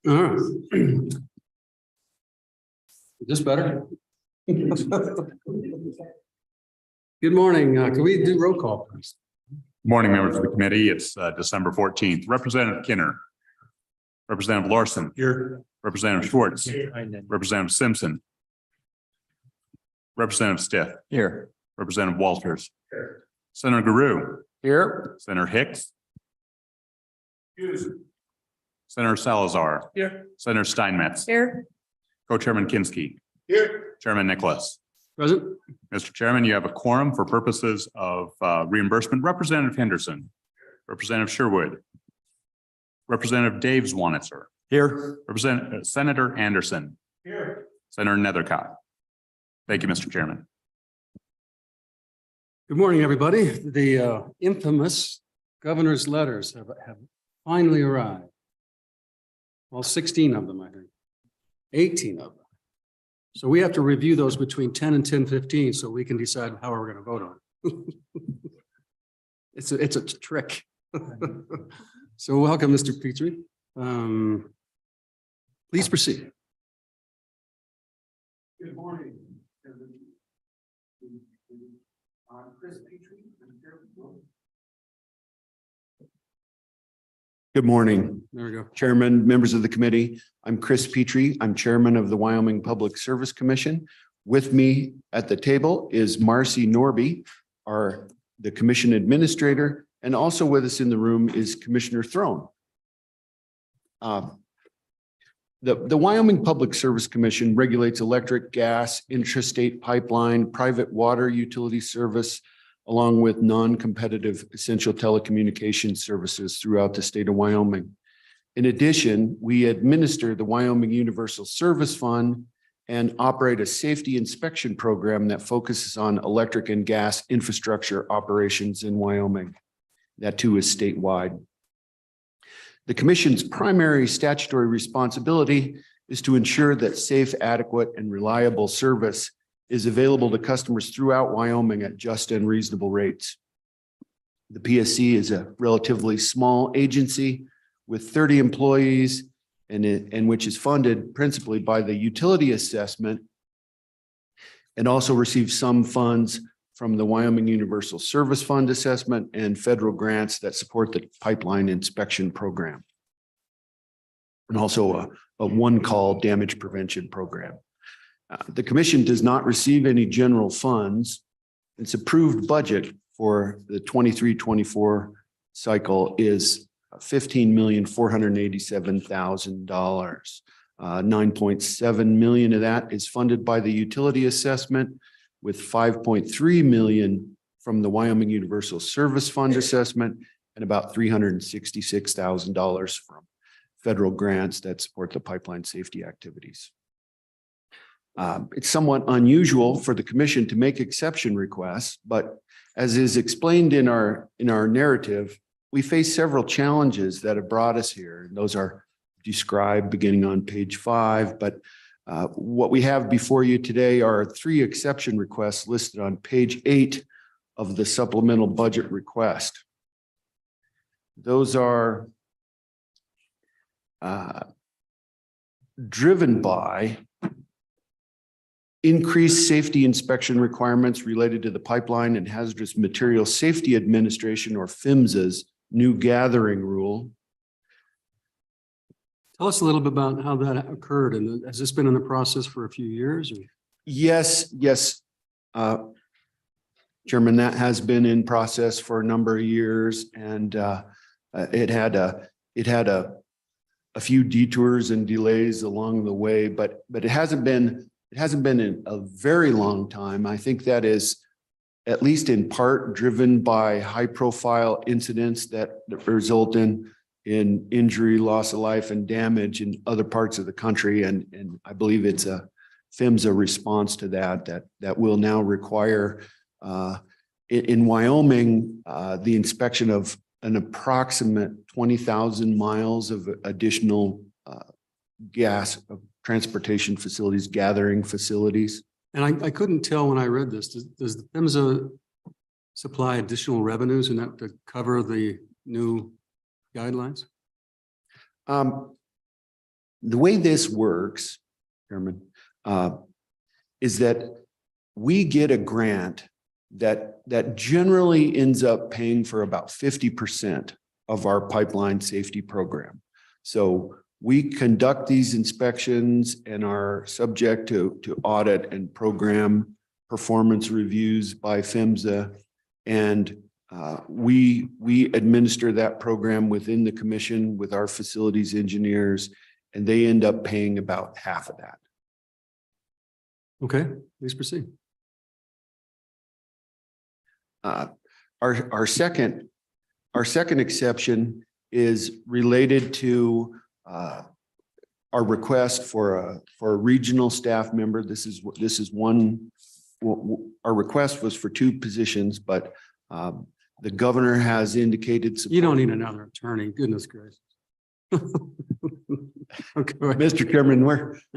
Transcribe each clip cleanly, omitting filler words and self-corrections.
All right. Is this better? Good morning. Can we do roll call, please? Morning, members of the committee. It's December 14th. Representative Kinner. Representative Larson. Here. Representative Schwartz. Representative Simpson. Representative Stiff. Here. Representative Walters. Here. Senator Guru. Here. Senator Hicks. Here. Senator Salazar. Here. Senator Steinmetz. Here. Co-Chairman Kinski. Here. Chairman Nicholas. Present. Mr. Chairman, you have a quorum for purposes of reimbursement. Representative Henderson. Representative Sherwood. Representative Dave Zwanitzer. Here. Representative Senator Anderson. Here. Senator Nethercott. Thank you, Mr. Chairman. Good morning, everybody. The infamous governor's letters have finally arrived. Well, 16 of them, I think. 18 of them. So we have to review those between 10 and 10:15 so we can decide how we're going to vote on it. It's a trick. So welcome, Mr. Petrie. Please proceed. Good morning. Chris Petrie. Good morning, There we go. Chairman, members of the committee. I'm Chris Petrie. I'm Chairman of the Wyoming Public Service Commission. With me at the table is Marcy Norby, the Commission Administrator, and also with us in the room is Commissioner Throne. The Wyoming Public Service Commission regulates electric, gas, intrastate pipeline, private water utility service, along with non-competitive essential telecommunications services throughout the state of Wyoming. In addition, we administer the Wyoming Universal Service Fund and operate a safety inspection program that focuses on electric and gas infrastructure operations in Wyoming. That too is statewide. The Commission's primary statutory responsibility is to ensure that safe, adequate, and reliable service is available to customers throughout Wyoming at just and reasonable rates. The PSC is a relatively small agency with 30 employees and which is funded principally by the utility assessment and also receives some funds from the Wyoming Universal Service Fund assessment and federal grants that support the pipeline inspection program. And also a one-call damage prevention program. The commission does not receive any general funds. Its approved budget for the 23-24 cycle is $15,487,000. 9.7 million of that is funded by the utility assessment, with 5.3 million from the Wyoming Universal Service Fund assessment and about $366,000 from federal grants that support the pipeline safety activities. It's somewhat unusual for the commission to make exception requests, but as is explained in our narrative, we face several challenges that have brought us here. And those are described beginning on page 5, but what we have before you today are 3 exception requests listed on page 8 of the supplemental budget request. Those are driven by increased safety inspection requirements related to the Pipeline and Hazardous Materials Safety Administration, or PHMSA's, new gathering rule. Tell us a little bit about how that occurred, and has this been in the process for a few years? Or? Yes. Chairman, that has been in process for a number of years, and it had a few detours and delays along the way, but it hasn't been in a very long time. I think that is at least in part driven by high-profile incidents that result in injury, loss of life, and damage in other parts of the country. And I believe it's a PHMSA response to that will now require in Wyoming the inspection of an approximate 20,000 miles of additional gas transportation facilities, gathering facilities. And I couldn't tell when I read this. Does the PHMSA supply additional revenues in that to cover the new guidelines? the way this works, Chairman, is that we get a grant that generally ends up paying for about 50% of our pipeline safety program. So we conduct these inspections and are subject to audit and program performance reviews by PHMSA. And we administer that program within the commission with our facilities engineers, and they end up paying about half of that. Okay, please proceed. Our second exception is related to our request for a regional staff member. This is one. Our request was for 2 positions, but the governor has indicated support. You don't need another attorney. Goodness gracious. Okay, Mr. Chairman,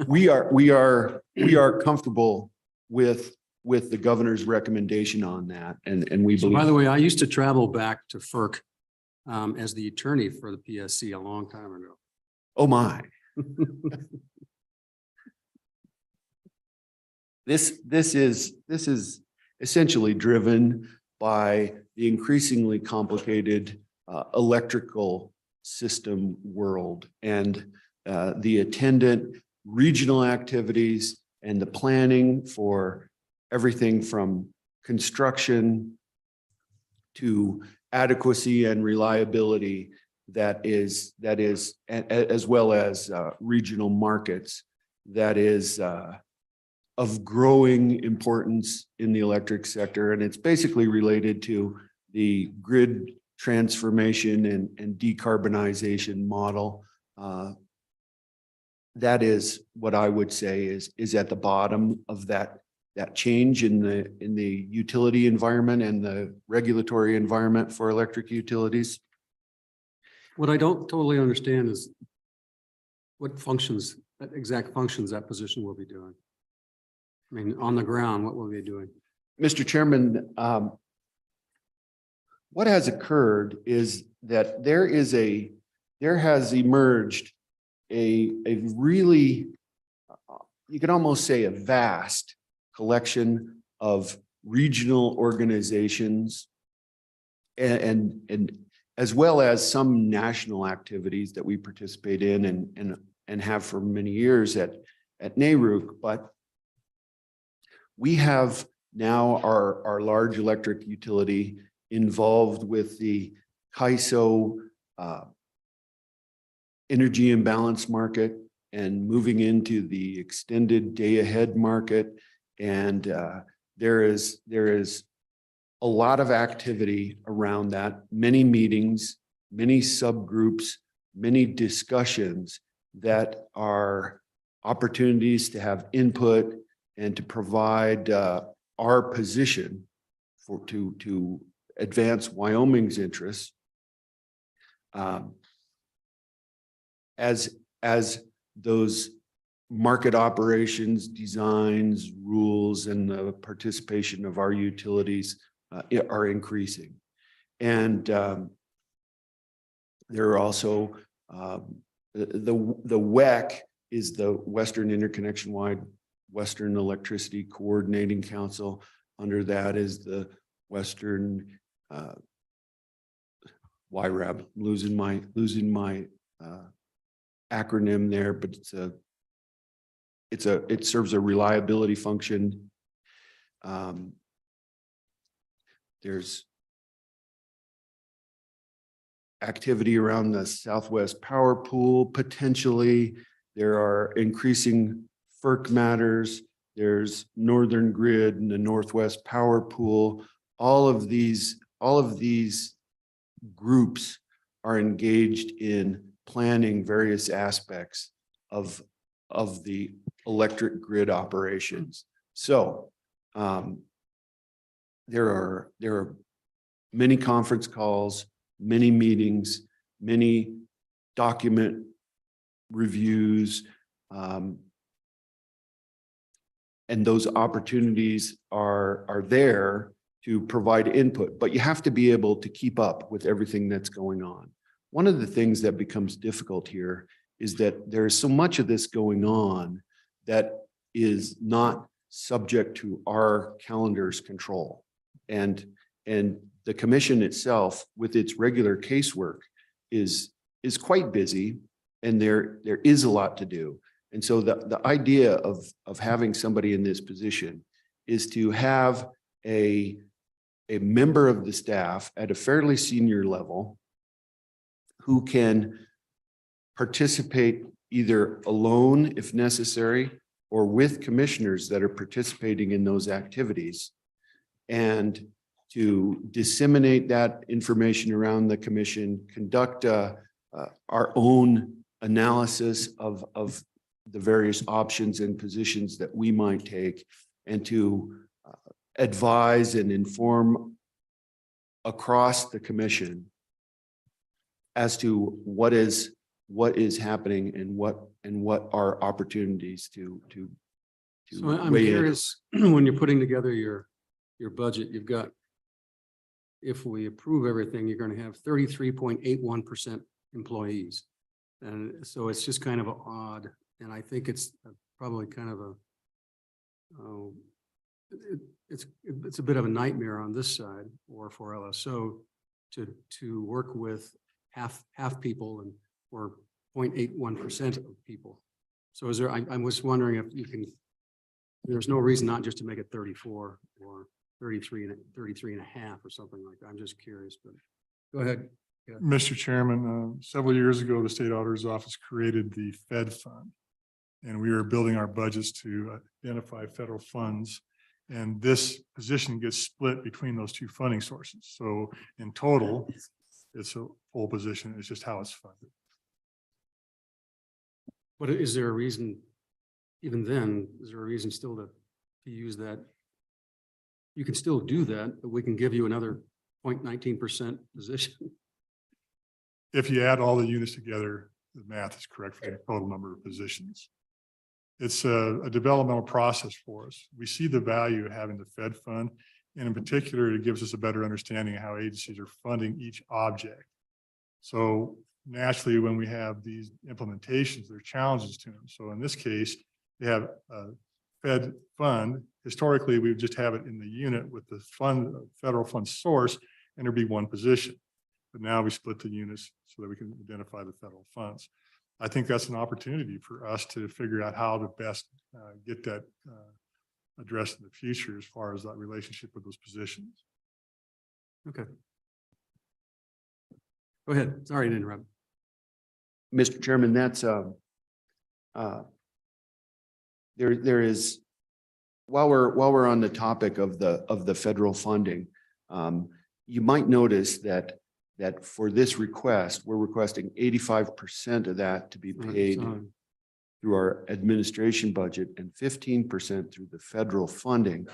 we are comfortable with the governor's recommendation on that, and we So believe. by the way, I used to travel back to FERC as the attorney for the PSC a long time ago. Oh my. This is essentially driven by the increasingly complicated electrical system world and the attendant regional activities and the planning for everything from construction to adequacy and reliability that is as well as regional markets that is of growing importance in the electric sector. And it's basically related to the grid transformation and decarbonization model. That is what I would say is at the bottom of that change in the utility environment and the regulatory environment for electric utilities. What I don't totally understand is what functions, exact functions that position will be doing. I mean, on the ground, what will they be doing? Mr. Chairman, what has occurred is that there has emerged a really, you could almost say a vast collection of regional organizations and as well as some national activities that we participate in and have for many years at NARUC. But we have now our large electric utility involved with the CAISO energy imbalance market and moving into the extended day ahead market. And there is a lot of activity around that, many meetings, many subgroups, many discussions that are opportunities to have input and to provide our position to advance Wyoming's interests. As those market operations, designs, rules, and the participation of our utilities are increasing. And there are also the WEC is the Western Interconnection Wide Western Electricity Coordinating Council. Under that is the Western YRAB. Losing my acronym there, but it serves a reliability function. There's activity around the Southwest Power Pool, potentially. There are increasing FERC matters. There's Northern Grid and the Northwest Power Pool. All of these groups are engaged in planning various aspects of the electric grid operations. So there are many conference calls, many meetings, many document reviews, and those opportunities are there to provide input, but you have to be able to keep up with everything that's going on. One of the things that becomes difficult here is that there's so much of this going on that is not subject to our calendar's control. And the commission itself, with its regular casework, is quite busy, and there is a lot to do. And so the idea of having somebody in this position is to have a member of the staff at a fairly senior level who can participate either alone if necessary or with commissioners that are participating in those activities, and to disseminate that information around the commission, conduct our own analysis of the various options and positions that we might take, and to advise and inform across the commission as to what is happening and what are opportunities to So I'm weigh in. curious, when you're putting together your budget, you've got, if we approve everything, you're going to have 33.81% employees. And so it's just kind of odd. And I think it's probably kind of it's a bit of a nightmare on this side, or for LSO to work with half people and or 0.81% of people. So is there, I was wondering if you can, there's no reason not just to make it 34 or 33 and a half or something like that. I'm just curious, but go ahead. Yeah. Mr. Chairman, several years ago, the State Auditor's Office created the Fed Fund, and we were building our budgets to identify federal funds. And this position gets split between those two funding sources. So in total, it's a full position. It's just how it's funded. But is there a reason, even then, is there a reason still to use that? You can still do that, but we can give you another 0.19% position. If you add all the units together, the math is correct for the total number of positions. It's a developmental process for us. We see the value of having the Fed Fund, and in particular, it gives us a better understanding of how agencies are funding each object. So naturally, when we have these implementations, there are challenges to them. So in this case, they have a Fed Fund. Historically, we would just have it in the unit with the federal fund source, and there'd be one position. But now we split the units so that we can identify the federal funds. I think that's an opportunity for us to figure out how to best get that addressed in the future as far as that relationship with those positions. Okay. Go ahead. Sorry to interrupt. Mr. Chairman, that's there is, while we're on the topic of the federal funding, you might notice that for this request, we're requesting 85% of that to be paid through our administration budget and 15% through the federal funding.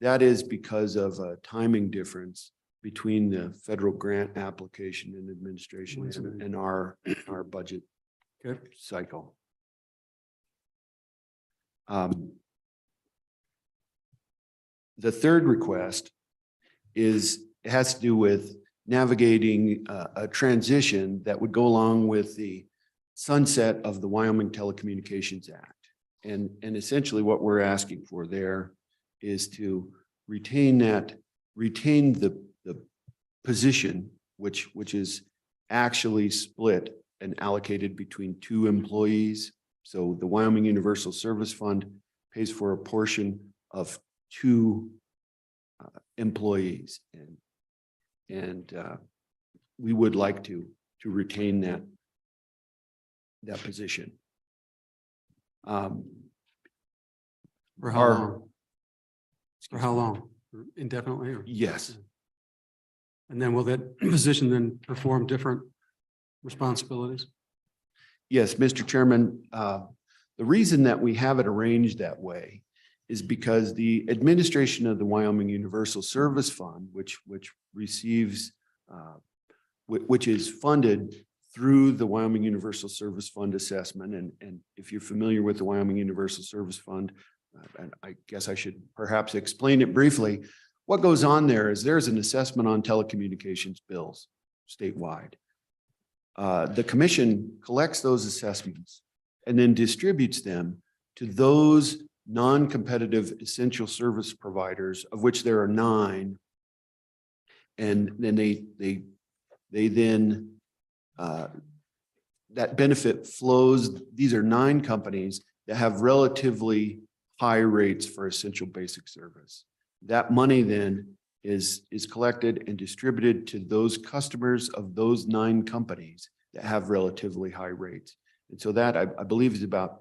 That is because of a timing difference between the federal grant application and administration and our budget cycle. The third request has to do with navigating a transition that would go along with the sunset of the Wyoming Telecommunications Act. And essentially what we're asking for there is to retain the position, which is actually split and allocated between two employees. So the Wyoming Universal Service Fund pays for a portion of two employees, and we would like to retain that position. For how long? For how long? Indefinitely? Or? Yes. And then will that position then perform different responsibilities? Yes, Mr. Chairman. The reason that we have it arranged that way is because the administration of the Wyoming Universal Service Fund, which receives, which is funded through the Wyoming Universal Service Fund assessment. And if you're familiar with the Wyoming Universal Service Fund, and I guess I should perhaps explain it briefly. What goes on there is there's an assessment on telecommunications bills statewide. the commission collects those assessments and then distributes them to those non-competitive essential service providers, of which there are 9. And then they then, that benefit flows. These are 9 companies that have relatively high rates for essential basic service. That money then is collected and distributed to those customers of those 9 companies that have relatively high rates. And so that I believe is about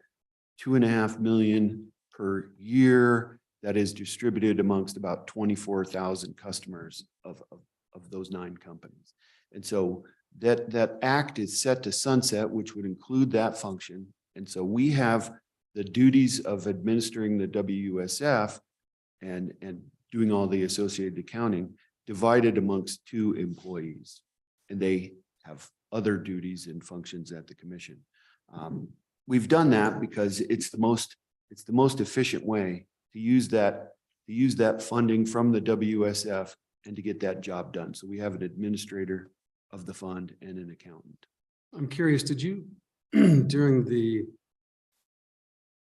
$2.5 million per year that is distributed amongst about 24,000 customers of those 9 companies. And so that act is set to sunset, which would include that function. And so we have the duties of administering the WUSF and doing all the associated accounting divided amongst 2 employees. And they have other duties and functions at the commission. We've done that because it's the most efficient way to use that funding from the WSF and to get that job done. So we have an administrator of the fund and an accountant. I'm curious, did you, during the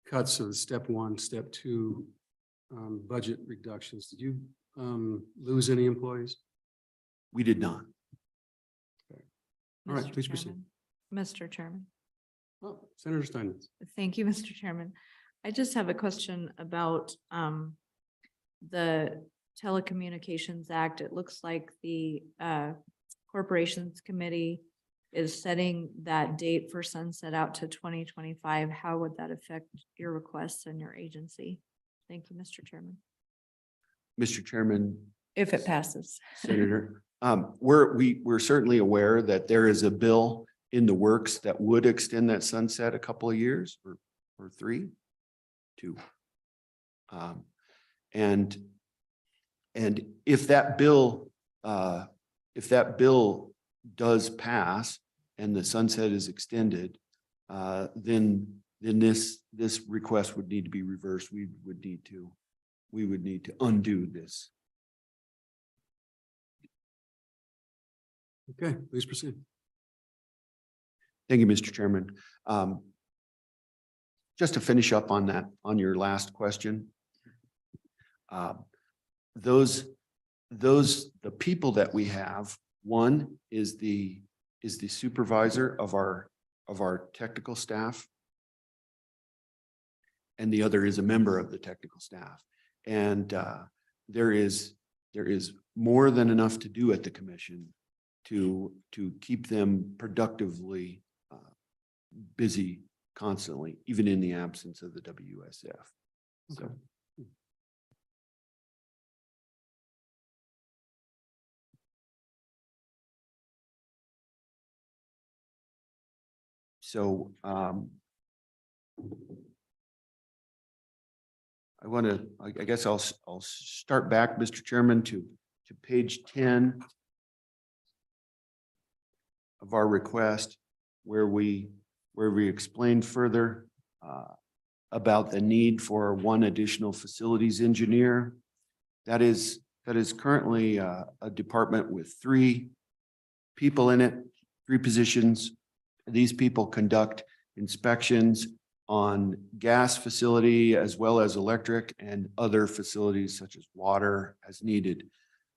cuts of step 1, step 2, budget reductions, did you lose any employees? We did not. All right, Mr. please proceed. Chairman. Mr. Chairman. Oh, Senator Steinmetz. Thank you, Mr. Chairman. I just have a question about the Telecommunications Act. It looks like the Corporations Committee is setting that date for sunset out to 2025. How would that affect your requests and your agency? Thank you, Mr. Chairman. Mr. Chairman, If it passes. Senator, we're certainly aware that there is a bill in the works that would extend that sunset a couple of years or 3, 2. And if that bill does pass and the sunset is extended, then this request would need to be reversed. We would need to undo this. Okay, please proceed. Thank you, Mr. Chairman. Just to finish up on that, on your last question, the people that we have, one is the supervisor of our technical staff, and the other is a member of the technical staff. And there is more than enough to do at the commission to keep them productively busy constantly, even in the absence of the WSF. So. Okay. So I guess I'll start back, Mr. Chairman, to page 10 of our request, where we explain further about the need for 1 additional facilities engineer. That is currently a department with 3 people in it, 3 positions. These people conduct inspections on gas facility as well as electric and other facilities such as water as needed.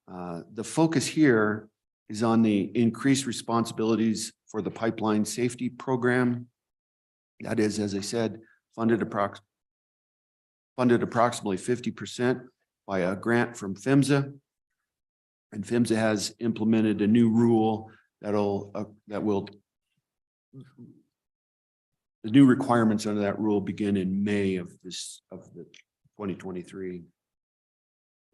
The focus here is on the increased responsibilities for the pipeline safety program. That is, as I said, funded approximately 50% by a grant from PHMSA. And PHMSA has implemented a new rule the new requirements under that rule begin in May of the 2023.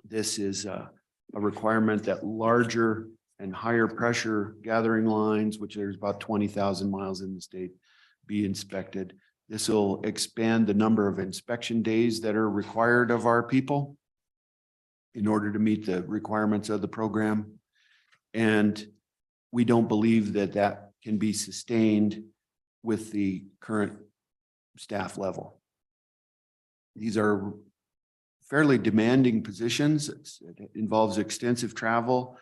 This is a requirement that larger and higher pressure gathering lines, which there's about 20,000 miles in the state, be inspected. This will expand the number of inspection days that are required of our people in order to meet the requirements of the program. And we don't believe that can be sustained with the current staff level. These are fairly demanding positions. It involves extensive travel,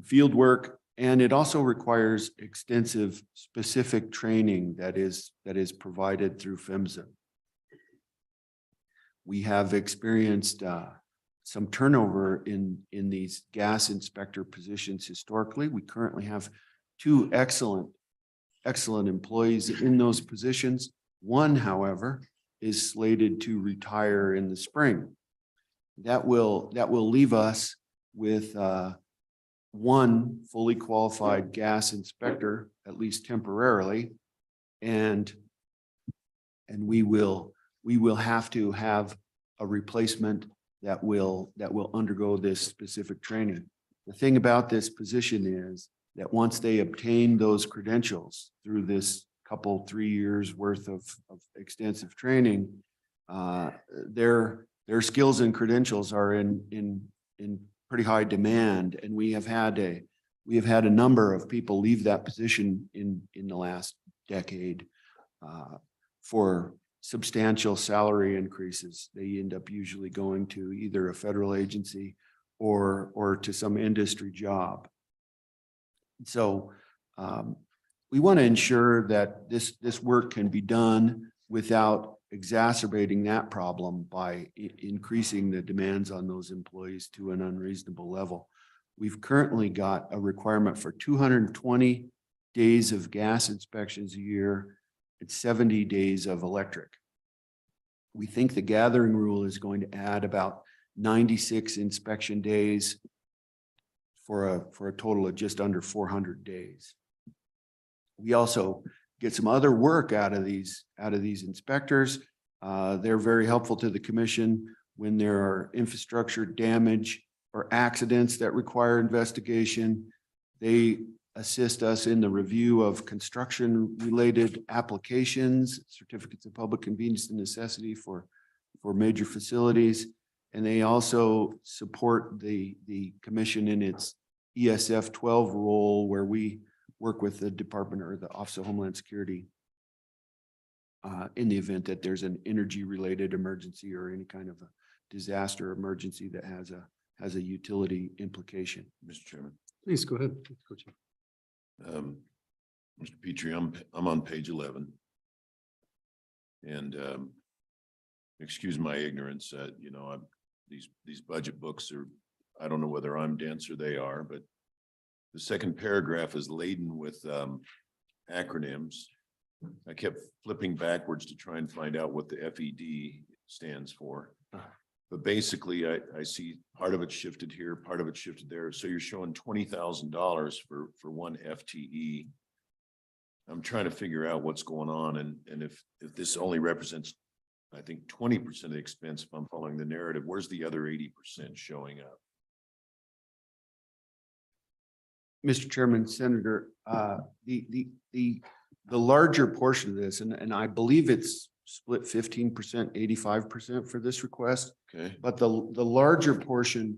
field work, And it also requires extensive specific training that is provided through PHMSA. We have experienced some turnover in these gas inspector positions historically. We currently have two excellent employees in those positions. One, however, is slated to retire in the spring. That will leave us with one fully qualified gas inspector, at least temporarily, and we will have to have a replacement that will undergo this specific training. The thing about this position is that once they obtain those credentials through this 3 years worth of extensive training, their skills and credentials are in pretty high demand, and we have had a number of people leave that position in the last decade for substantial salary increases. They end up usually going to either a federal agency or to some industry job. So we want to ensure that this work can be done without exacerbating that problem by increasing the demands on those employees to an unreasonable level. We've currently got a requirement for 220 days of gas inspections a year and 70 days of electric. We think the gathering rule is going to add about 96 inspection days for a total of just under 400 days. We also get some other work out of these inspectors. They're very helpful to the commission when there are infrastructure damage or accidents that require investigation. They assist us in the review of construction-related applications, certificates of public convenience and necessity for major facilities. And they also support the commission in its ESF 12 role, where we work with the Department or the Office of Homeland Security in the event that there's an energy-related emergency or any kind of a disaster emergency that has a utility implication. Mr. Chairman. Please go ahead. Mr. Petrie, I'm on page 11. And excuse my ignorance, these budget books are, I don't know whether I'm dense or they are, but the second paragraph is laden with acronyms. I kept flipping backwards to try and find out what the FED stands for. But basically, I see part of it shifted here, part of it shifted there. So you're showing $20,000 for one FTE. I'm trying to figure out what's going on, and if this only represents, I think, 20% of the expense, if I'm following the narrative, where's the other 80% showing up? Mr. Chairman, Senator, the larger portion of this, and I believe it's split 15%, 85% for this request. Okay. But the larger portion,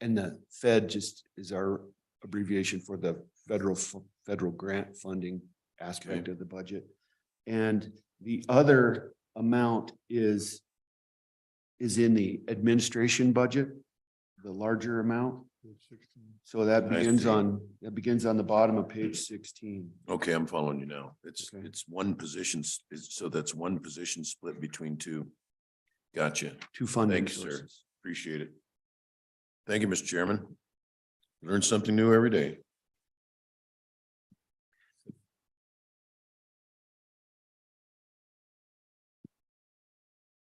and the Fed just is our abbreviation for the federal grant funding aspect of the budget. And the other amount is in the administration budget, the larger amount. So that begins on the bottom of page 16. Okay, I'm following you now. It's Okay. it's one position, so that's one position split between two. Gotcha. Two funding Thank you, sir. sources. Appreciate it. Thank you, Mr. Chairman. Learn something new every day.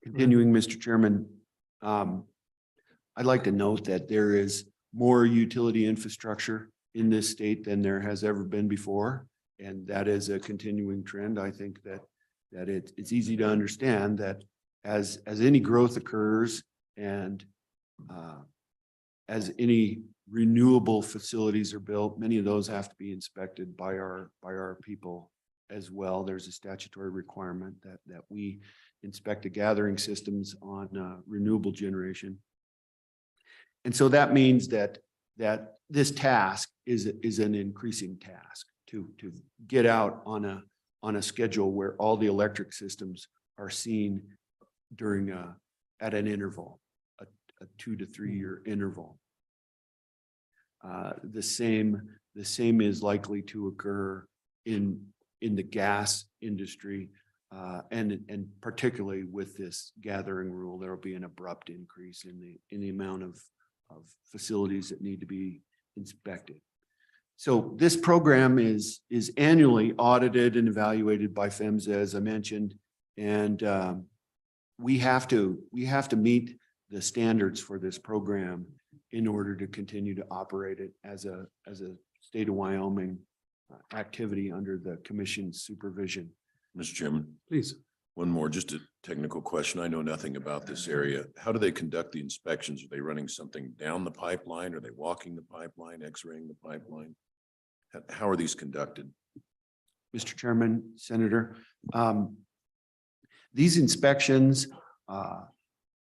Continuing, Mr. Chairman, I'd like to note that there is more utility infrastructure in this state than there has ever been before. And that is a continuing trend. I think that it's easy to understand that as any growth occurs and as any renewable facilities are built, many of those have to be inspected by our people as well. There's a statutory requirement that we inspect the gathering systems on renewable generation. And so that means that this task is an increasing task to get out on a schedule where all the electric systems are seen during at an interval, a 2 to 3 year interval. The same the same is likely to occur in the gas industry. And particularly with this gathering rule, there will be an abrupt increase in the amount of facilities that need to be inspected. So this program is annually audited and evaluated by PHMSA, as I mentioned, and we have to meet the standards for this program in order to continue to operate it as a state of Wyoming activity under the commission's supervision. Mr. Chairman, Please. one more, just a technical question. I know nothing about this area. How do they conduct the inspections? Are they running something down the pipeline? Are they walking the pipeline, x-raying the pipeline? How are these conducted? Mr. Chairman, Senator, these inspections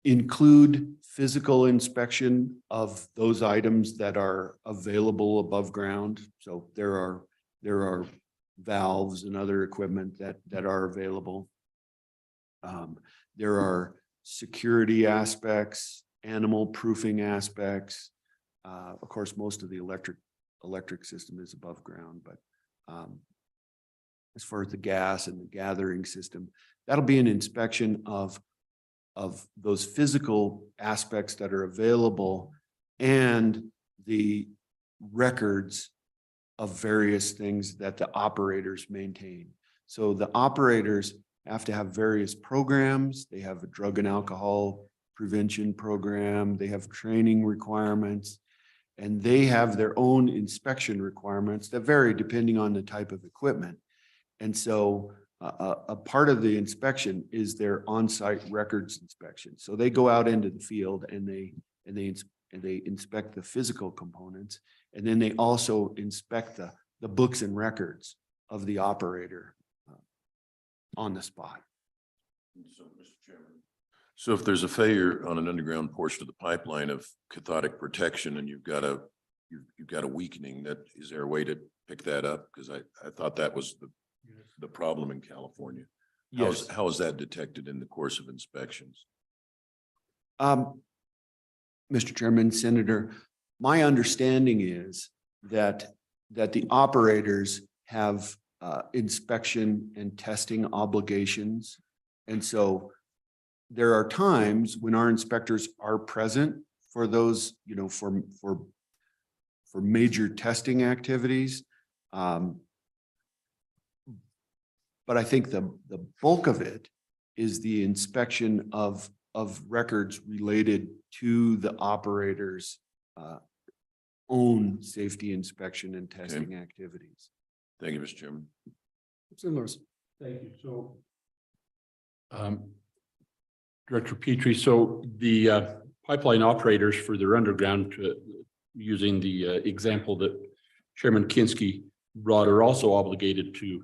include physical inspection of those items that are available above ground. So there are valves and other equipment that are available. There are security aspects, animal proofing aspects. Of course, most of the electric system is above ground, but as far as the gas and the gathering system, that'll be an inspection of those physical aspects that are available and the records of various things that the operators maintain. So the operators have to have various programs. They have a drug and alcohol prevention program. They have training requirements, and they have their own inspection requirements that vary depending on the type of equipment. And so a part of the inspection is their on-site records inspection. So they go out into the field and they inspect the physical components, and then they also inspect the books and records of the operator on the spot. So, Mr. Chairman. So if there's a failure on an underground portion of the pipeline of cathodic protection and you've got a weakening, is there a way to pick that up? Because I thought that was the problem in California. Yes. How is that detected in the course of inspections? Mr. Chairman, Senator, my understanding is that the operators have inspection and testing obligations. And so there are times when our inspectors are present for those, for major testing activities. But I think the bulk of it is the inspection of records related to the operator's own safety inspection and testing activities. Thank you, Mr. Chairman. Thank you. So, Director Petrie, so the pipeline operators for their underground, using the example that Chairman Kinski brought, are also obligated to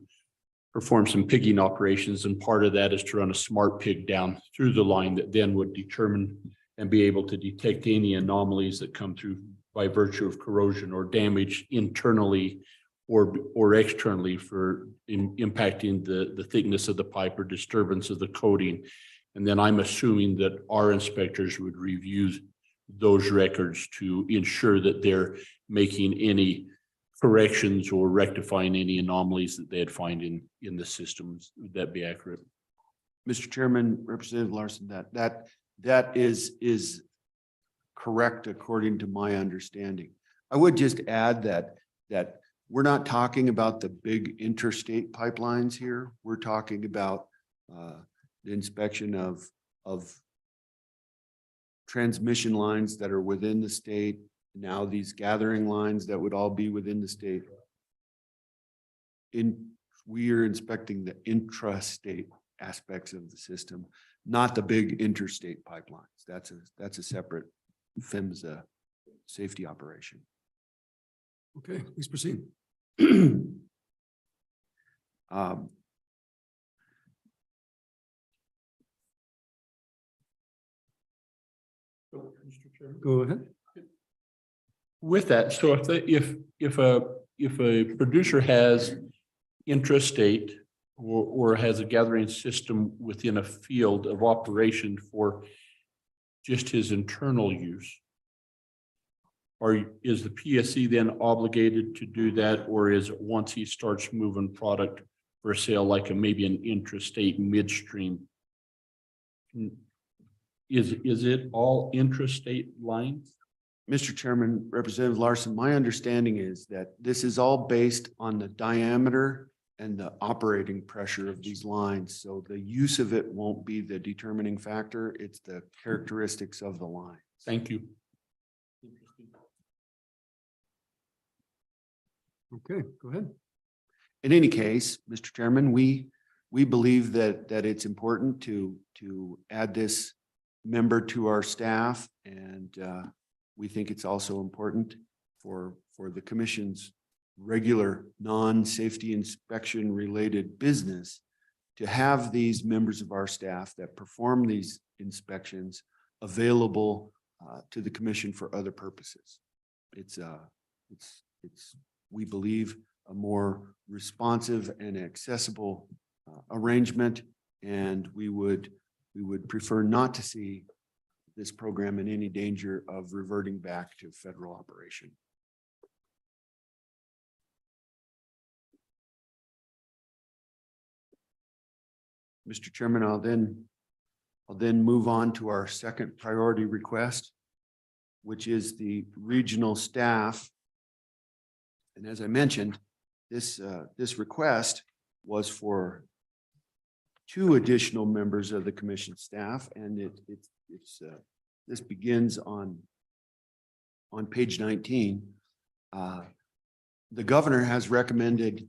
perform some pigging operations, and part of that is to run a smart pig down through the line that then would determine and be able to detect any anomalies that come through by virtue of corrosion or damage internally or externally for impacting the thickness of the pipe or disturbance of the coating. And then I'm assuming that our inspectors would review those records to ensure that they're making any corrections or rectifying any anomalies that they'd find in the systems. Would that be accurate? Mr. Chairman, Representative Larson, that is correct according to my understanding. I would just add that we're not talking about the big interstate pipelines here. We're talking about the inspection of transmission lines that are within the state. Now these gathering lines that would all be within the state. We are inspecting the intrastate aspects of the system, not the big interstate pipelines. That's a separate PHMSA safety operation. Okay, please proceed. Go ahead. With that, so if a producer has intrastate or has a gathering system within a field of operation for just his internal use, is the PSC then obligated to do that, or is it once he starts moving product for sale, like maybe an intrastate midstream? Is it all intrastate lines? Mr. Chairman, Representative Larson, my understanding is that this is all based on the diameter and the operating pressure of these lines. So the use of it won't be the determining factor. It's the characteristics of the line. Thank you. Okay, go ahead. In any case, Mr. Chairman, we believe that it's important to add this member to our staff, and we think it's also important for the commission's regular non-safety inspection related business to have these members of our staff that perform these inspections available to the commission for other purposes. It's we believe a more responsive and accessible arrangement, and we would prefer not to see this program in any danger of reverting back to federal operation. Mr. Chairman, I'll then move on to our second priority request, which is the regional staff. And as I mentioned, this request was for 2 additional members of the commission staff, and this begins on page 19. The governor has recommended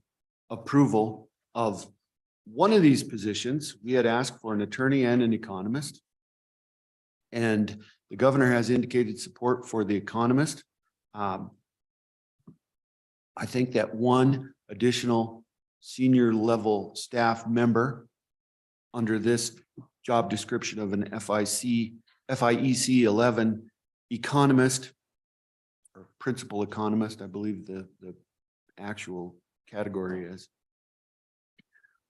approval of one of these positions. We had asked for an attorney and an economist, and the governor has indicated support for the economist. I think that one additional senior level staff member under this job description of an FIEC 11 economist or principal economist, I believe the actual category is,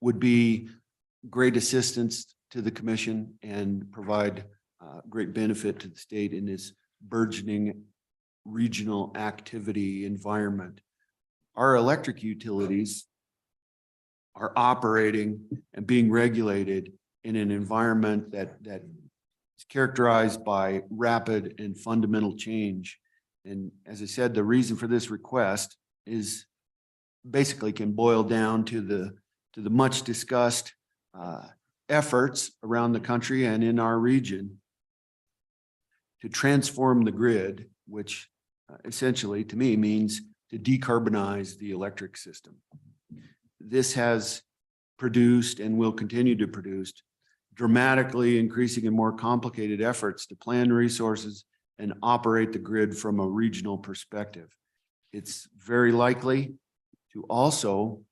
would be great assistance to the commission and provide great benefit to the state in this burgeoning regional activity environment. Our electric utilities are operating and being regulated in an environment that is characterized by rapid and fundamental change. And as I said, the reason for this request is basically can boil down to the much discussed efforts around the country and in our region to transform the grid, which essentially to me means to decarbonize the electric system. This has produced and will continue to produce dramatically increasing and more complicated efforts to plan resources and operate the grid from a regional perspective. It's very likely to also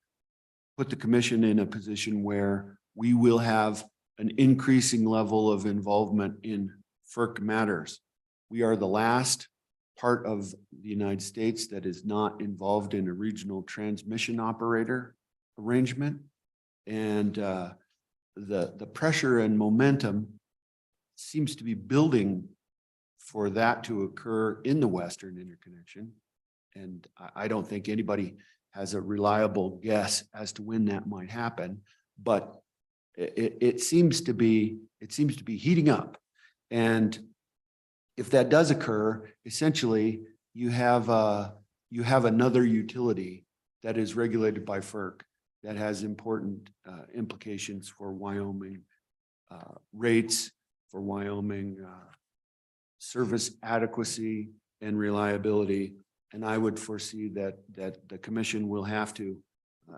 put the commission in a position where we will have an increasing level of involvement in FERC matters. We are the last part of the United States that is not involved in a regional transmission operator arrangement. And the pressure and momentum seems to be building for that to occur in the Western interconnection. And I don't think anybody has a reliable guess as to when that might happen, but it seems to be heating up. And if that does occur, essentially you have another utility that is regulated by FERC that has important implications for Wyoming rates, for Wyoming service adequacy and reliability. And I would foresee that the commission will have to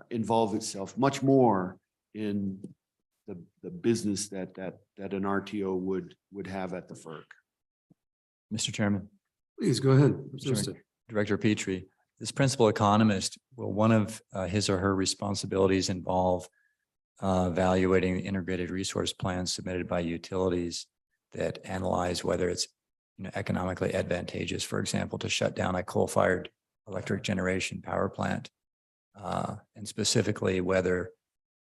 involve itself much more in the business that an RTO would have at the FERC. Mr. Chairman, Please go ahead. Chairman, Director Petrie, this principal economist, will one of his or her responsibilities involve evaluating the integrated resource plans submitted by utilities that analyze whether it's economically advantageous, for example, to shut down a coal-fired electric generation power plant, and specifically whether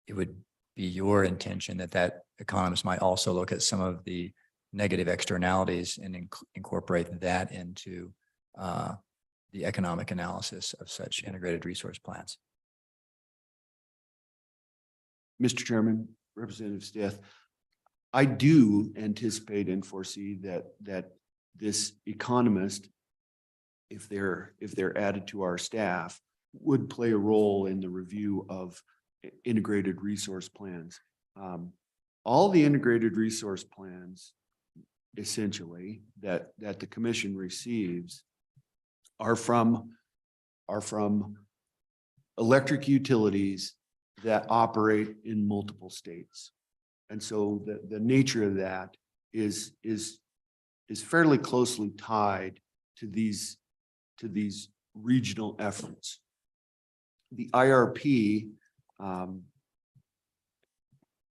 it would be your intention that economist might also look at some of the negative externalities and incorporate that into the economic analysis of such integrated resource plans. Mr. Chairman, Representative Stith, I do anticipate and foresee that this economist, if they're added to our staff, would play a role in the review of integrated resource plans. All the integrated resource plans, essentially, that the commission receives are from electric utilities that operate in multiple states. And so the nature of that is fairly closely tied to these regional efforts. The IRP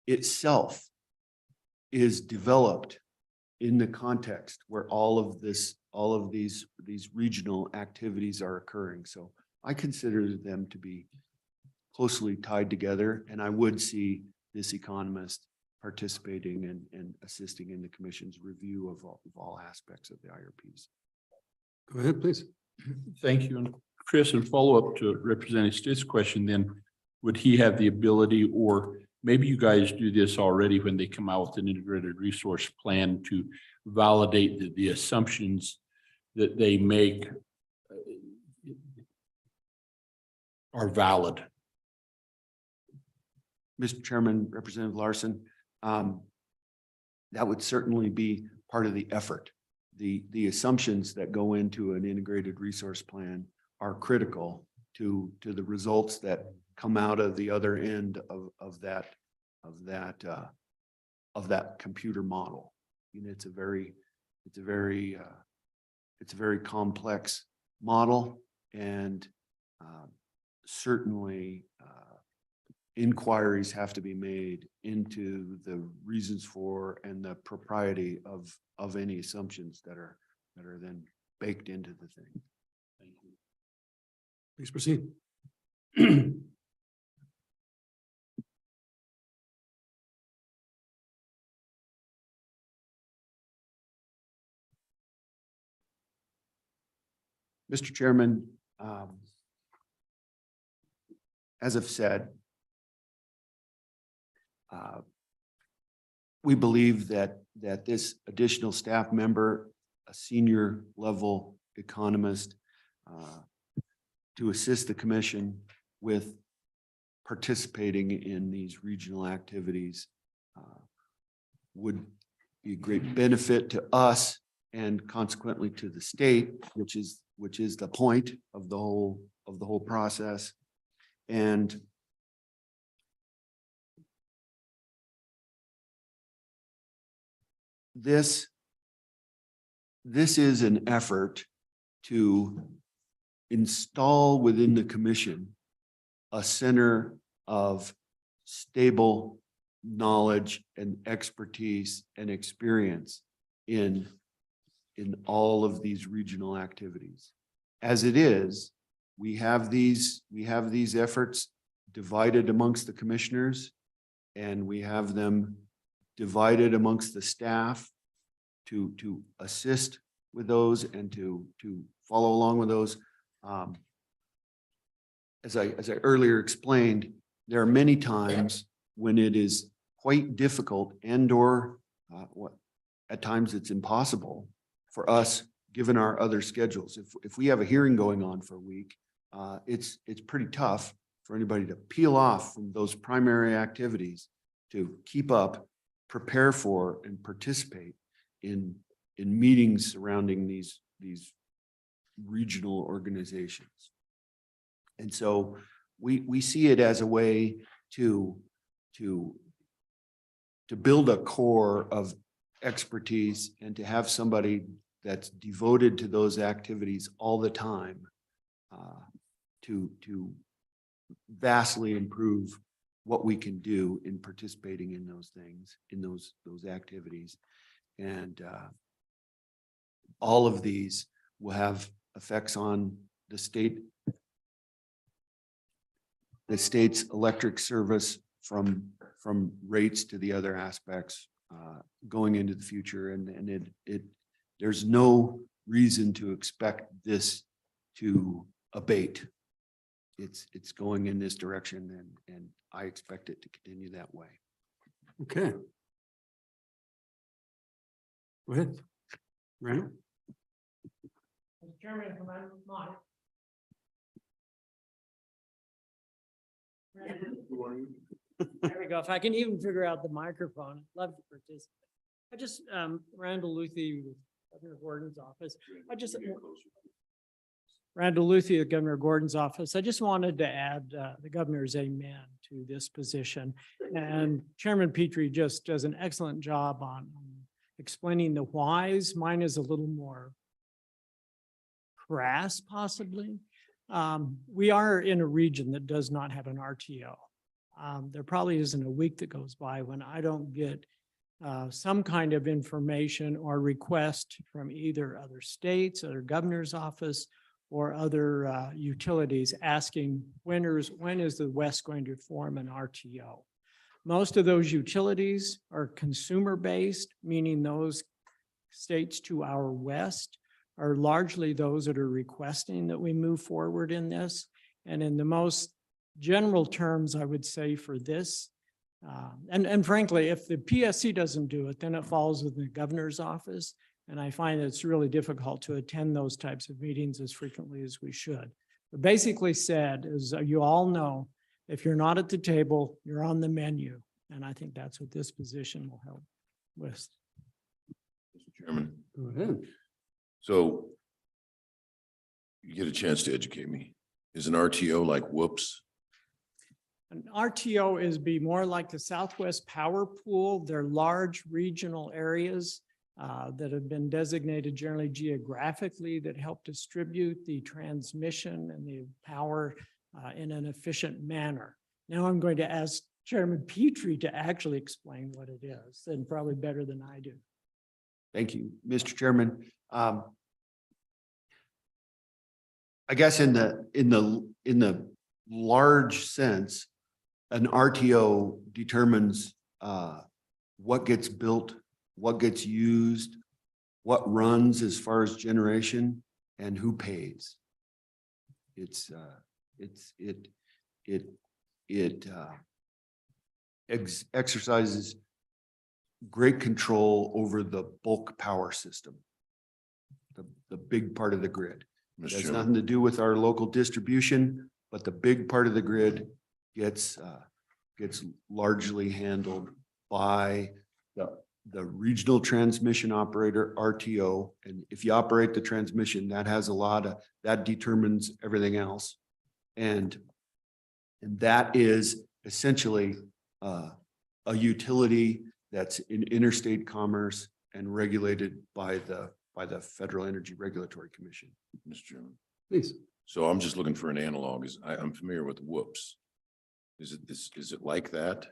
itself is developed in the context where all of these regional activities are occurring. So I consider them to be closely tied together, and I would see this economist participating and assisting in the commission's review of all aspects of the IRPs. Go ahead, please. Thank you. And Chris, in follow-up to Representative Stitt's question, then would he have the ability, or maybe you guys do this already when they come out with an integrated resource plan, to validate that the assumptions that they make are valid? Mr. Chairman, Representative Larson, that would certainly be part of the effort. The assumptions that go into an integrated resource plan are critical to the results that come out of the other end of that computer model. You know, it's a very complex model, and certainly inquiries have to be made into the reasons for and the propriety of any assumptions that are then baked into the thing. Thank you. Please proceed. Mr. Chairman, as I've said, we believe that this additional staff member, a senior level economist, to assist the commission with participating in these regional activities would be a great benefit to us and consequently to the state, which is the point of the whole process. And this is an effort to install within the commission a center of stable knowledge and expertise and experience in all of these regional activities. As it is, we have these efforts divided amongst the commissioners, and we have them divided amongst the staff to assist with those and to follow along with those. As I earlier explained, there are many times when it is quite difficult or at times it's impossible for us, given our other schedules. If we have a hearing going on for a week, it's pretty tough for anybody to peel off from those primary activities to keep up, prepare for, and participate in meetings surrounding these regional organizations. And so we see it as a way to build a core of expertise and to have somebody that's devoted to those activities all the time to vastly improve what we can do in participating in those things, in those activities. And all of these will have effects on the state's electric service from rates to the other aspects going into the future. And there's no reason to expect this to abate. It's going in this direction and I expect it to continue that way. Okay. Go ahead. Randall? Mr. Chairman, if I'm not. There we go. If I can even figure out the microphone, I'd love to participate. I just, Randall Luthi with Governor Gordon's office. Randall Luthi of Governor Gordon's office. I just wanted to add the governor's amen to this position. And Chairman Petrie just does an excellent job on explaining the whys. Mine is a little more crass, possibly. We are in a region that does not have an RTO. There probably isn't a week that goes by when I don't get some kind of information or request from either other states, other governor's office, or other utilities asking when is the West going to form an RTO? Most of those utilities are consumer-based, meaning those states to our west are largely those that are requesting that we move forward in this. And in the most general terms, I would say for this, and frankly, if the PSC doesn't do it, then it falls within the governor's office. And I find it's really difficult to attend those types of meetings as frequently as we should. But basically said, as you all know, if you're not at the table, you're on the menu. And I think that's what this position will help with. Mr. Chairman, Go ahead. so you get a chance to educate me. Is an RTO like whoops? An RTO is be more like the Southwest Power Pool. They're large regional areas that have been designated generally geographically that help distribute the transmission and the power in an efficient manner. Now I'm going to ask Chairman Petrie to actually explain what it is, and probably better than I do. Thank you, Mr. Chairman. I guess in the large sense, an RTO determines what gets built, what gets used, what runs as far as generation, and who pays. It exercises great control over the bulk power system, the big part of the grid. It has nothing to do with our local distribution, but the big part of the grid gets largely handled by the regional transmission operator, RTO. And if you operate the transmission, that determines everything else. And that is essentially a utility that's in interstate commerce and regulated by the Federal Energy Regulatory Commission. Mr. Chairman. Please. So I'm just looking for an analog. I'm familiar with whoops. Is it like that?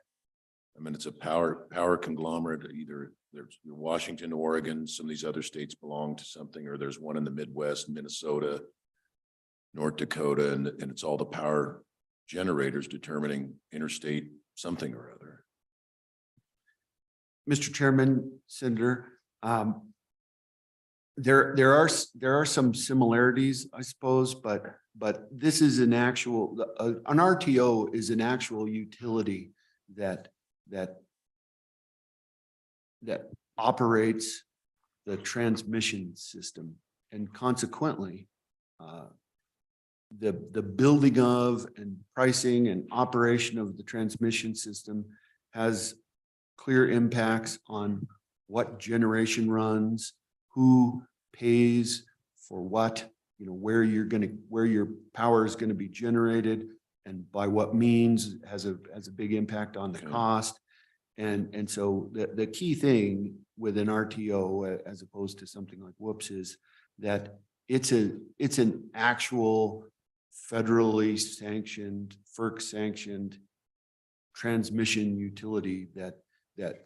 I mean, it's a power conglomerate. Either there's Washington, Oregon, some of these other states belong to something, or there's one in the Midwest, Minnesota, North Dakota, and it's all the power generators determining interstate something or other. Mr. Chairman, Senator, there are some similarities, I suppose, but this is an RTO is an actual utility that operates the transmission system, and consequently, the building of and pricing and operation of the transmission system has clear impacts on what generation runs, who pays for what, where your power is going to be generated, and by what means has a big impact on the cost. And so the key thing with an RTO, as opposed to something like whoops, is that it's an actual federally sanctioned, FERC sanctioned transmission utility that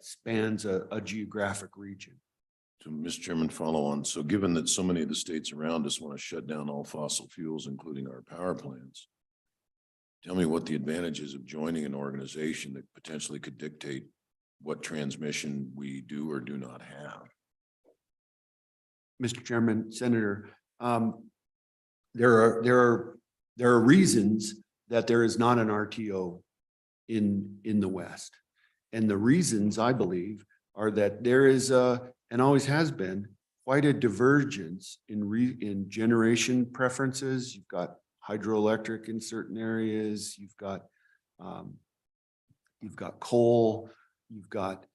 spans a geographic region. So, Mr. Chairman, follow on. So given that so many of the states around us want to shut down all fossil fuels, including our power plants, tell me what the advantages of joining an organization that potentially could dictate what transmission we do or do not have. Mr. Chairman, Senator, there are reasons that there is not an RTO in the West. And the reasons, I believe, are that there is and always has been quite a divergence in generation preferences. You've got hydroelectric in certain areas. You've got coal. You've got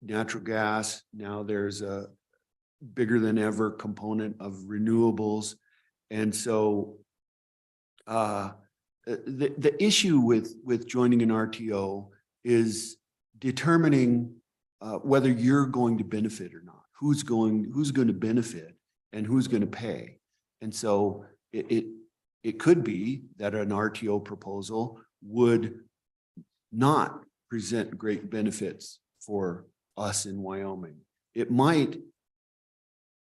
natural gas. Now there's a bigger than ever component of renewables. And so the issue with joining an RTO is determining whether you're going to benefit or not, who's going to benefit and who's going to pay. And so it could be that an RTO proposal would not present great benefits for us in Wyoming. It might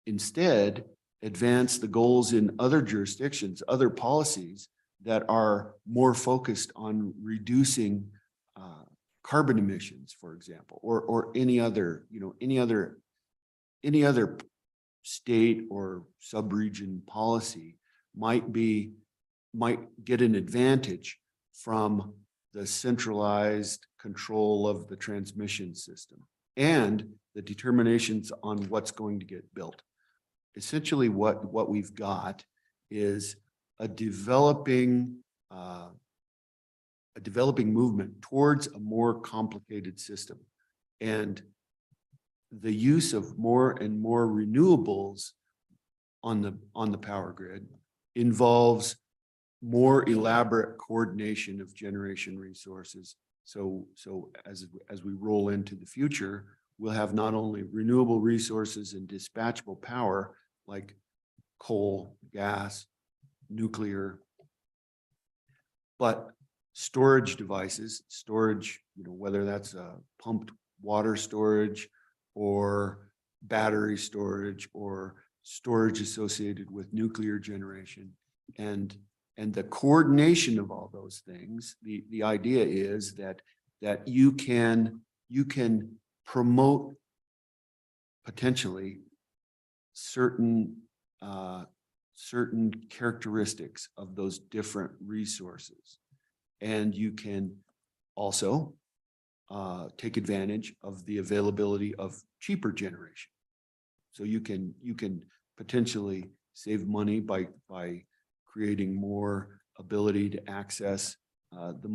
instead advance the goals in other jurisdictions, other policies that are more focused on reducing carbon emissions, for example, or any other, any other state or sub-region policy might get an advantage from the centralized control of the transmission system and the determinations on what's going to get built. Essentially what we've got is a developing movement towards a more complicated system. And the use of more and more renewables on the power grid involves more elaborate coordination of generation resources. So as we roll into the future, we'll have not only renewable resources and dispatchable power like coal, gas, nuclear, but storage devices, whether that's pumped water storage or battery storage or storage associated with nuclear generation. And the coordination of all those things, the idea is that you can promote potentially certain characteristics of those different resources. And you can also take advantage of the availability of cheaper generation. So you can potentially save money by creating more ability to access the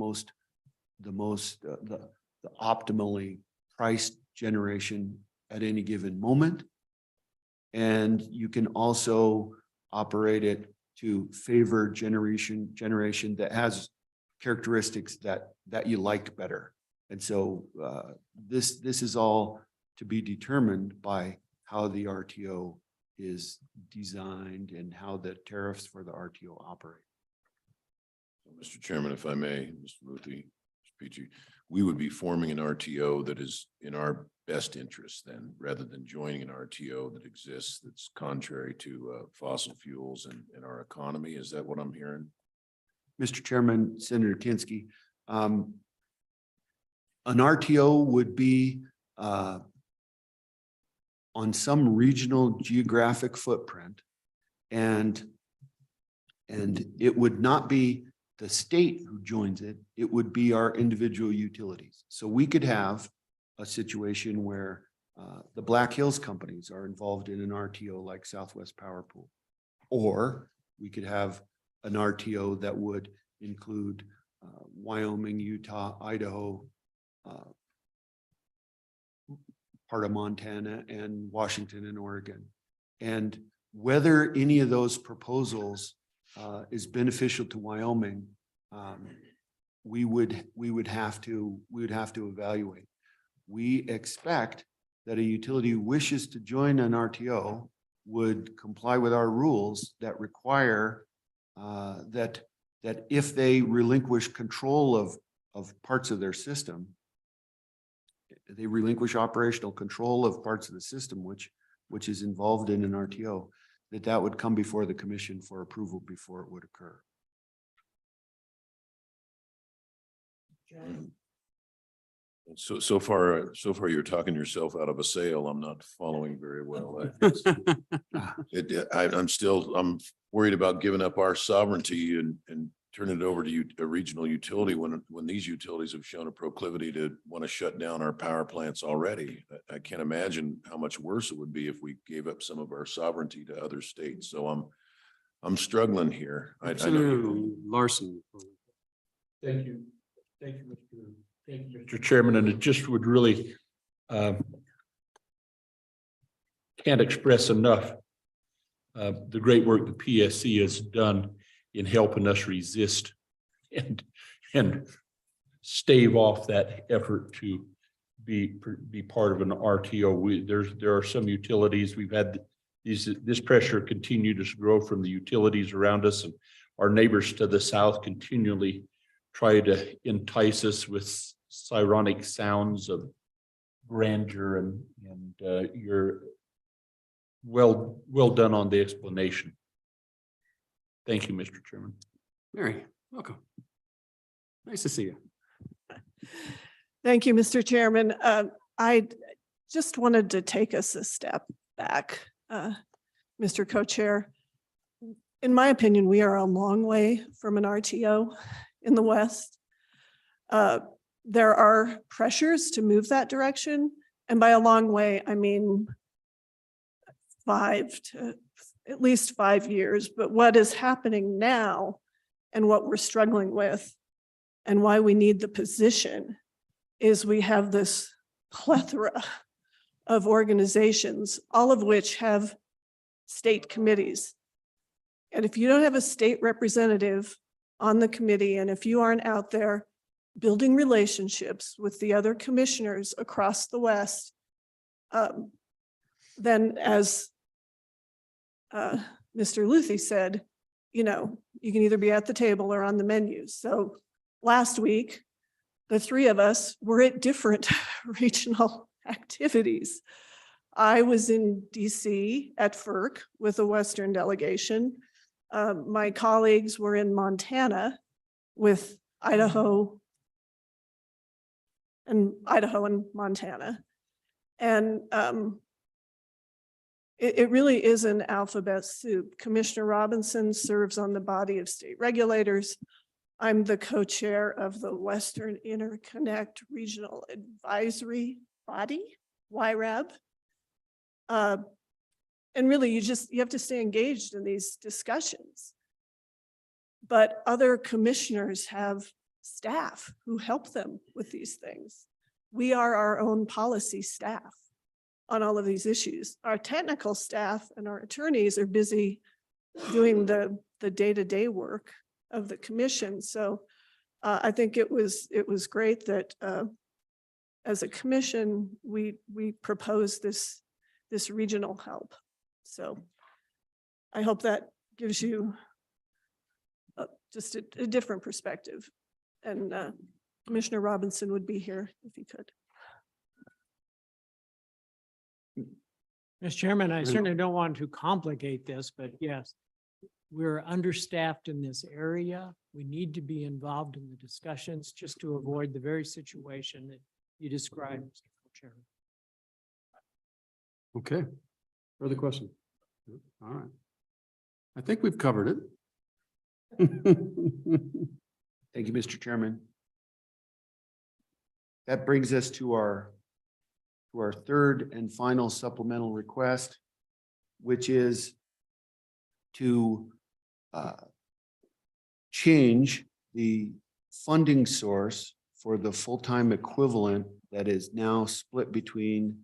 optimally priced generation at any given moment. And you can also operate it to favor generation that has characteristics that you like better. And so this is all to be determined by how the RTO is designed and how the tariffs for the RTO operate. Mr. Chairman, if I may, Mr. Muthi, Mr. Petrie, we would be forming an RTO that is in our best interest then, rather than joining an RTO that exists that's contrary to fossil fuels and our economy. Is that what I'm hearing? Mr. Chairman, Senator Kinski, an RTO would be on some regional geographic footprint, and it would not be the state who joins it, it would be our individual utilities. So we could have a situation where the Black Hills companies are involved in an RTO like Southwest Power Pool, or we could have an RTO that would include Wyoming, Utah, Idaho, part of Montana, and Washington and Oregon. And whether any of those proposals is beneficial to Wyoming, we would have to evaluate. We expect that a utility who wishes to join an RTO would comply with our rules that require that if they relinquish control of parts of their system, they relinquish operational control of parts of the system which is involved in an RTO, that would come before the commission for approval before it would occur. So far you're talking yourself out of a sale. I'm not following very well. I'm worried about giving up our sovereignty and turning it over to a regional utility when these utilities have shown a proclivity to want to shut down our power plants already. I can't imagine how much worse it would be if we gave up some of our sovereignty to other states. So I'm struggling here. I know Senator Larson. Thank you. Thank you, Mr. Chairman, and it just would really can't express enough the great work the PSC has done in helping us resist and stave off that effort to be part of an RTO. There are some utilities we've had this pressure continue to grow from the utilities around us, and our neighbors to the south continually try to entice us with sironic sounds of grandeur, and you're well done on the explanation. Thank you, Mr. Chairman. Mary, welcome. Nice to see you. Thank you, Mr. Chairman. I just wanted to take us a step back, Mr. Co-Chair. In my opinion, we are a long way from an RTO in the West. There are pressures to move that direction. And by a long way, I mean at least 5 years. But what is happening now and what we're struggling with and why we need the position is we have this plethora of organizations, all of which have state committees. And if you don't have a state representative on the committee, and if you aren't out there building relationships with the other commissioners across the West, then as Mr. Luthi said, you can either be at the table or on the menu. So last week, the three of us were at different regional activities. I was in DC at FERC with a Western delegation. My colleagues were in Montana with Idaho and Montana. And it really is an alphabet soup. Commissioner Robinson serves on the body of state regulators. I'm the co-chair of the Western Interconnect Regional Advisory Body, WIRAB. And really, you have to stay engaged in these discussions. But other commissioners have staff who help them with these things. We are our own policy staff on all of these issues. Our technical staff and our attorneys are busy doing the day-to-day work of the commission. So I think it was great that as a commission, we proposed this regional help. So I hope that gives you just a different perspective. And Commissioner Robinson would be here if he could. Mr. Chairman, I certainly don't want to complicate this, but yes, we're understaffed in this area. We need to be involved in the discussions just to avoid the very situation that you described, Mr. Chairman. Okay. Further question? All right. I think we've covered it. Thank you, Mr. Chairman. That brings us to our third and final supplemental request, which is to change the funding source for the full-time equivalent that is now split between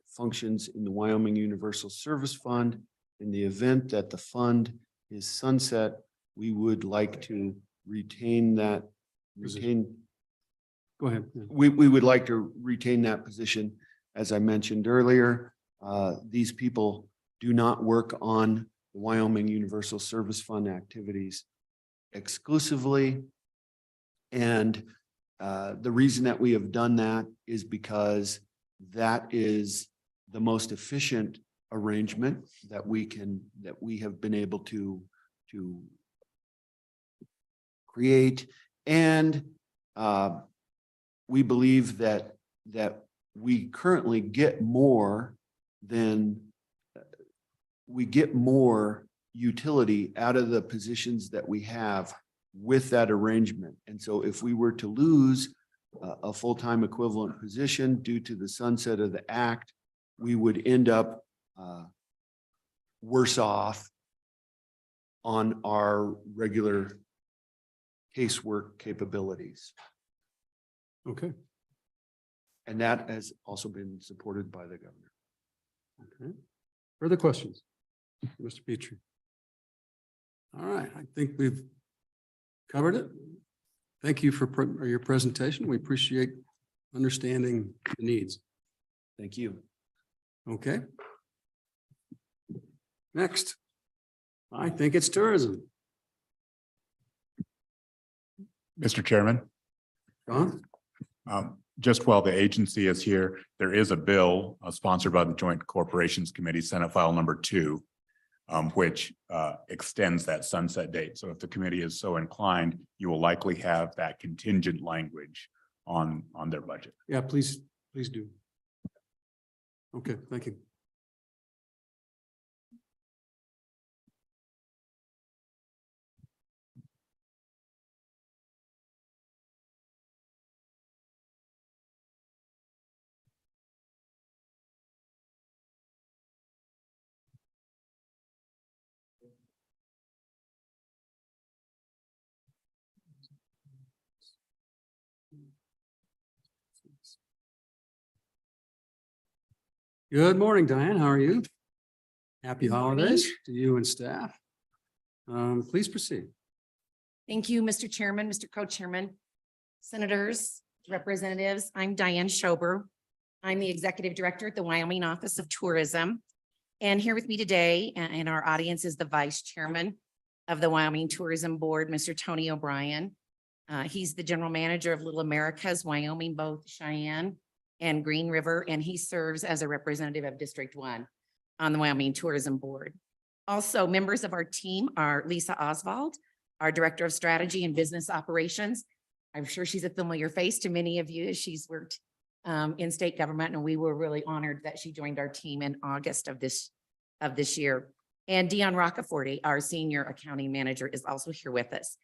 functions in the Wyoming Universal Service Fund. In the event that the fund is sunset, we would like to retain that. Go ahead. We would like to retain that position. As I mentioned earlier, these people do not work on the Wyoming Universal Service Fund activities exclusively. And the reason that we have done that is because that is the most efficient arrangement that we have been able to create. And we believe that we currently get more than we get more utility out of the positions that we have with that arrangement. And so if we were to lose a full-time equivalent position due to the sunset of the act, we would end up worse off on our regular casework capabilities. Okay, And that has also been supported by the governor. okay. Further questions? Mr. Petrie? All right, I think we've covered it. Thank you for your presentation. We appreciate understanding the needs. Thank you. Okay. Next, I think it's tourism. Mr. Chairman, John? just while the agency is here, there is a bill sponsored by the Joint Corporations Committee, Senate File number 2, which extends that sunset date. So if the committee is so inclined, you will likely have that contingent language on their budget. Yeah, please do. Okay, thank you. Good morning, Diane. How are you? Happy holidays to you and staff. Please proceed. Thank you, Mr. Chairman, Mr. Co-Chairman, Senators, Representatives. I'm Diane Schober. I'm the Executive Director at the Wyoming Office of Tourism. And here with me today in our audience is the Vice Chairman of the Wyoming Tourism Board, Mr. Tony O'Brien. He's the General Manager of Little Americas, Wyoming, both Cheyenne and Green River, and he serves as a representative of District 1 on the Wyoming Tourism Board. Also, members of our team are Lisa Oswald, our Director of Strategy and Business Operations. I'm sure she's a familiar face to many of you as she's worked in state government, and we were really honored that she joined our team in August of this year. And Dion Roccaforte, our Senior Accounting Manager, is also here with us.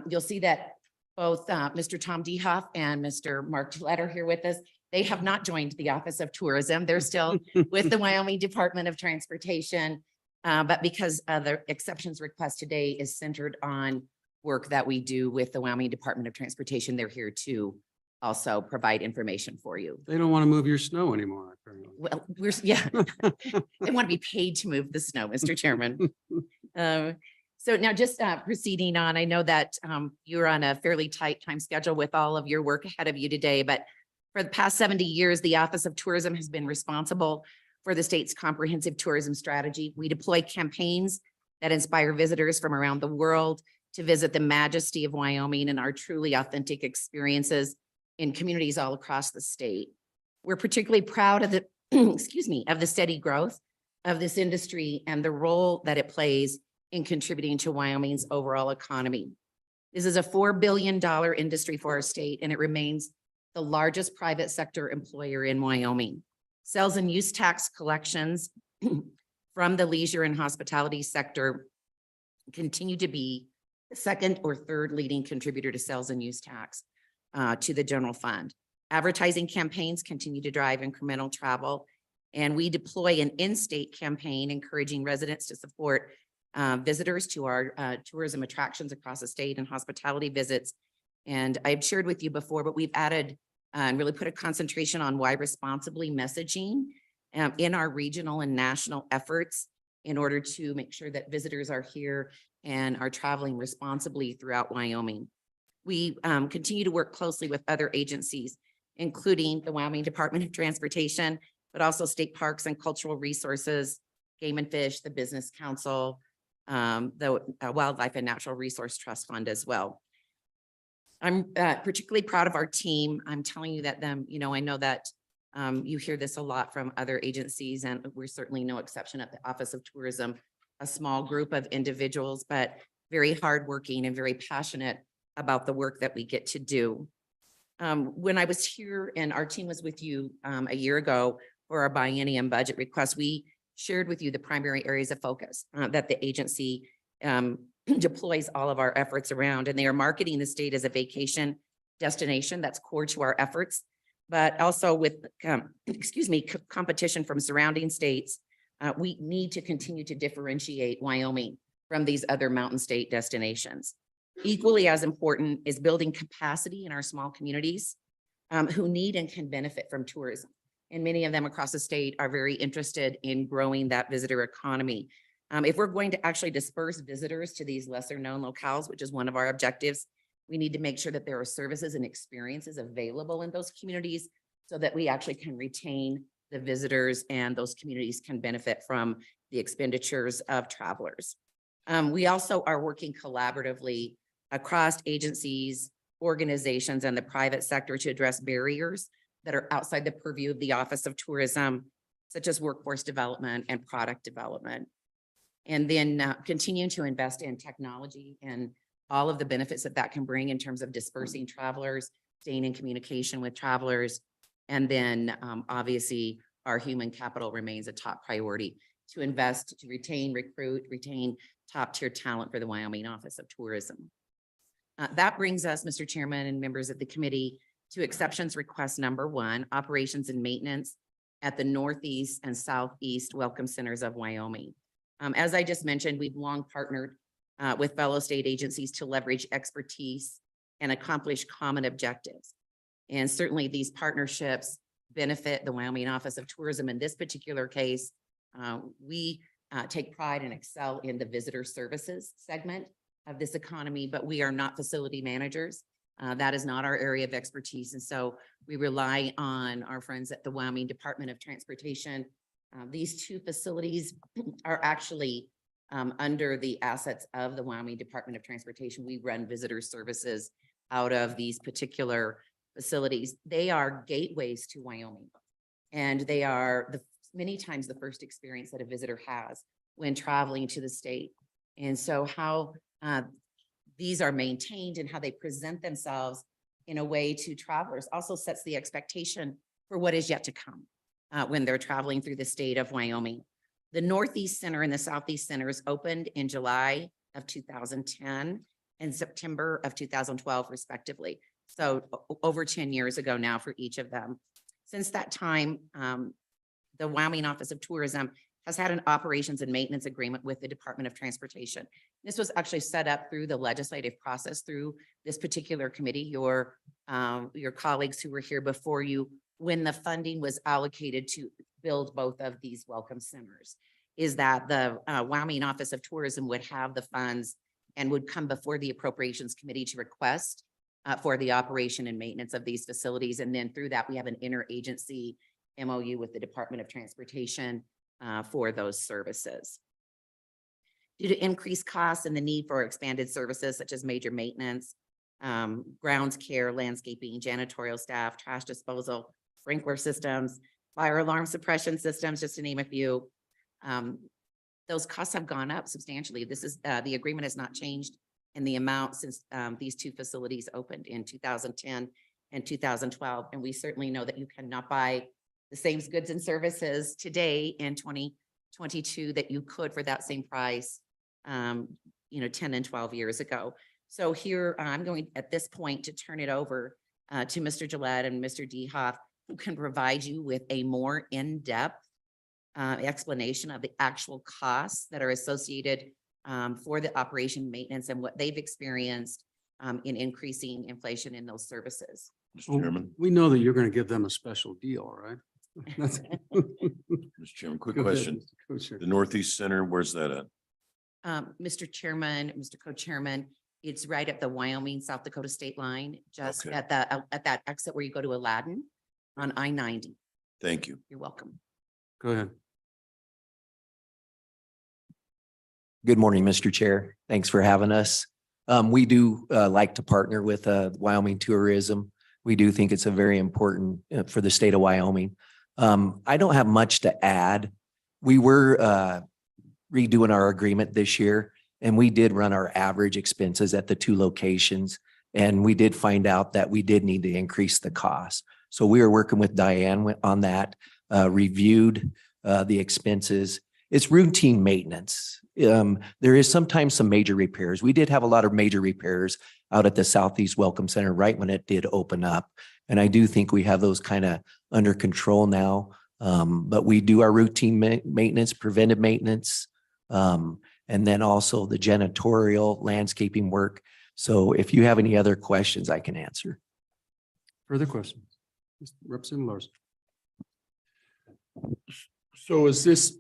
You'll see that both Mr. Tom Dehoff and Mr. Mark Gillette are here with us. They have not joined the Office of Tourism. They're still with the Wyoming Department of Transportation. But because the exceptions request today is centered on work that we do with the Wyoming Department of Transportation, they're here to also provide information for you. They don't want to move your snow anymore, apparently. Well, they want to be paid to move the snow, Mr. Chairman. So now just proceeding on, I know that you're on a fairly tight time schedule with all of your work ahead of you today, but for the past 70 years, the Office of Tourism has been responsible for the state's comprehensive tourism strategy. We deploy campaigns that inspire visitors from around the world to visit the majesty of Wyoming and our truly authentic experiences in communities all across the state. We're particularly proud of the, of the steady growth of this industry and the role that it plays in contributing to Wyoming's overall economy. This is a $4 billion industry for our state, and it remains the largest private sector employer in Wyoming. Sales and use tax collections from the leisure and hospitality sector continue to be the second or third leading contributor to sales and use tax to the general fund. Advertising campaigns continue to drive incremental travel, and we deploy an in-state campaign encouraging residents to support visitors to our tourism attractions across the state and hospitality visits. And I've shared with you before, but we've added and really put a concentration on why responsibly messaging in our regional and national efforts in order to make sure that visitors are here and are traveling responsibly throughout Wyoming. We continue to work closely with other agencies, including the Wyoming Department of Transportation, but also state parks and cultural resources, Game and Fish, the Business Council, the Wildlife and Natural Resource Trust Fund as well. I'm particularly proud of our team. I'm telling you that I know that you hear this a lot from other agencies, and we're certainly no exception at the Office of Tourism, a small group of individuals, but very hardworking and very passionate about the work that we get to do. When I was here and our team was with you a year ago for our biennium budget request, we shared with you the primary areas of focus that the agency deploys all of our efforts around. And they are marketing the state as a vacation destination that's core to our efforts, but also with, competition from surrounding states. We need to continue to differentiate Wyoming from these other mountain state destinations. Equally as important is building capacity in our small communities who need and can benefit from tourism. And many of them across the state are very interested in growing that visitor economy. If we're going to actually disperse visitors to these lesser known locales, which is one of our objectives, we need to make sure that there are services and experiences available in those communities so that we actually can retain the visitors and those communities can benefit from the expenditures of travelers. We also are working collaboratively across agencies, organizations, and the private sector to address barriers that are outside the purview of the Office of Tourism, such as workforce development and product development. And then continuing to invest in technology and all of the benefits that that can bring in terms of dispersing travelers, staying in communication with travelers. And then obviously our human capital remains a top priority to invest, to retain, recruit, retain top tier talent for the Wyoming Office of Tourism. That brings us, Mr. Chairman and members of the committee, to exceptions request number 1, operations and maintenance at the Northeast and Southeast Welcome Centers of Wyoming. As I just mentioned, we've long partnered with fellow state agencies to leverage expertise and accomplish common objectives. And certainly these partnerships benefit the Wyoming Office of Tourism. In this particular case, we take pride and excel in the visitor services segment of this economy, but we are not facility managers. That is not our area of expertise. And so we rely on our friends at the Wyoming Department of Transportation. These 2 facilities are actually under the assets of the Wyoming Department of Transportation. We run visitor services out of these particular facilities. They are gateways to Wyoming, and they are many times the first experience that a visitor has when traveling to the state. And so how these are maintained and how they present themselves in a way to travelers also sets the expectation for what is yet to come when they're traveling through the state of Wyoming. The Northeast Center and the Southeast Centers opened in July of 2010 and September of 2012, respectively. So over 10 years ago now for each of them. Since that time, the Wyoming Office of Tourism has had an operations and maintenance agreement with the Department of Transportation. This was actually set up through the legislative process through this particular committee, your colleagues who were here before you, when the funding was allocated to build both of these welcome centers, is that the Wyoming Office of Tourism would have the funds and would come before the Appropriations Committee to request for the operation and maintenance of these facilities. And then through that, we have an interagency MOU with the Department of Transportation for those services. Due to increased costs and the need for expanded services such as major maintenance, grounds care, landscaping, janitorial staff, trash disposal, sprinkler systems, fire alarm suppression systems, just to name a few, those costs have gone up substantially. This is the agreement has not changed in the amount since these 2 facilities opened in 2010 and 2012. And we certainly know that you cannot buy the same goods and services today in 2022 that you could for that same price, 10 and 12 years ago. So here I'm going at this point to turn it over to Mr. Gillette and Mr. Dehoff, who can provide you with a more in-depth explanation of the actual costs that are associated for the operation maintenance and what they've experienced in increasing inflation in those services. Mr. Chairman, We know that you're going to give them a special deal, right? That's- Mr. Chairman, quick Go ahead, question. Mr. Co-Chair. The Northeast Center, where's that at? Mr. Chairman, Mr. Co-Chairman, it's right at the Wyoming, South Dakota state line, just Okay. at that exit where you go to Aladdin on I-90. Thank you. You're welcome. Go ahead. Good morning, Mr. Chair. Thanks for having us. We do like to partner with Wyoming Tourism. We do think it's a very important for the state of Wyoming. I don't have much to add. We were redoing our agreement this year, and we did run our average expenses at the 2 locations. And we did find out that we did need to increase the cost. So we are working with Diane on that, reviewed the expenses. It's routine maintenance. There is sometimes some major repairs. We did have a lot of major repairs out at the Southeast Welcome Center right when it did open up. And I do think we have those kind of under control now. But we do our routine maintenance, preventive maintenance, and then also the janitorial landscaping work. So if you have any other questions, I can answer. Further questions? Representative Larson. So is this,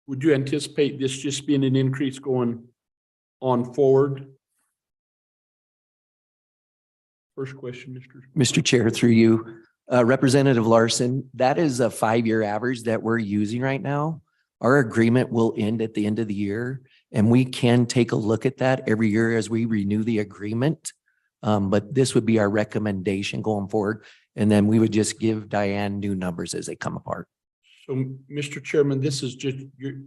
would you anticipate this just being an increase going on forward? First question, Mr. Chair, through you, Representative Larson, that is a 5-year average that we're using right now. Our agreement will end at the end of the year, and we can take a look at that every year as we renew the agreement. But this would be our recommendation going forward. And then we would just give Diane new numbers as they come apart. So, Mr. Chairman, this is just,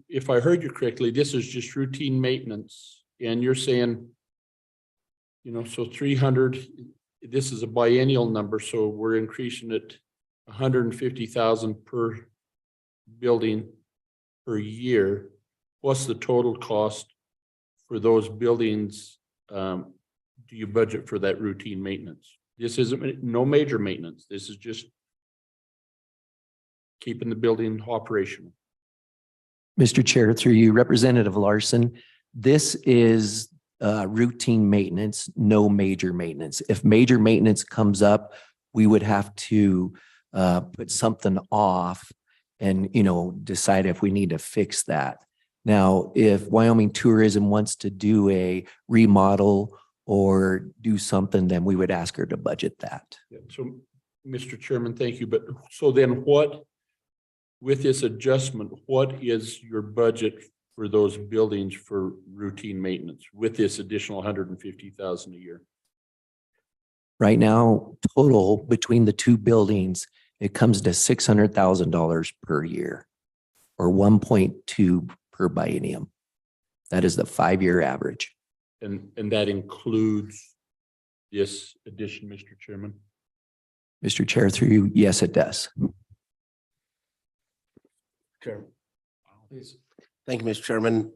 if I heard you correctly, this is just routine maintenance. And you're saying, so 300, this is a biennial number, so we're increasing it 150,000 per building per year. What's the total cost for those buildings? Do you budget for that routine maintenance? This isn't no major maintenance. This is just keeping the building operational. Mr. Chair, through you, Representative Larson, this is routine maintenance, no major maintenance. If major maintenance comes up, we would have to put something off and, decide if we need to fix that. Now, if Wyoming Tourism wants to do a remodel or do something, then we would ask her to budget that. So, Mr. Chairman, thank you. But so then what, with this adjustment, what is your budget for those buildings for routine maintenance with this additional 150,000 a year? Right now, total between the two buildings, it comes to $600,000 per year or 1.2 per biennium. That is the 5-year average. And that includes this addition, Mr. Chairman? Mr. Chair, through you, yes, it does. Okay. Please. Thank you, Mr. Chairman.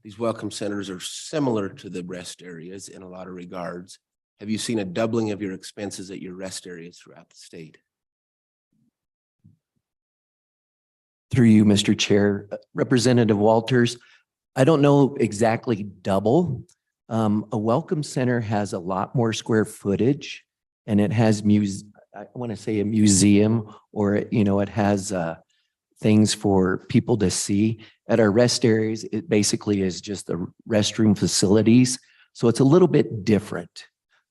These welcome centers are similar to the rest areas in a lot of regards. Have you seen a doubling of your expenses at your rest areas throughout the state? Through you, Mr. Chair, Representative Walters, I don't know exactly double. A welcome center has a lot more square footage and it has I want to say a museum, or, it has things for people to see. At our rest areas, it basically is just the restroom facilities. So it's a little bit different.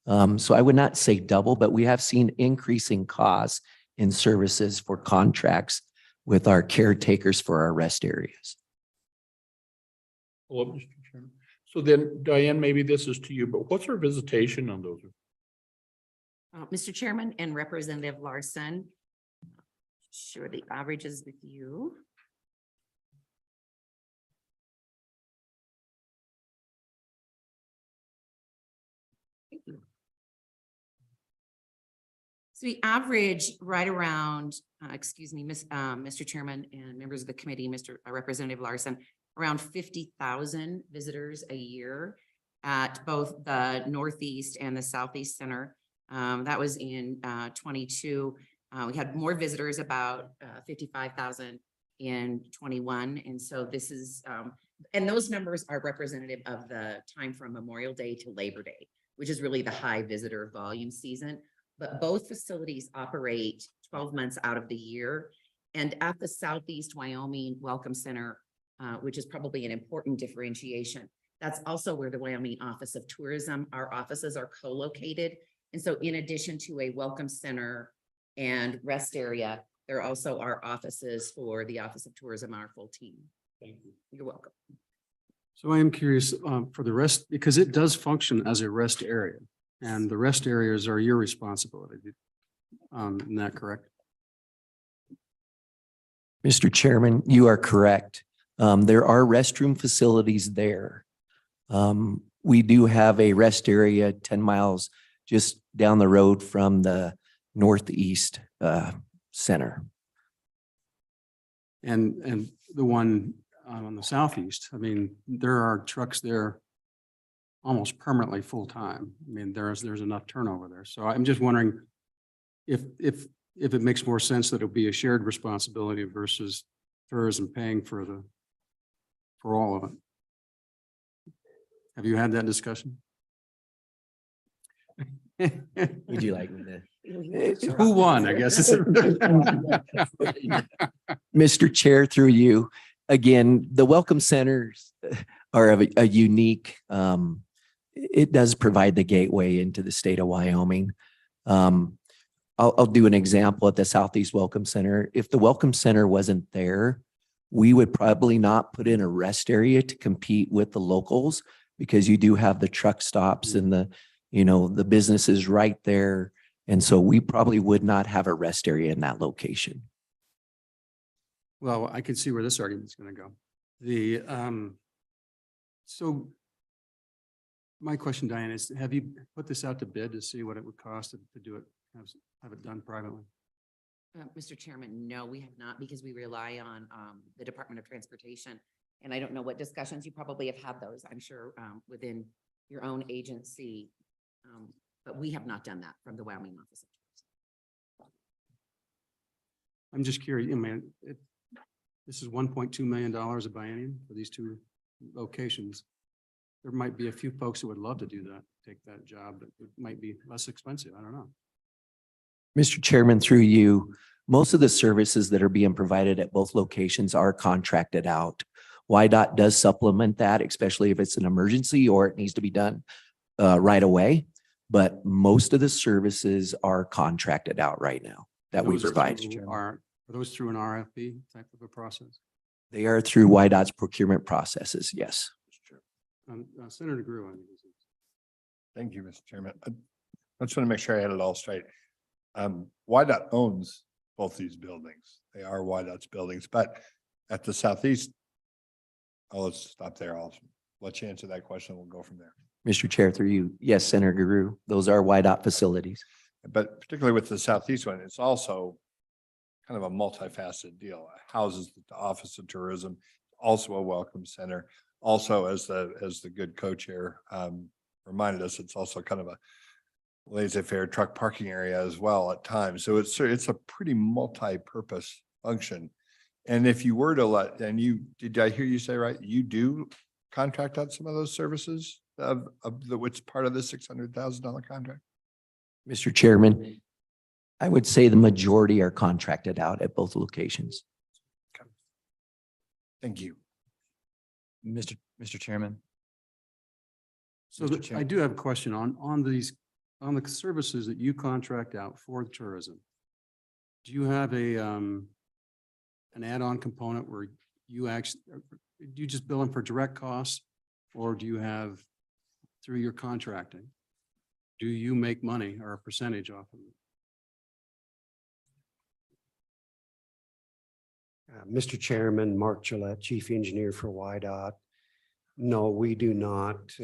So I would not say double, but we have seen increasing costs in services for contracts with our caretakers for our rest areas. Hello, Mr. Chairman. So then, Diane, maybe this is to you, but what's our visitation on those? Mr. Chairman and Representative Larson, share the averages with you. Thank you. So we average right around, Mr. Chairman and members of the committee, Mr. Representative Larson, around 50,000 visitors a year at both the Northeast and the Southeast Center. That was in 22. We had more visitors, about 55,000 in 21. And so this is, and those numbers are representative of the time from Memorial Day to Labor Day, which is really the high visitor volume season. But both facilities operate 12 months out of the year. And at the Southeast Wyoming Welcome Center, which is probably an important differentiation, that's also where the Wyoming Office of Tourism, our offices are co-located. And so in addition to a welcome center and rest area, there also are offices for the Office of Tourism, our full team. Thank you. You're welcome. So I am curious for the rest, because it does function as a rest area, and the rest areas are your responsibility. Isn't that correct? Mr. Chairman, you are correct. There are restroom facilities there. We do have a rest area 10 miles just down the road from the northeast center. And the one on the southeast, I mean, there are trucks there almost permanently full-time. I mean, there's enough turnover there. So I'm just wondering if it makes more sense that it'll be a shared responsibility versus tourism paying for all of it. Have you had that discussion? Would you like me to? Who won, I guess? Mr. Chair, through you, again, the welcome centers are of a unique, it does provide the gateway into the state of Wyoming. I'll do an example at the Southeast Welcome Center. If the Welcome Center wasn't there, we would probably not put in a rest area to compete with the locals, because you do have the truck stops and the businesses right there. And so we probably would not have a rest area in that location. Well, I can see where this argument's going to go. So my question, Diane, is have you put this out to bid to see what it would cost to do it, have it done privately? Mr. Chairman, no, we have not, because we rely on the Department of Transportation. And I don't know what discussions you probably have had those, I'm sure, within your own agency. But we have not done that from the Wyoming office. I'm just curious, I mean, this is $1.2 million a biennium for these two locations. There might be a few folks who would love to do that, take that job, but it might be less expensive. I don't know. Mr. Chairman, through you, most of the services that are being provided at both locations are contracted out. YDOT does supplement that, especially if it's an emergency or it needs to be done right away. But most of the services are contracted out right now that we provide. Are those through an RFP type of a process? They are through YDOT's procurement processes, yes. Senator Grew, I think. Thank you, Mr. Chairman. I just want to make sure I had it all straight. YDOT owns both these buildings. They are YDOT's buildings, but at the southeast, let's stop there. I'll let you answer that question. We'll go from there. Mr. Chair, through you, yes, Senator Guru, those are YDOT facilities. But particularly with the southeast one, it's also kind of a multifaceted deal. It houses the Office of Tourism, also a welcome center. Also, as the good co-chair reminded us, it's also kind of a laissez-faire truck parking area as well at times. So it's a pretty multi-purpose function. And if you were to did I hear you say right? You do contract out some of those services of which part of the $600,000 contract? Mr. Chairman, I would say the majority are contracted out at both locations. Okay. Thank you. Mr. Chairman. So I do have a question on the services that you contract out for tourism. Do you have an add-on component where you actually, do you just bill them for direct costs, or do you have, through your contracting, do you make money or a percentage off of it? Mr. Chairman, Mark Gillette, Chief Engineer for YDOT. No, we do not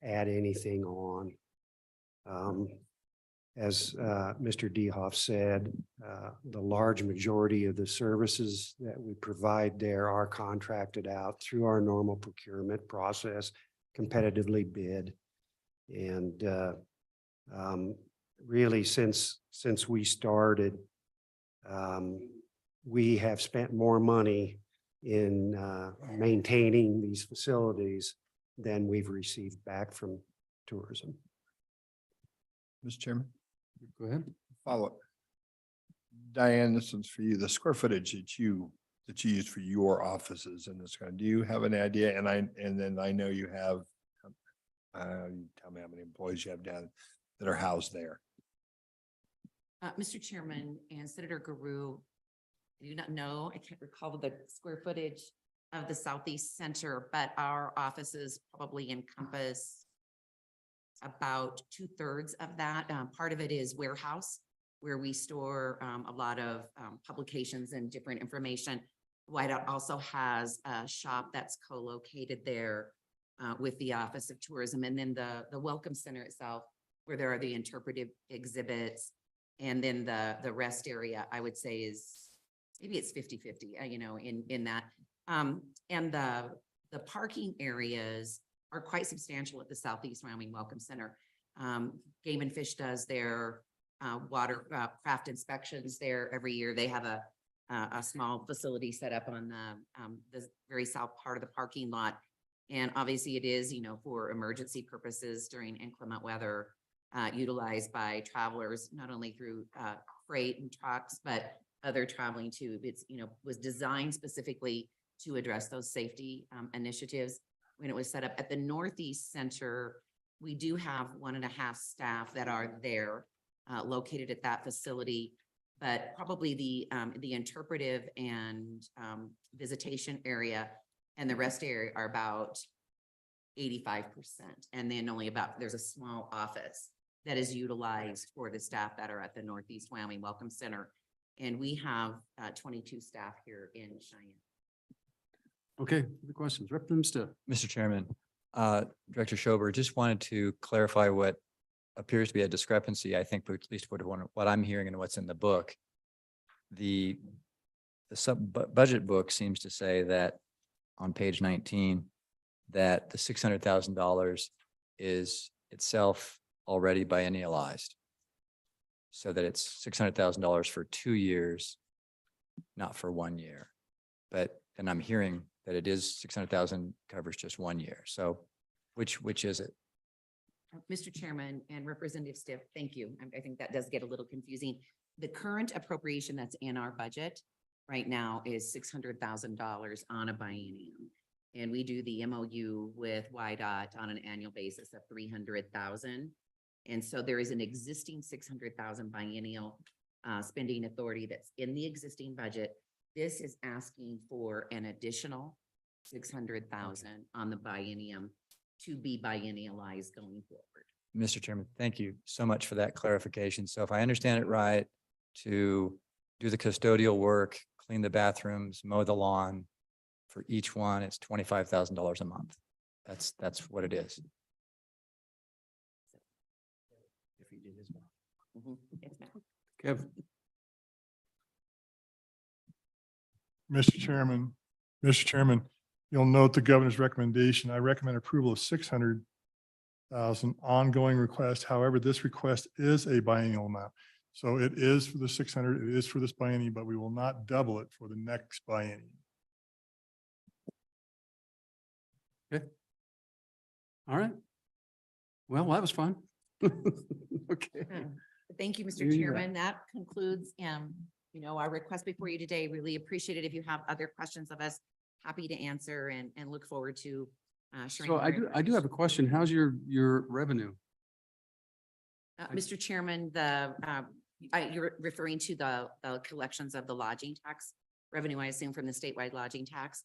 add anything on. As Mr. Dehoff said, the large majority of the services that we provide there are contracted out through our normal procurement process, competitively bid. And really, since we started, we have spent more money in maintaining these facilities than we've received back from tourism. Mr. Chairman. Go ahead. Follow up. Diane, this one's for you. The square footage that you use for your offices in this kind, do you have an idea? And then I know you have, tell me how many employees you have down that are housed there. Mr. Chairman and Senator Guru, I do not know, I can't recall the square footage of the Southeast Center, but our offices probably encompass about 2/3 of that. Part of it is warehouse, where we store a lot of publications and different information. YDOT also has a shop that's co-located there with the Office of Tourism, and then the Welcome Center itself, where there are the interpretive exhibits. And then the rest area, I would say is, maybe it's 50-50, you know, in that. And the parking areas are quite substantial at the Southeast Wyoming Welcome Center. Game and Fish does their watercraft inspections there every year. They have a small facility set up on the very south part of the parking lot. And obviously it is, you know, for emergency purposes during inclement weather, utilized by travelers, not only through freight and trucks, but other traveling too. It's, you know, was designed specifically to address those safety initiatives. When it was set up at the Northeast Center, we do have 1.5 staff that are there, located at that facility. But probably the interpretive and visitation area and the rest area are about 85%. And then only there's a small office that is utilized for the staff that are at the Northeast Wyoming Welcome Center. And we have 22 staff here in Cheyenne. Okay, the questions, Representative Stiff. Mr. Chairman, Director Schober, just wanted to clarify what appears to be a discrepancy, I think, at least what I'm hearing and what's in the book. The budget book seems to say that on page 19, that the $600,000 is itself already biennialized. So that it's $600,000 for 2 years, not for 1 year. But then I'm hearing that it is 600,000 covers just 1 year. So which is it? Mr. Chairman and Representative Stiff, thank you. I think that does get a little confusing. The current appropriation that's in our budget right now is $600,000 on a biennium. And we do the MOU with YDOT on an annual basis of $300,000. And so there is an existing $600,000 biennial spending authority that's in the existing budget. This is asking for an additional $600,000 on the biennium to be biennialized going forward. Mr. Chairman, thank you so much for that clarification. So if I understand it right, to do the custodial work, clean the bathrooms, mow the lawn, for each one, it's $25,000 a month. That's what it is. If he did his Mhm. Yes, ma'am. Kevin. Mr. Chairman, you'll note the governor's recommendation. I recommend approval of 600,000 ongoing request. However, this request is a biennial amount. So it is for the 600, it is for this biennium, but we will not double it for the next biennium. All right. Well, that was fun. Okay. Thank you, Mr. Here you go. Chairman. That concludes, you know, our request before you today. Really appreciate it. If you have other questions of us, happy to answer and look forward to sharing. So more I do have a question. How's your revenue? Mr. Chairman, you're referring to the collections of the lodging tax revenue, I assume, from the statewide lodging tax.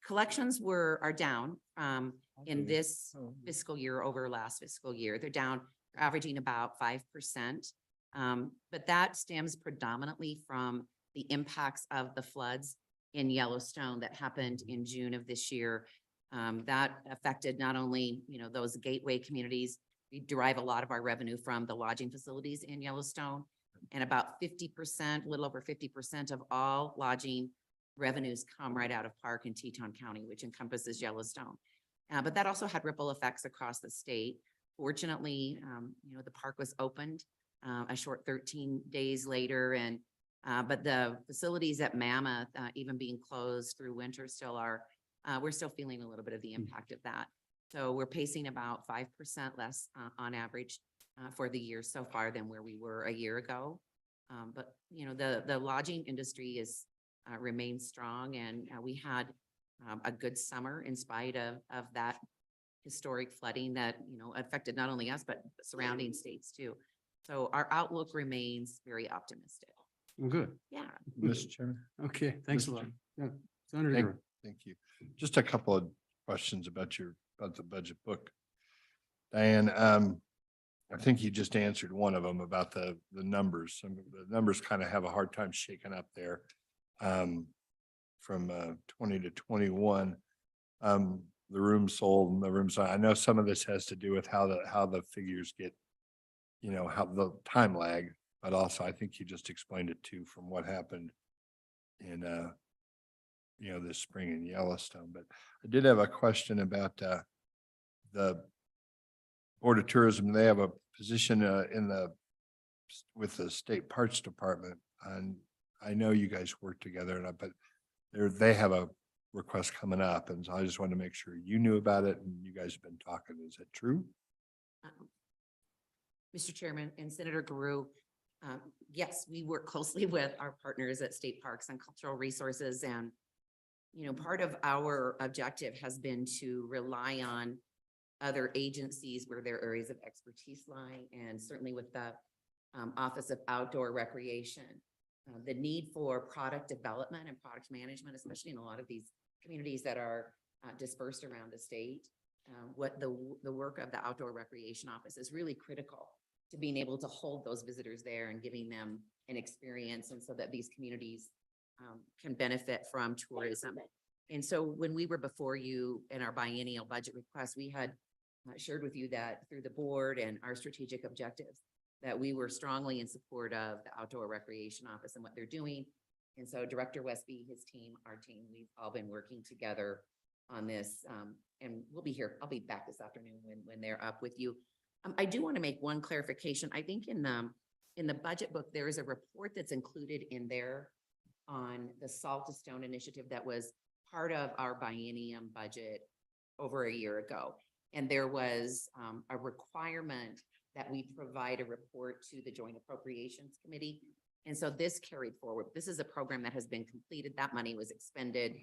Collections are down in this fiscal year over last fiscal year. They're down, averaging about 5%. But that stems predominantly from the impacts of the floods in Yellowstone that happened in June of this year. That affected not only, you know, those gateway communities. We derive a lot of our revenue from the lodging facilities in Yellowstone, and about 50%, a little over 50% of all lodging revenues come right out of Park and Teton County, which encompasses Yellowstone. But that also had ripple effects across the state. Fortunately, you know, the park was opened a short 13 days later, and but the facilities at Mammoth, even being closed through winter, still are. We're still feeling a little bit of the impact of that. So we're pacing about 5% less on average for the year so far than where we were a year ago. But you know, the lodging industry is remains strong, and we had a good summer in spite of that historic flooding that, you know, affected not only us, but surrounding states too. So our outlook remains very optimistic. Well, good. Yeah. Mr. Chairman. Okay, thanks a Mr. lot. Chairman. Yeah. Senator Thank Newman. thank you. Just a couple of questions about the budget book. Diane, I think you just answered one of them about the numbers. Some of the numbers kind of have a hard time shaking up there from 20 to 21. the rooms sold and the rooms, I know some of this has to do with how the figures get, you know, how the time lag, but also I think you just explained it too from what happened in, you know, this spring in Yellowstone. But I did have a question about, the Board of Tourism. They have a position, with the State Parks Department, and I know you guys work together, but they have a request coming up, and so I just wanted to make sure you knew about it and you guys have been talking. Is that true? Mr. Chairman and Senator Guru, yes, we work closely with our partners at State Parks and Cultural Resources. And, you know, part of our objective has been to rely on other agencies where their areas of expertise lie, and certainly with the Office of Outdoor Recreation. The need for product development and product management, especially in a lot of these communities that are dispersed around the state. What the work of the Outdoor Recreation Office is really critical to being able to hold those visitors there and giving them an experience, and so that these communities can benefit from tourism. And so when we were before you in our biennial budget request, we had shared with you that through the board and our strategic objectives, that we were strongly in support of the Outdoor Recreation Office and what they're doing. And so Director Westby, his team, our team, we've all been working together on this. And we'll be here. I'll be back this afternoon when they're up with you. I do want to make one clarification. I think in the budget book, there is a report that's included in there on the Salt to Stone initiative that was part of our biennium budget over a year ago. And there was a requirement that we provide a report to the Joint Appropriations Committee. And so this carried forward. This is a program that has been completed. That money was expended.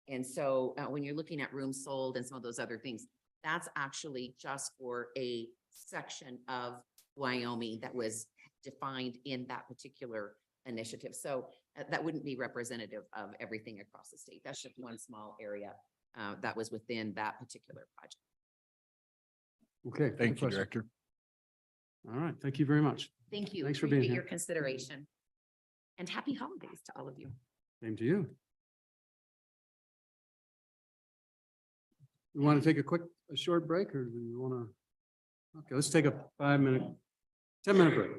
And so when you're looking at rooms sold and some of those other things, that's actually just for a section of Wyoming that was defined in that particular initiative. So that wouldn't be representative of everything across the state. That's just one small area that was within that particular project. Okay. Thank you, Director. All right. Thank you very much. Thank you. Thanks for being Appreciate here. your consideration. And happy holidays to all of you. Same to you. We want to take a short break, or do you want to? Okay, let's take a 5-minute, 10-minute break.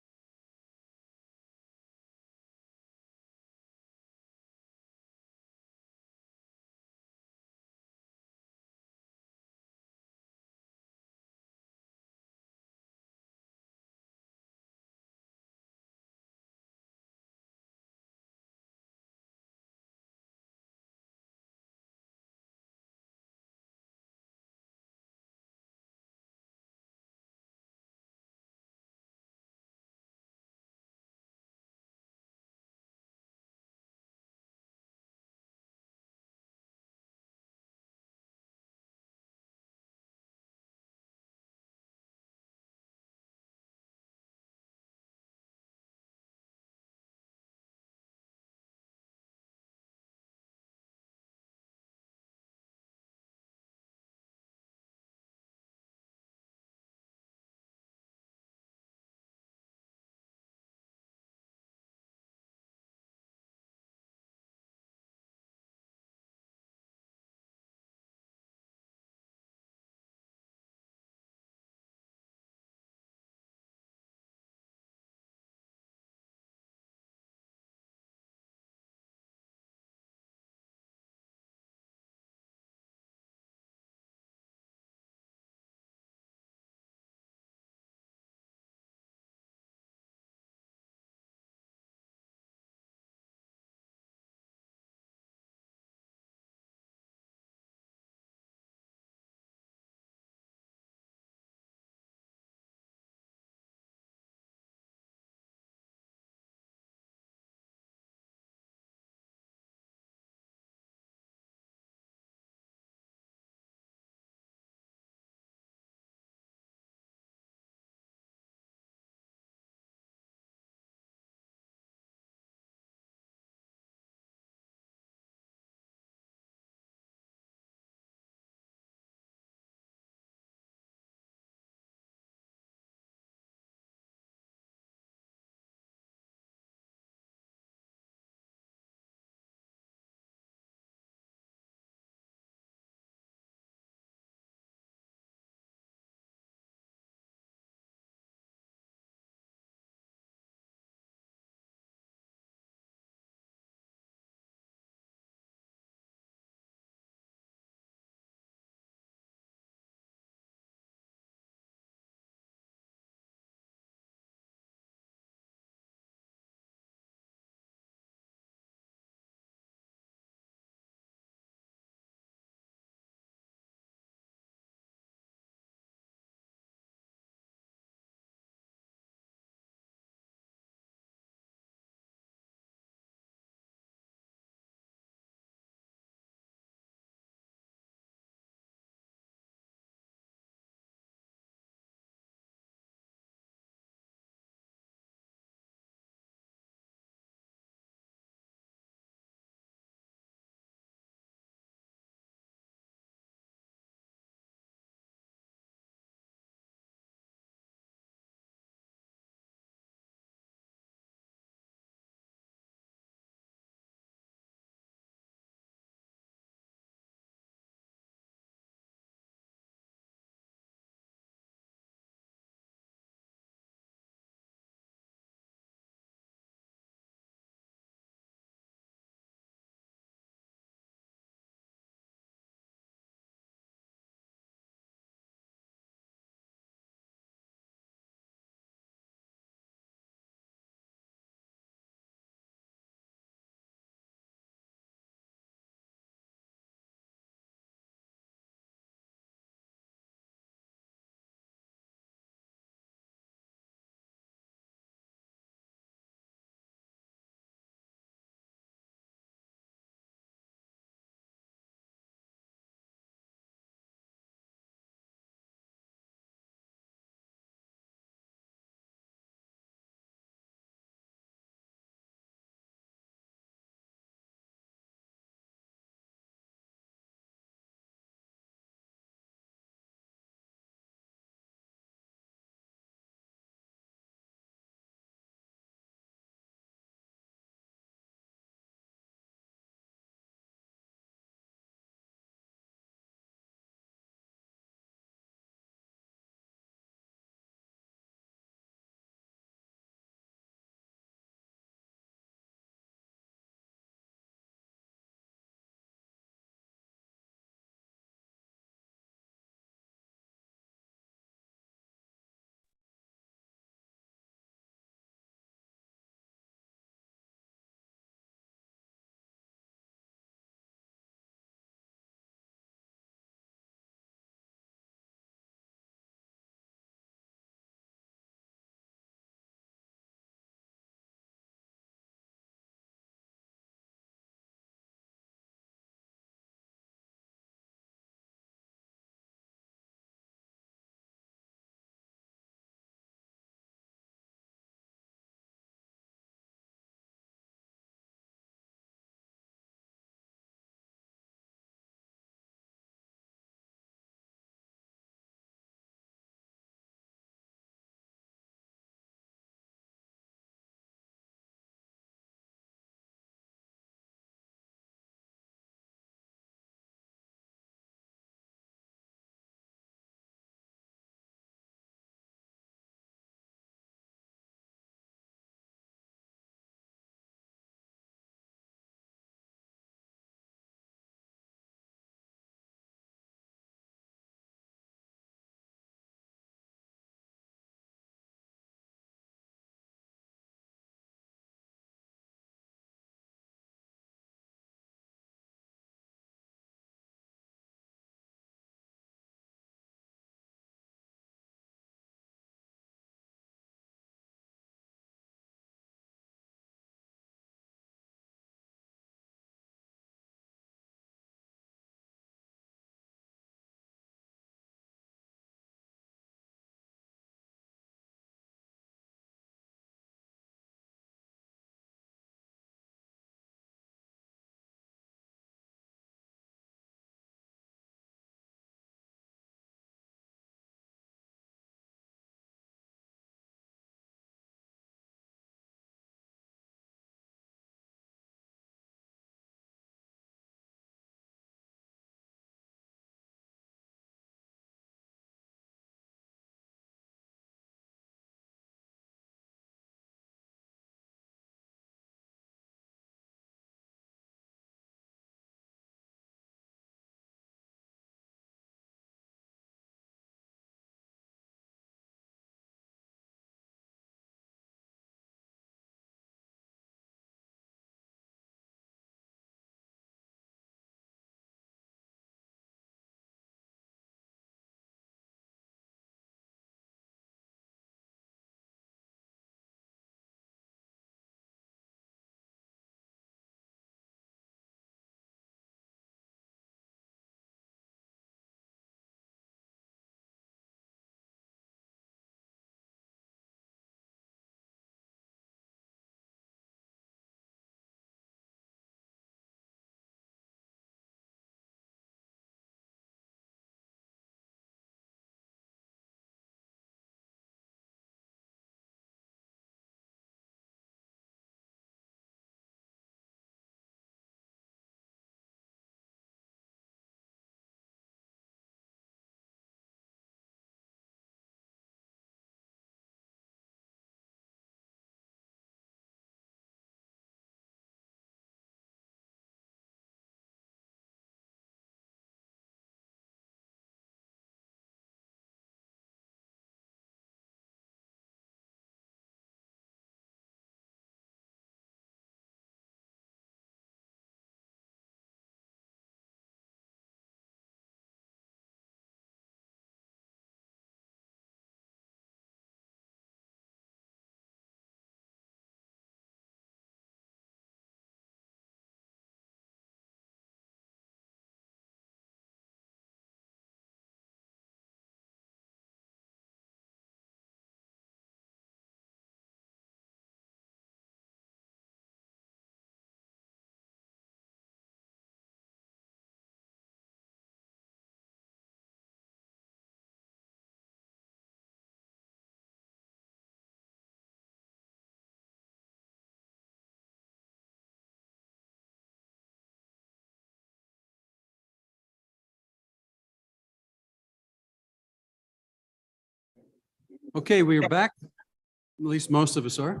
Okay, we are back. At least most of us are.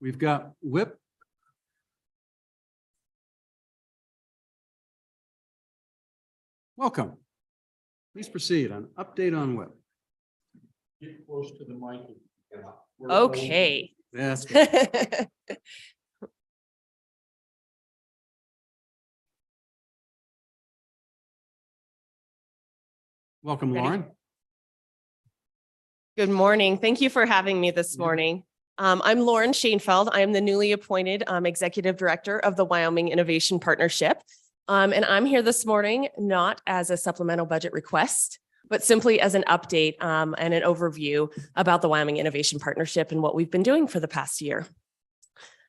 We've got WHIP. Welcome. Please proceed on update on WHIP. Get close to the mic. Okay. That's good. Welcome, Ready? Lauren. Good morning. Thank you for having me this morning. I'm Lauren Schoenfeld. I am the newly appointed Executive Director of the Wyoming Innovation Partnership. And I'm here this morning not as a supplemental budget request, but simply as an update and an overview about the Wyoming Innovation Partnership and what we've been doing for the past year.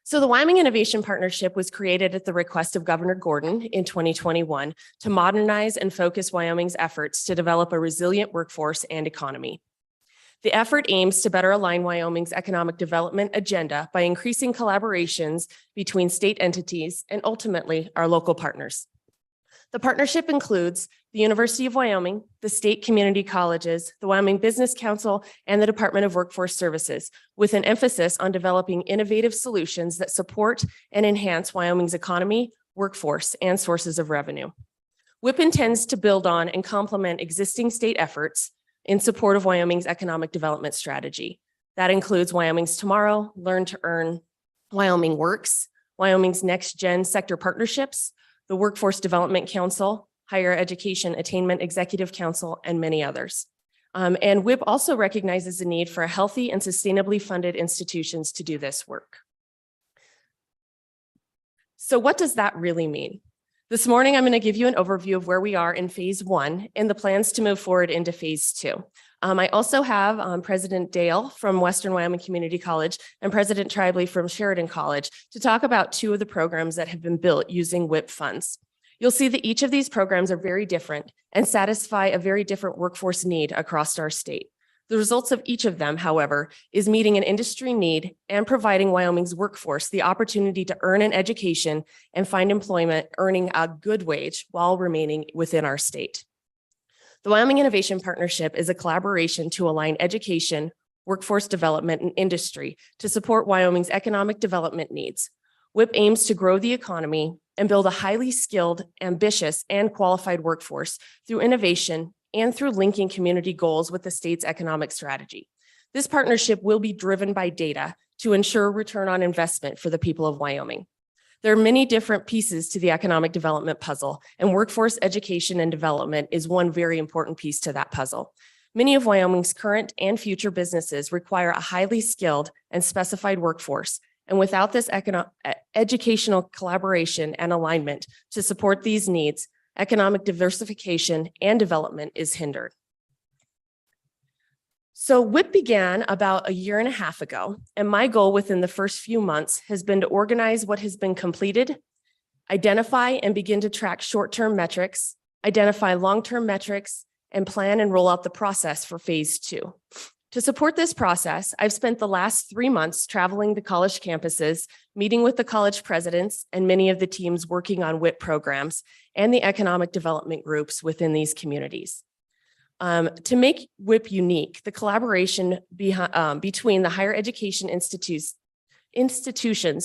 So the Wyoming Innovation Partnership was created at the request of Governor Gordon in 2021 to modernize and focus Wyoming's efforts to develop a resilient workforce and economy. The effort aims to better align Wyoming's economic development agenda by increasing collaborations between state entities and ultimately our local partners. The partnership includes the University of Wyoming, the state community colleges, the Wyoming Business Council, and the Department of Workforce Services, with an emphasis on developing innovative solutions that support and enhance Wyoming's economy, workforce, and sources of revenue. WIP intends to build on and complement existing state efforts in support of Wyoming's economic development strategy. That includes Wyoming's Tomorrow, Learn to Earn, Wyoming Works, Wyoming's Next Gen Sector Partnerships, the Workforce Development Council, Higher Education Attainment Executive Council, and many others. And WIP also recognizes the need for healthy and sustainably funded institutions to do this work. So what does that really mean? This morning, I'm going to give you an overview of where we are in phase 1 and the plans to move forward into phase 2. I also have President Dale from Western Wyoming Community College and President Tribely from Sheridan College to talk about 2 of the programs that have been built using WIP funds. You'll see that each of these programs are very different and satisfy a very different workforce need across our state. The results of each of them, however, is meeting an industry need and providing Wyoming's workforce the opportunity to earn an education and find employment earning a good wage while remaining within our state. The Wyoming Innovation Partnership is a collaboration to align education, workforce development, and industry to support Wyoming's economic development needs. WIP aims to grow the economy and build a highly skilled, ambitious, and qualified workforce through innovation and through linking community goals with the state's economic strategy. This partnership will be driven by data to ensure return on investment for the people of Wyoming. There are many different pieces to the economic development puzzle, and workforce education and development is one very important piece to that puzzle. Many of Wyoming's current and future businesses require a highly skilled and specified workforce, and without this educational collaboration and alignment to support these needs, economic diversification and development is hindered. So WIP began about 1.5 years ago, and my goal within the first few months has been to organize what has been completed, identify and begin to track short-term metrics, identify long-term metrics, and plan and roll out the process for phase 2. To support this process, I've spent the last 3 months traveling to college campuses, meeting with the college presidents and many of the teams working on WIP programs and the economic development groups within these communities. To make WIP unique, the collaboration between the higher education institutions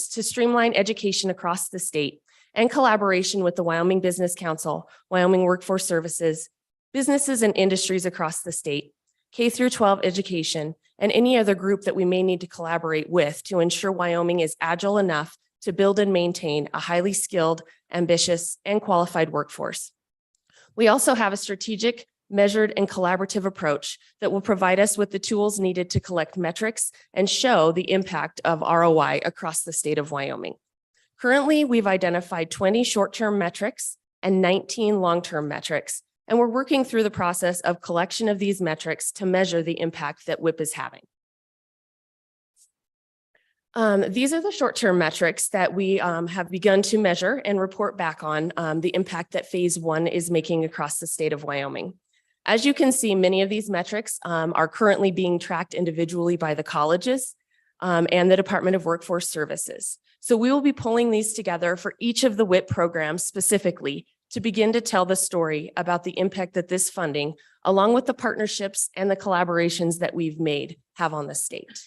to streamline education across the state and collaboration with the Wyoming Business Council, Wyoming Workforce Services, businesses and industries across the state, K-12 education, and any other group that we may need to collaborate with to ensure Wyoming is agile enough to build and maintain a highly skilled, ambitious, and qualified workforce. We also have a strategic, measured, and collaborative approach that will provide us with the tools needed to collect metrics and show the impact of ROI across the state of Wyoming. Currently, we've identified 20 short-term metrics and 19 long-term metrics, and we're working through the process of collection of these metrics to measure the impact that WIP is having. These are the short-term metrics that we have begun to measure and report back on the impact that phase 1 is making across the state of Wyoming. As you can see, many of these metrics are currently being tracked individually by the colleges and the Department of Workforce Services. So we will be pulling these together for each of the WIP programs specifically to begin to tell the story about the impact that this funding, along with the partnerships and the collaborations that we've made, have on the state.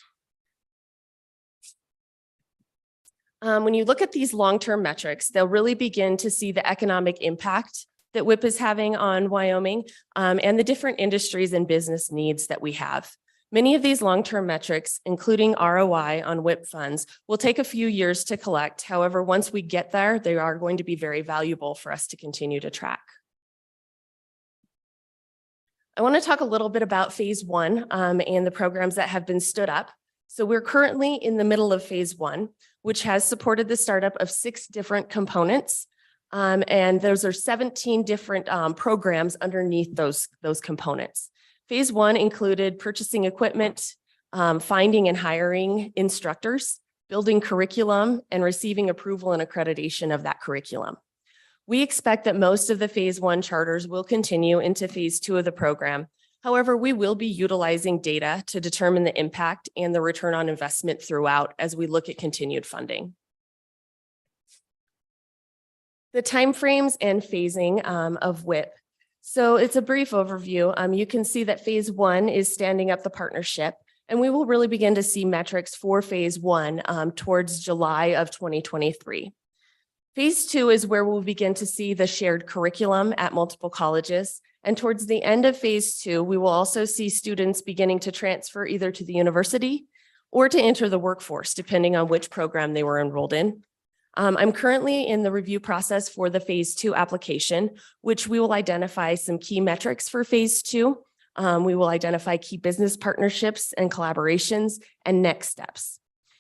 When you look at these long-term metrics, they'll really begin to see the economic impact that WIP is having on Wyoming, and the different industries and business needs that we have. Many of these long-term metrics, including ROI on WIP funds, will take a few years to collect. However, once we get there, they are going to be very valuable for us to continue to track. I want to talk a little bit about phase one and the programs that have been stood up. So we're currently in the middle of phase one, which has supported the startup of 6 different components. And those are 17 different programs underneath those components. Phase one included purchasing equipment, finding and hiring instructors, building curriculum, and receiving approval and accreditation of that curriculum. We expect that most of the phase one charters will continue into phase two of the program. However, we will be utilizing data to determine the impact and the return on investment throughout as we look at continued funding. The timeframes and phasing of WIP. So it's a brief overview. You can see that phase one is standing up the partnership, and we will really begin to see metrics for phase one towards July of 2023. Phase two is where we'll begin to see the shared curriculum at multiple colleges. And towards the end of phase two, we will also see students beginning to transfer either to the university or to enter the workforce, depending on which program they were enrolled in. I'm currently in the review process for the phase two application, which we will identify some key metrics for phase two. We will identify key business partnerships and collaborations and next steps.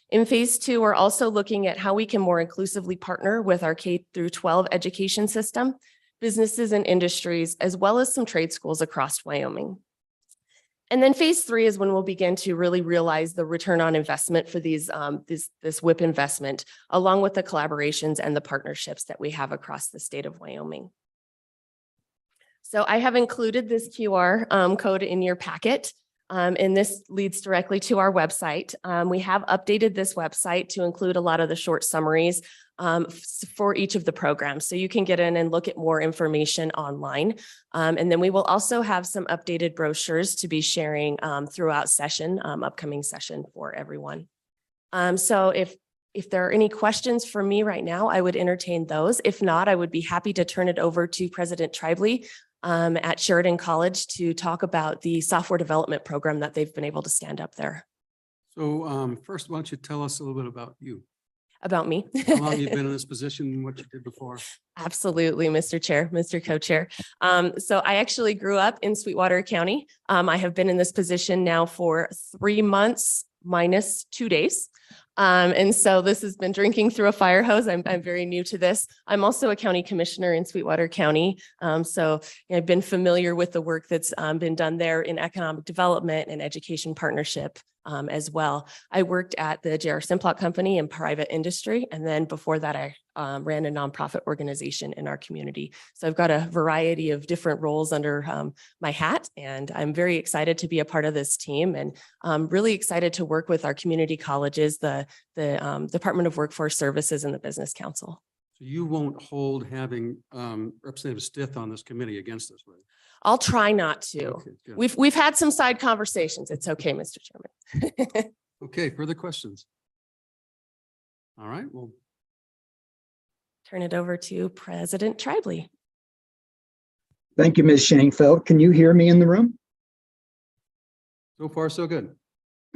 In phase two, we're also looking at how we can more inclusively partner with our K through 12 education system, businesses and industries, as well as some trade schools across Wyoming. And then phase three is when we'll begin to really realize the return on investment for this WIP investment, along with the collaborations and the partnerships that we have across the state of Wyoming. So I have included this QR code in your packet. And this leads directly to our website. We have updated this website to include a lot of the short summaries for each of the programs. So you can get in and look at more information online. And then we will also have some updated brochures to be sharing throughout session, upcoming session for everyone. So if there are any questions for me right now, I would entertain those. If not, I would be happy to turn it over to President Tribely at Sheridan College to talk about the software development program that they've been able to stand up there. So first, why don't you tell us a little bit about you? About me. How long you've been in this position and what you did before? Absolutely, Mr. Chair, Mr. Co-Chair. So I actually grew up in Sweetwater County. I have been in this position now for 3 months minus 2 days. And so this has been drinking through a fire hose. I'm very new to this. I'm also a county commissioner in Sweetwater County. So I've been familiar with the work that's been done there in economic development and education partnership as well. I worked at the J.R. Simplot Company in private industry. And then before that, I ran a nonprofit organization in our community. So I've got a variety of different roles under my hat, and I'm very excited to be a part of this team, and I'm really excited to work with our community colleges, the Department of Workforce Services, and the Business Council. So you won't hold having Representative Stith on this committee against us, right? I'll try not to. Okay, good. We've had some side conversations. It's okay, Mr. Chairman. Okay, further questions? All right, well. Turn it over to President Tribely. Thank you, Ms. Shankfeld. Can you hear me in the room? So far, so good.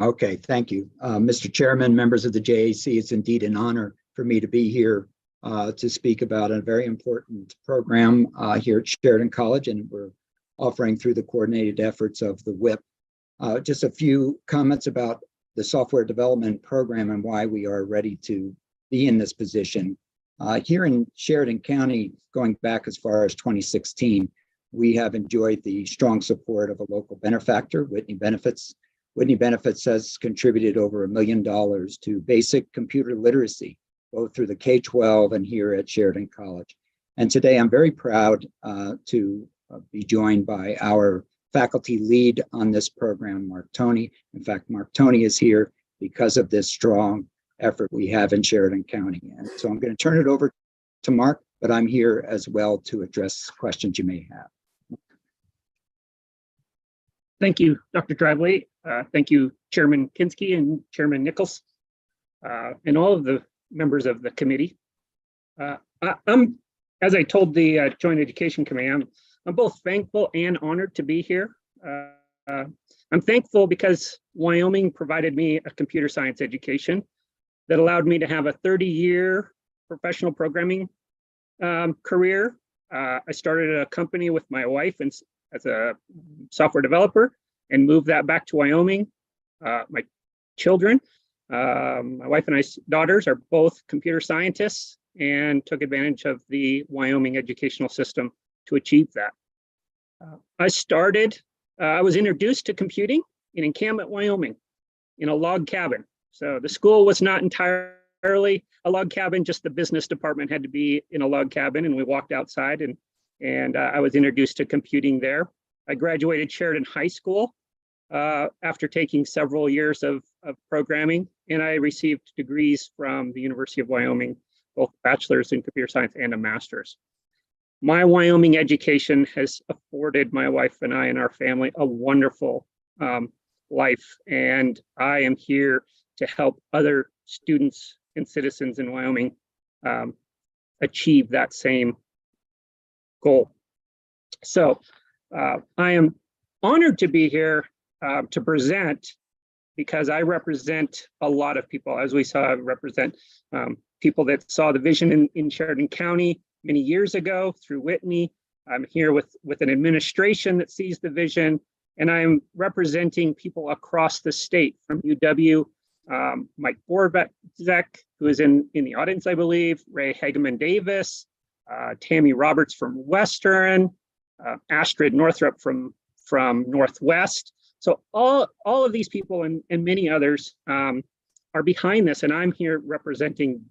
Okay, thank you. Mr. Chairman, members of the JAC, it's indeed an honor for me to be here to speak about a very important program here at Sheridan College, and we're offering through the coordinated efforts of the WIP. Just a few comments about the software development program and why we are ready to be in this position. Here in Sheridan County, going back as far as 2016, we have enjoyed the strong support of a local benefactor, Whitney Benefits. Whitney Benefits has contributed over $1 million to basic computer literacy, both through the K-12 and here at Sheridan College. And today I'm very proud to be joined by our faculty lead on this program, Mark Toney. In fact, Mark Toney is here because of this strong effort we have in Sheridan County. And so I'm going to turn it over to Mark but I'm here as well to address questions you may have. Thank you, Dr. Driveway. Thank you, Chairman Kinski and Chairman Nichols, and all of the members of the committee. I'm, as I told the Joint Education Committee, I'm both thankful and honored to be here. I'm thankful because Wyoming provided me a computer science education that allowed me to have a 30-year professional programming career. I started a company with my wife and as a software developer and moved that back to Wyoming. My children, my wife and I's daughters are both computer scientists and took advantage of the Wyoming educational system to achieve that. I was introduced to computing in Encampment, Wyoming, in a log cabin. So the school was not entirely a log cabin, just the business department had to be in a log cabin, and we walked outside and I was introduced to computing there. I graduated Sheridan High School after taking several years of programming, and I received degrees from the University of Wyoming, both bachelor's in computer science and a master's. My Wyoming education has afforded my wife and I and our family a wonderful life, and I am here to help other students and citizens in Wyoming achieve that same goal. So I am honored to be here to present because I represent a lot of people. As we saw, I represent people that saw the vision in Sheridan County many years ago through Whitney. I'm here with an administration that sees the vision, and I'm representing people across the state from UW, Mike Borbek, who is in the audience, I believe, Ray Hageman Davis, Tammy Roberts from Western, Astrid Northrup from Northwest. So all of these people and many others are behind this, and I'm here representing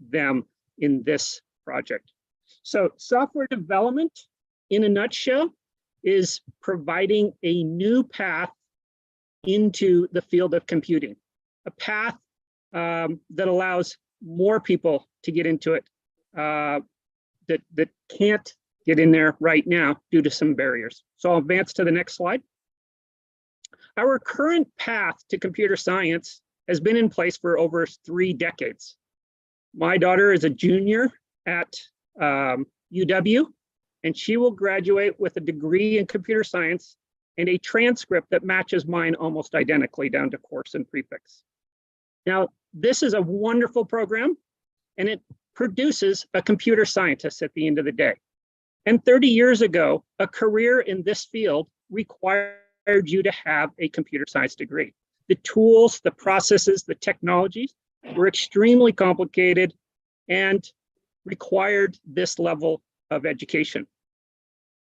them in this project. So software development, in a nutshell, is providing a new path into the field of computing, a path that allows more people to get into it that can't get in there right now due to some barriers. So I'll advance to the next slide. Our current path to computer science has been in place for over 3 decades. My daughter is a junior at UW, and she will graduate with a degree in computer science and a transcript that matches mine almost identically down to course and prefix. Now, this is a wonderful program, and it produces a computer scientist at the end of the day. And 30 years ago, a career in this field required you to have a computer science degree. The tools, the processes, the technologies were extremely complicated and required this level of education.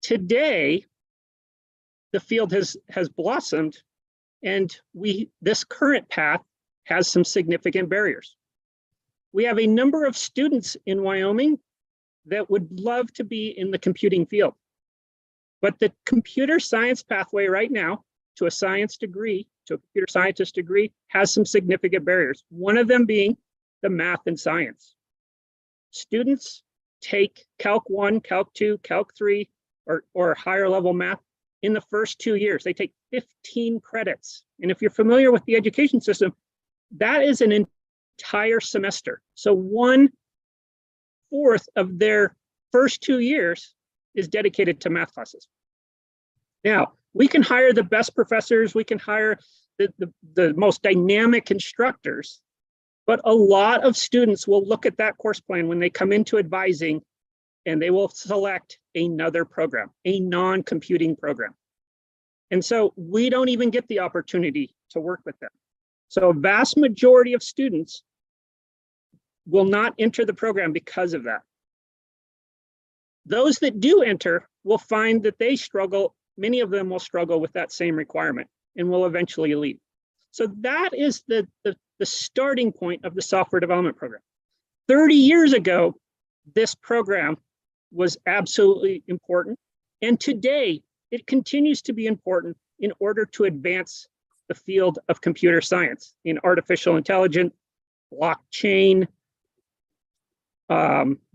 Today, the field has blossomed, and this current path has some significant barriers. We have a number of students in Wyoming that would love to be in the computing field. But the computer science pathway right now to a science degree, to a computer scientist degree, has some significant barriers. One of them being the math and science. Students take Calc 1, Calc 2, Calc 3, or higher level math in the first 2 years. They take 15 credits. And if you're familiar with the education system, that is an entire semester. So 1/4 of their first 2 years is dedicated to math classes. Now, we can hire the best professors, we can hire the most dynamic instructors, but a lot of students will look at that course plan when they come into advising, and they will select another program, a non-computing program. And so we don't even get the opportunity to work with them. So a vast majority of students will not enter the program because of that. Those that do enter will find that they struggle, many of them will struggle with that same requirement and will eventually leave. So that is the starting point of the software development program. 30 years ago, this program was absolutely important. And today, it continues to be important in order to advance the field of computer science in artificial intelligence, blockchain,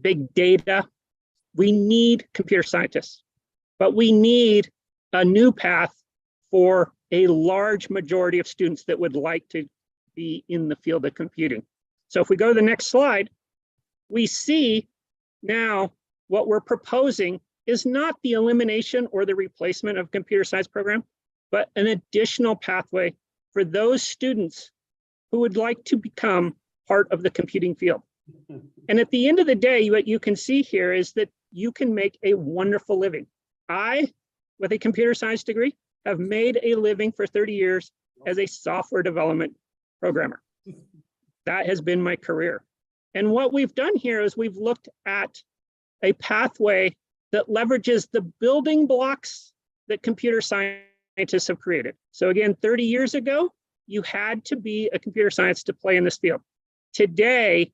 big data. We need computer scientists, but we need a new path for a large majority of students that would like to be in the field of computing. So if we go to the next slide, we see now what we're proposing is not the elimination or the replacement of computer science program, but an additional pathway for those students who would like to become part of the computing field. And at the end of the day, what you can see here is that you can make a wonderful living. I, with a computer science degree, have made a living for 30 years as a software development programmer. That has been my career. And what we've done here is we've looked at a pathway that leverages the building blocks that computer scientists have created. So again, 30 years ago, you had to be a computer scientist to play in this field. Today,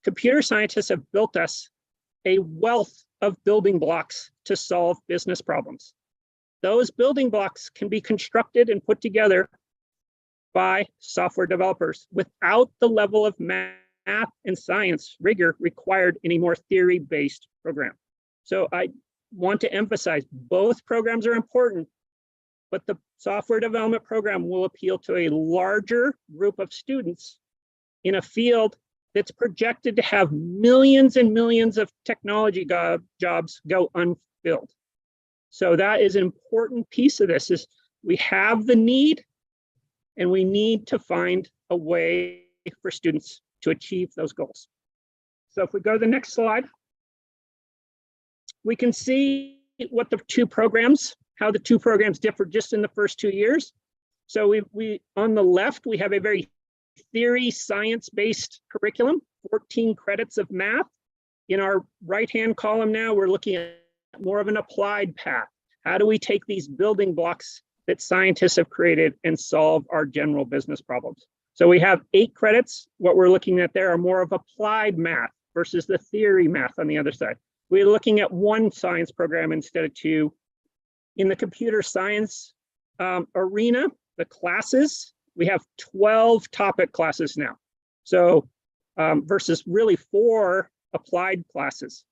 computer scientists have built us a wealth of building blocks to solve business problems. Those building blocks can be constructed and put together by software developers without the level of math and science rigor required in a more theory-based program. So I want to emphasize both programs are important, but the software development program will appeal to a larger group of students in a field that's projected to have millions and millions of technology jobs go unfilled. So that is an important piece of this is we have the need and we need to find a way for students to achieve those goals. So if we go to the next slide, we can see what the two programs, how the two programs differ just in the first 2 years. So we on the left, we have a very theory science-based curriculum, 14 credits of math. In our right-hand column now, we're looking at more of an applied path. How do we take these building blocks that scientists have created and solve our general business problems? So we have 8 credits. What we're looking at there are more of applied math versus the theory math on the other side. We're looking at 1 science program instead of 2. In the computer science arena, the classes, we have 12 topic classes now. So versus really 4 applied classes.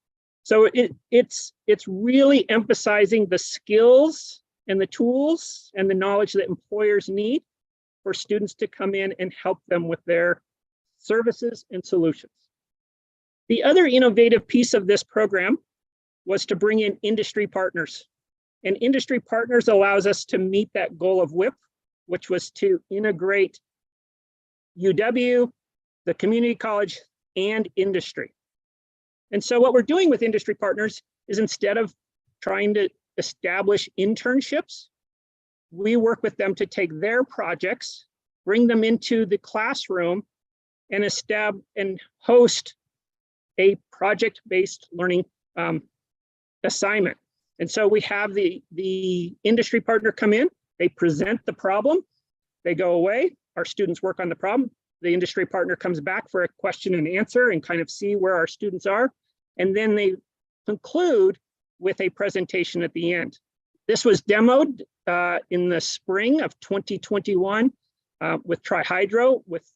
So it's really emphasizing the skills and the tools and the knowledge that employers need for students to come in and help them with their services and solutions. The other innovative piece of this program was to bring in industry partners. And industry partners allows us to meet that goal of WIP, which was to integrate UW, the community college, and industry. And so what we're doing with industry partners is instead of trying to establish internships, we work with them to take their projects, bring them into the classroom, and host a project-based learning assignment. And so we have the industry partner come in, they present the problem, they go away, our students work on the problem, the industry partner comes back for a question and answer and kind of see where our students are, and then they conclude with a presentation at the end. This was demoed in the spring of 2021 with Tri-Hydro with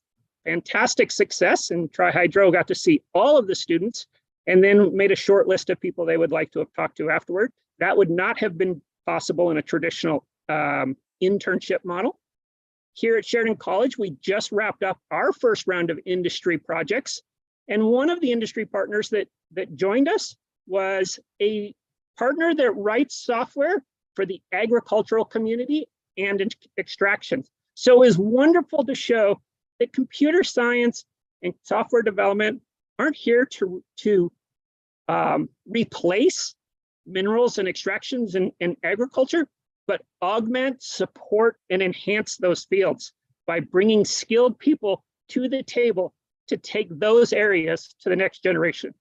fantastic success, and Tri-Hydro got to see all of the students and then made a short list of people they would like to have talked to afterward. That would not have been possible in a traditional internship model. Here at Sheridan College, we just wrapped up our first round of industry projects. And one of the industry partners that joined us was a partner that writes software for the agricultural community and extractions. So it was wonderful to show that computer science and software development aren't here to replace minerals and extractions and agriculture, but augment, support, and enhance those fields by bringing skilled people to the table to take those areas to the next generation.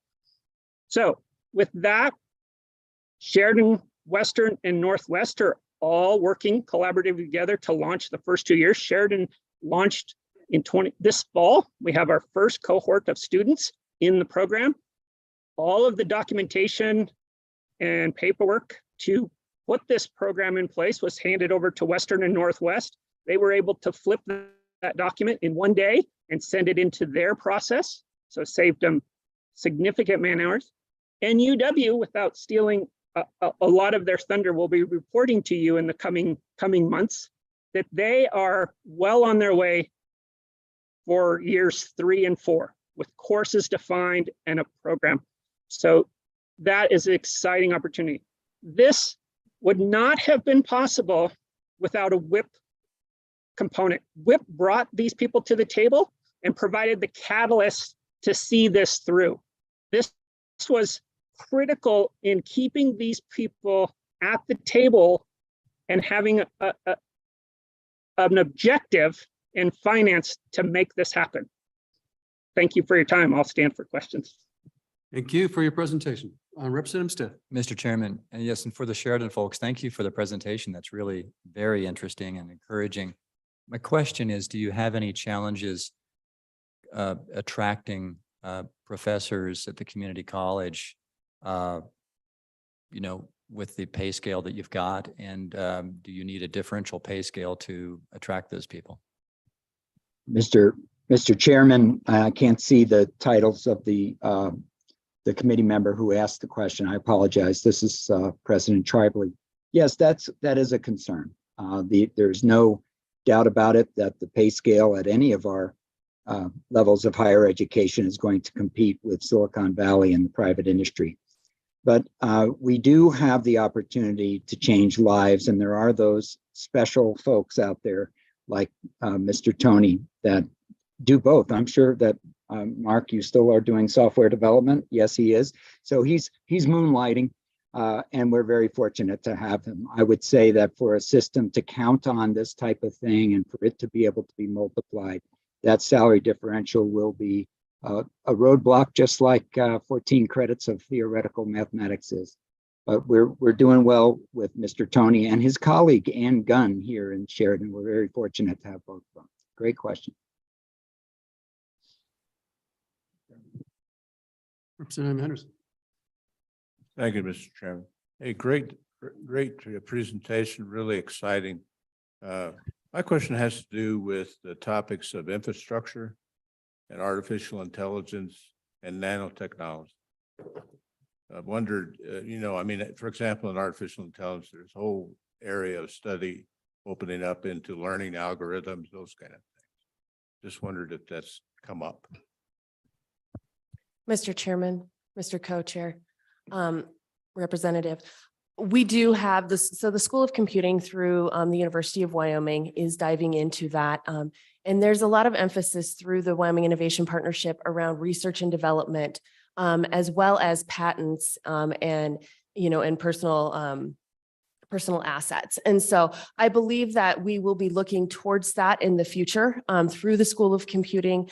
So with that, Sheridan, Western, and Northwest are all working collaboratively together to launch the first 2 years. Sheridan launched in this fall. We have our first cohort of students in the program. All of the documentation and paperwork to put this program in place was handed over to Western and Northwest. They were able to flip that document in 1 day and send it into their process. So it saved them significant man hours. And UW, without stealing a lot of their thunder, will be reporting to you in the coming months that they are well on their way for years 3 and 4 with courses defined and a program. So that is an exciting opportunity. This would not have been possible without a WIP component. WIP brought these people to the table and provided the catalyst to see this through. This was critical in keeping these people at the table and having an objective in finance to make this happen. Thank you for your time. I'll stand for questions. Thank you for your presentation. Representative Stiff. Mr. Chairman, and yes, and for the Sheridan folks, thank you for the presentation. That's really very interesting and encouraging. My question is, do you have any challenges attracting professors at the community college, with the pay scale that you've got? And do you need a differential pay scale to attract those people? Mr. Chairman, I can't see the titles of the committee member who asked the question. I apologize. This is President Tribally. Yes, that is a concern. There's no doubt about it that the pay scale at any of our levels of higher education is going to compete with Silicon Valley and the private industry. But we do have the opportunity to change lives, and there are those special folks out there like Mr. Tony that do both. I'm sure that Mark, you still are doing software development. Yes, he is. So he's moonlighting, and we're very fortunate to have him. I would say that for a system to count on this type of thing and for it to be able to be multiplied, that salary differential will be a roadblock, just like 14 credits of theoretical mathematics is. But we're doing well with Mr. Tony and his colleague Ann Gunn here in Sheridan. We're very fortunate to have both of them. Great question. Representative Henderson. Thank you, Mr. Chairman. Hey, great presentation, really exciting. My question has to do with the topics of infrastructure and artificial intelligence and nanotechnology. I've wondered, for example, in artificial intelligence, there's a whole area of study opening up into learning algorithms, those kind of things. Just wondered if that's come up. Mr. Chairman, Mr. Co-Chair, Representative, we do have this. So the School of Computing through the University of Wyoming is diving into that. And there's a lot of emphasis through the Wyoming Innovation Partnership around research and development, as well as patents and personal assets. And so I believe that we will be looking towards that in the future through the School of Computing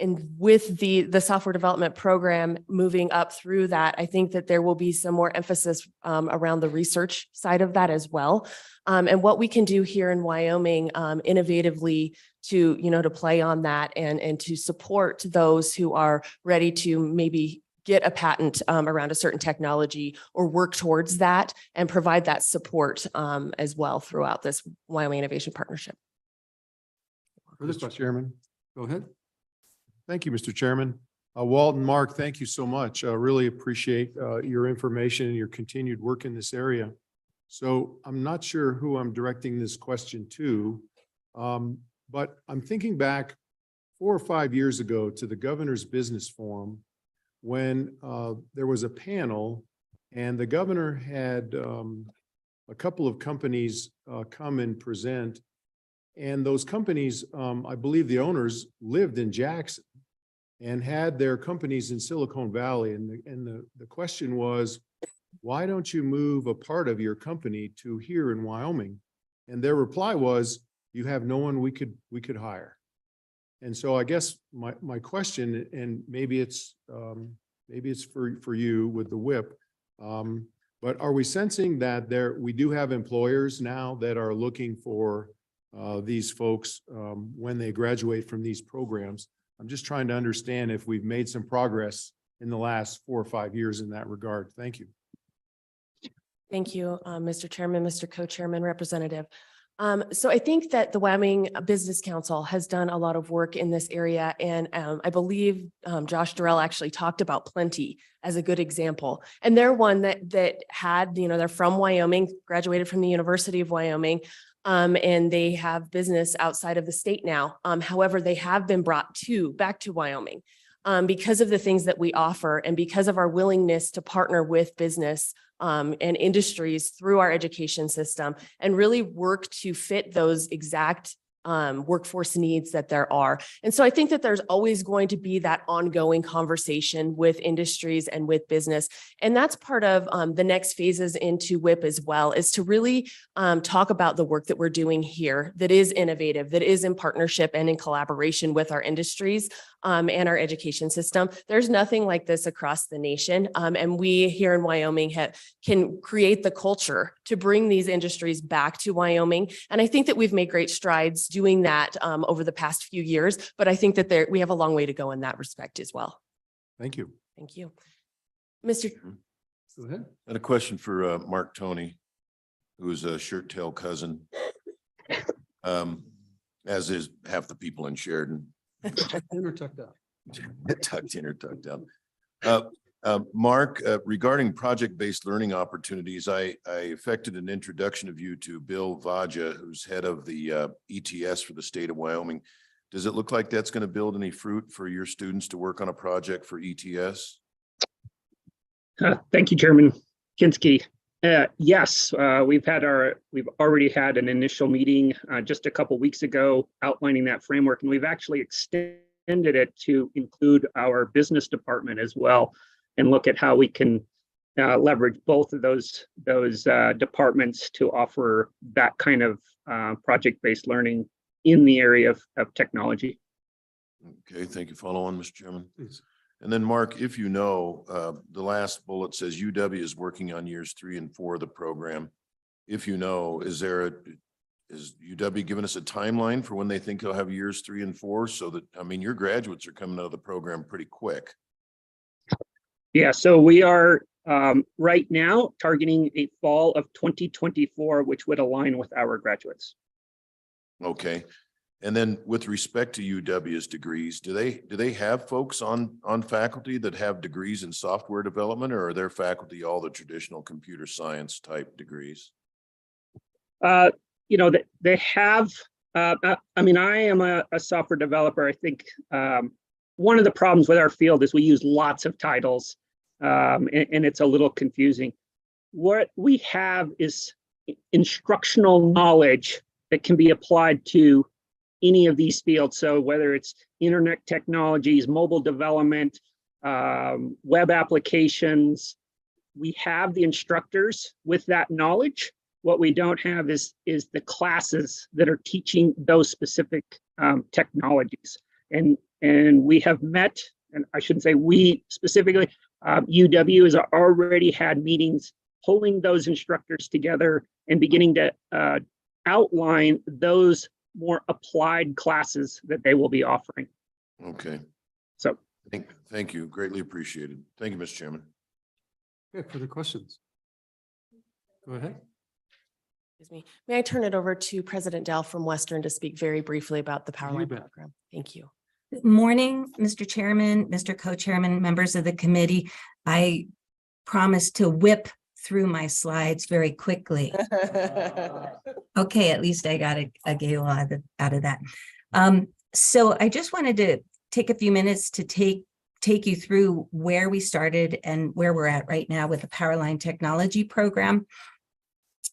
and with the software development program moving up through that, I think that there will be some more emphasis around the research side of that as well. And what we can do here in Wyoming innovatively to play on that and to support those who are ready to maybe get a patent around a certain technology or work towards that and provide that support as well throughout this Wyoming Innovation Partnership. For this question, Chairman, go ahead. Thank you, Mr. Chairman. Walt and Mark, thank you so much. Really appreciate your information and your continued work in this area. So I'm not sure who I'm directing this question to, but I'm thinking back 4 or 5 years ago to the Governor's Business Forum when there was a panel and the governor had a couple of companies come and present. And those companies, I believe the owners lived in Jackson and had their companies in Silicon Valley. And the question was, why don't you move a part of your company to here in Wyoming? And their reply was, you have no one we could hire. And so I guess my question, and maybe it's for you with the whip, but are we sensing that we do have employers now that are looking for these folks when they graduate from these programs? I'm just trying to understand if we've made some progress in the last 4 or 5 years in that regard. Thank you. Thank you, Mr. Chairman, Mr. Co-Chairman, Representative. So I think that the Wyoming Business Council has done a lot of work in this area. And I believe Josh Durrell actually talked about Plenty as a good example. And they're one that had, they're from Wyoming, graduated from the University of Wyoming. And they have business outside of the state now. However, they have been brought back to Wyoming because of the things that we offer and because of our willingness to partner with business and industries through our education system and really work to fit those exact workforce needs that there are. And so I think that there's always going to be that ongoing conversation with industries and with business. And that's part of the next phases into WIP as well, is to really talk about the work that we're doing here that is innovative, that is in partnership and in collaboration with our industries and our education system. There's nothing like this across the nation. And we here in Wyoming can create the culture to bring these industries back to Wyoming. And I think that we've made great strides doing that over the past few years, but I think that we have a long way to go in that respect as well. Thank you. Thank you. Mr. Go ahead. I had a question for Mark Tony, who is a shirt tail cousin, as is half the people in Sheridan. In or tucked out? Tucked in or tucked out. Mark, regarding project-based learning opportunities, I effected an introduction of you to Bill Vaja, who's head of the ETS for the state of Wyoming. Does it look like that's going to build any fruit for your students to work on a project for ETS? Thank you, Chairman Kinski. Yes, we've already had an initial meeting just a couple weeks ago outlining that framework, and we've actually extended it to include our business department as well, and look at how we can leverage both of those departments to offer that kind of project-based learning in the area of technology. Okay, thank you. Follow on, Mr. Chairman. Please. And then Mark, if you know, the last bullet says UW is working on years 3 and 4 of the program. If you know, is UW giving us a timeline for when they think they'll have years 3 and 4? So that, I mean, your graduates are coming out of the program pretty quick. Yeah, so we are right now targeting a fall of 2024, which would align with our graduates. Okay. And then with respect to UW's degrees, do they have folks on faculty that have degrees in software development, or are their faculty all the traditional computer science type degrees? They have, I mean, I am a software developer. I think one of the problems with our field is we use lots of titles and it's a little confusing. What we have is instructional knowledge that can be applied to any of these fields. So whether it's internet technologies, mobile development, web applications, we have the instructors with that knowledge. What we don't have is the classes that are teaching those specific technologies. And we have met, and I shouldn't say we specifically, UW has already had meetings pulling those instructors together and beginning to outline those more applied classes that they will be offering. Okay. So thank you. Greatly appreciated. Thank you, Mr. Chairman. Okay, further questions? Go ahead. Excuse me. May I turn it over to President Dell from Western to speak very briefly about the Powerline program? Thank you. Good morning, Mr. Chairman, Mr. Co-Chairman, members of the committee. I promise to whip through my slides very quickly. Okay, at least I got a giggle out of that. So I just wanted to take a few minutes to take you through where we started and where we're at right now with the Powerline Technology Program.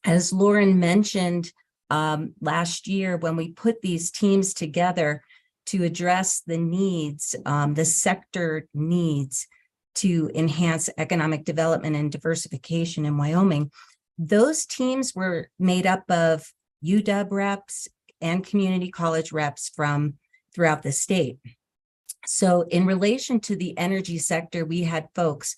As Lauren mentioned, last year when we put these teams together to address the needs, the sector needs to enhance economic development and diversification in Wyoming, those teams were made up of UW reps and community college reps from throughout the state. So in relation to the energy sector, we had folks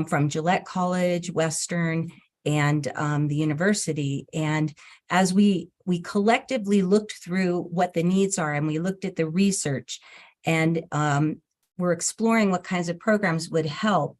from Gillette College, Western, and the university. And as we collectively looked through what the needs are, and we looked at the research, and we're exploring what kinds of programs would help,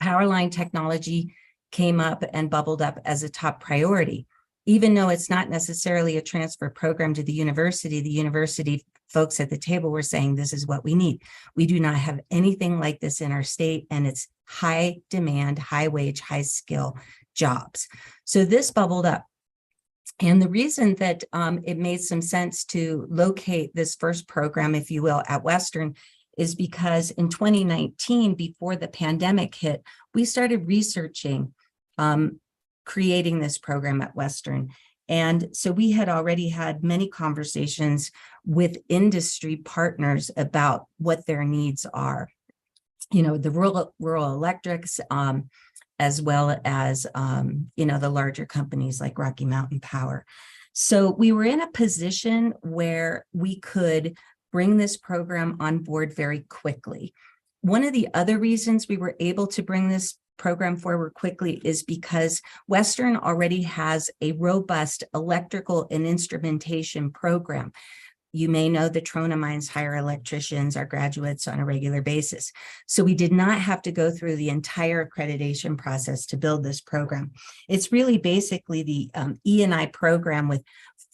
Powerline technology came up and bubbled up as a top priority. even though it's not necessarily a transfer program to the university folks at the table were saying, this is what we need. We do not have anything like this in our state, and it's high demand, high wage, high skill jobs. So this bubbled up. And the reason that it made some sense to locate this first program, if you will, at Western is because in 2019, before the pandemic hit, we started researching creating this program at Western. And so we had already had many conversations with industry partners about what their needs are. You know, the rural electrics, as well as, you know, the larger companies like Rocky Mountain Power. So we were in a position where we could bring this program on board very quickly. One of the other reasons we were able to bring this program forward quickly is because Western already has a robust electrical and instrumentation program. You may know the Trona Mines hire electricians, our graduates, on a regular basis. So we did not have to go through the entire accreditation process to build this program. It's really basically the E&I program with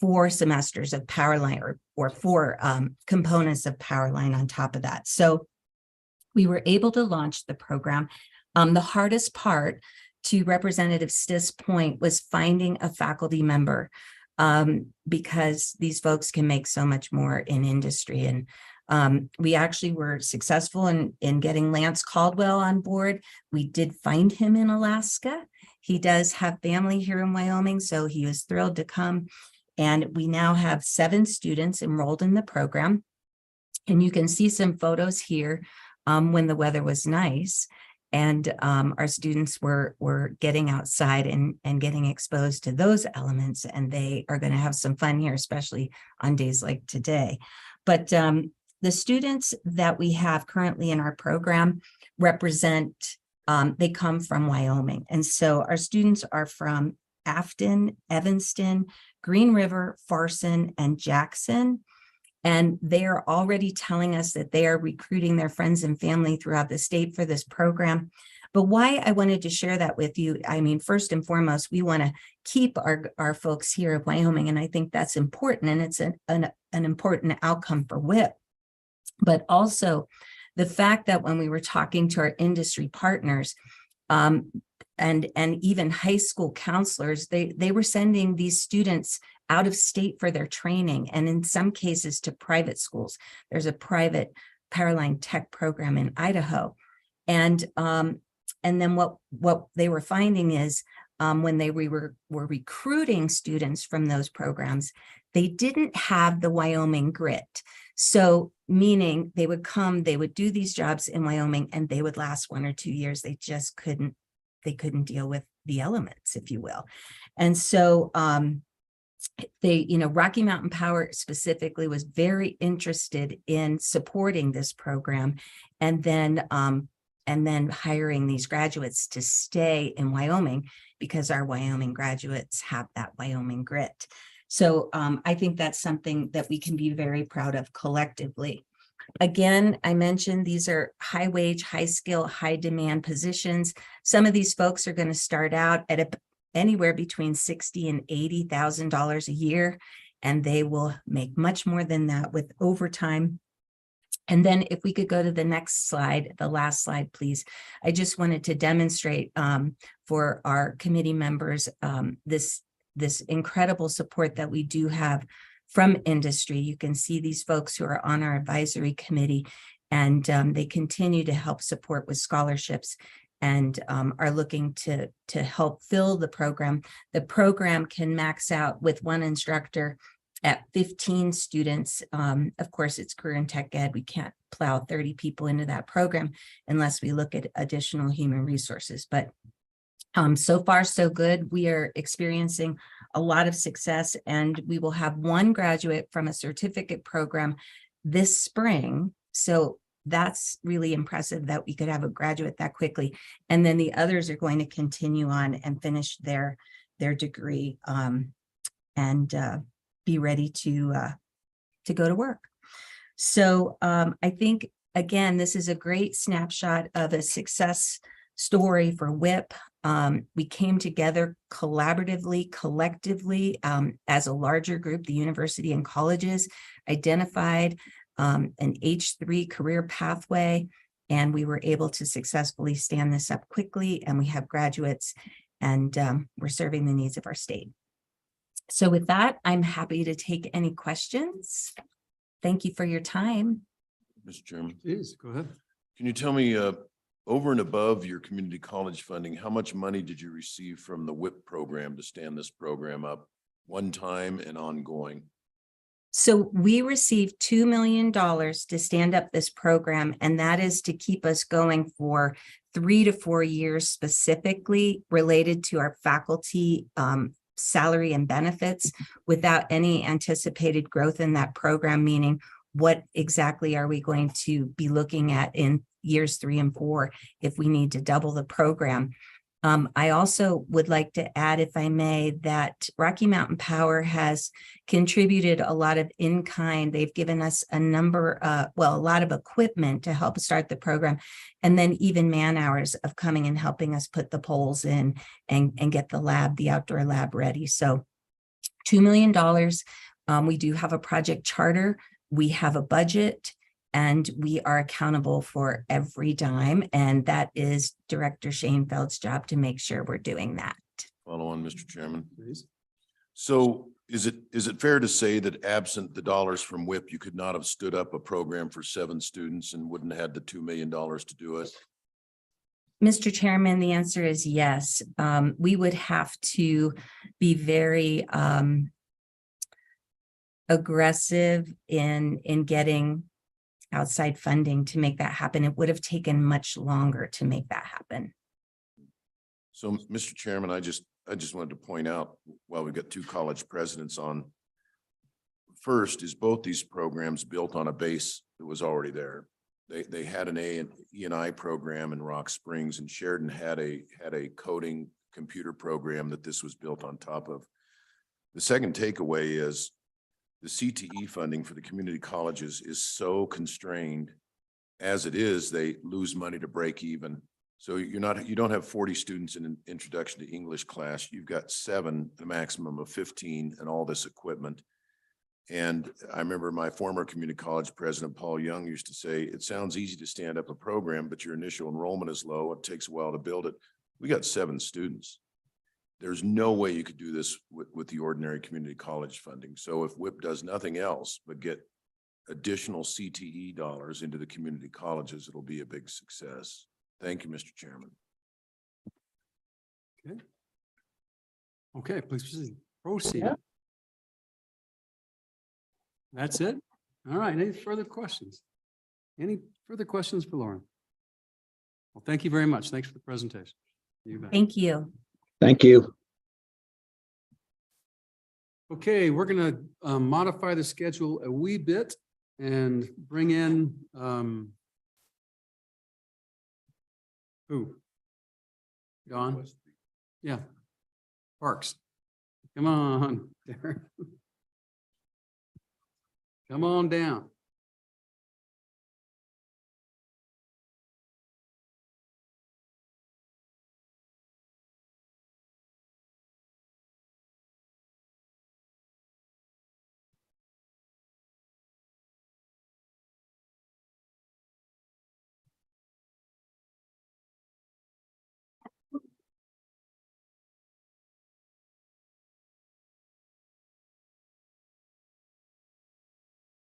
4 semesters of Powerline or 4 components of Powerline on top of that. So we were able to launch the program. The hardest part, to Representative Stiss' point, was finding a faculty member, because these folks can make so much more in industry. And we actually were successful in getting Lance Caldwell on board. We did find him in Alaska. He does have family here in Wyoming, so he was thrilled to come. And we now have 7 students enrolled in the program. And you can see some photos here when the weather was nice. And our students were getting outside and getting exposed to those elements, and they are going to have some fun here, especially on days like today. But the students that we have currently in our program represent, they come from Wyoming. And so our students are from Afton, Evanston, Green River, Farson, and Jackson. And they are already telling us that they are recruiting their friends and family throughout the state for this program. But why I wanted to share that with you, I mean, first and foremost, we want to keep our folks here in Wyoming, and I think that's important, and it's an important outcome for WIP. But also the fact that when we were talking to our industry partners, and even high school counselors, they were sending these students out of state for their training, and in some cases to private schools. There's a private Powerline Tech program in Idaho. And then what they were finding is when we were recruiting students from those programs, they didn't have the Wyoming grit. So meaning they would come, they would do these jobs in Wyoming, and they would last 1 or 2 years. They just couldn't deal with the elements, if you will. And so Rocky Mountain Power specifically was very interested in supporting this program, and then hiring these graduates to stay in Wyoming, because our Wyoming graduates have that Wyoming grit. So I think that's something that we can be very proud of collectively. Again, I mentioned these are high wage, high skill, high demand positions. Some of these folks are going to start out at anywhere between $60,000 and $80,000 a year, and they will make much more than that with overtime. And then if we could go to the next slide, the last slide, please. I just wanted to demonstrate for our committee members this incredible support that we do have from industry. You can see these folks who are on our advisory committee, and they continue to help support with scholarships and are looking to help fill the program. The program can max out with 1 instructor at 15 students. Of course, it's career and tech ed. We can't plow 30 people into that program unless we look at additional human resources. But so far, so good. We are experiencing a lot of success, and we will have 1 graduate from a certificate program this spring. So that's really impressive that we could have a graduate that quickly. And then the others are going to continue on and finish their degree and be ready to go to work. So I think, again, this is a great snapshot of a success story for WIP. We came together collaboratively, collectively, as a larger group, the university and colleges identified an H3 career pathway, and we were able to successfully stand this up quickly, and we have graduates, and we're serving the needs of our state. So with that, I'm happy to take any questions. Thank you for your time. Mr. Chairman, Please, go ahead. can you tell me, over and above your community college funding, how much money did you receive from the WIP program to stand this program up one time and ongoing? So we received $2 million to stand up this program, and that is to keep us going for 3 to 4 years, specifically related to our faculty salary and benefits, without any anticipated growth in that program, meaning what exactly are we going to be looking at in years 3 and 4 if we need to double the program. I also would like to add, if I may, that Rocky Mountain Power has contributed a lot of in-kind. They've given us a lot of equipment to help start the program, and then even man hours of coming and helping us put the poles in and get the outdoor lab ready. So $2 million. We do have a project charter. We have a budget, and we are accountable for every dime. And that is Director Shanefeld's job to make sure we're doing that. Follow on, Mr. Chairman. Please. So is it fair to say that absent the dollars from WIP, you could not have stood up a program for 7 students and wouldn't have had the $2 million to do it? Mr. Chairman, the answer is yes. We would have to be very aggressive in getting outside funding to make that happen. It would have taken much longer to make that happen. So, Mr. Chairman, I just wanted to point out, while we've got 2 college presidents on, first is both these programs built on a base that was already there. They had an E&I program in Rock Springs, and Sheridan had a coding computer program that this was built on top of. The second takeaway is the CTE funding for the community colleges is so constrained. As it is, they lose money to break even. So you don't have 40 students in an introduction to English class. You've got 7, a maximum of 15, and all this equipment. And I remember my former community college president, Paul Young, used to say, it sounds easy to stand up a program, but your initial enrollment is low. It takes a while to build it. We got 7 students. There's no way you could do this with the ordinary community college funding. So if WIP does nothing else but get additional CTE dollars into the community colleges, it'll be a big success. Thank you, Mr. Chairman. Okay. Okay, please proceed. That's it? All right, any further questions? Any further questions for Lauren? Well, thank you very much. Thanks for the presentation. You bet. Thank you. Thank you. Okay, we're gonna modify the schedule a wee bit and bring in who? Don? Yeah. Parks. Come on, Darren. Come on down.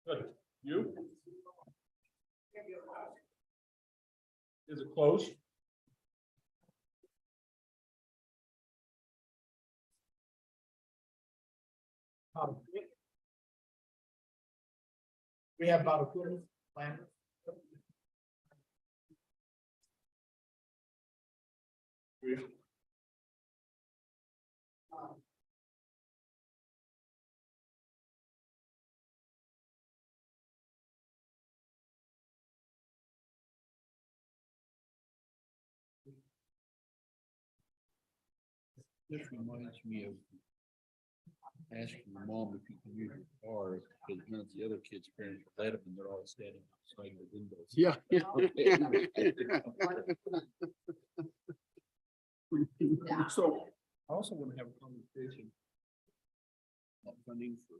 Good. You? Is it closed? We have about a quarter plan. This reminds me of asking your mom if you can use your car, because none of the other kids' parents will let them, and they're all standing outside the windows. Yeah. So I also want to have a conversation about funding for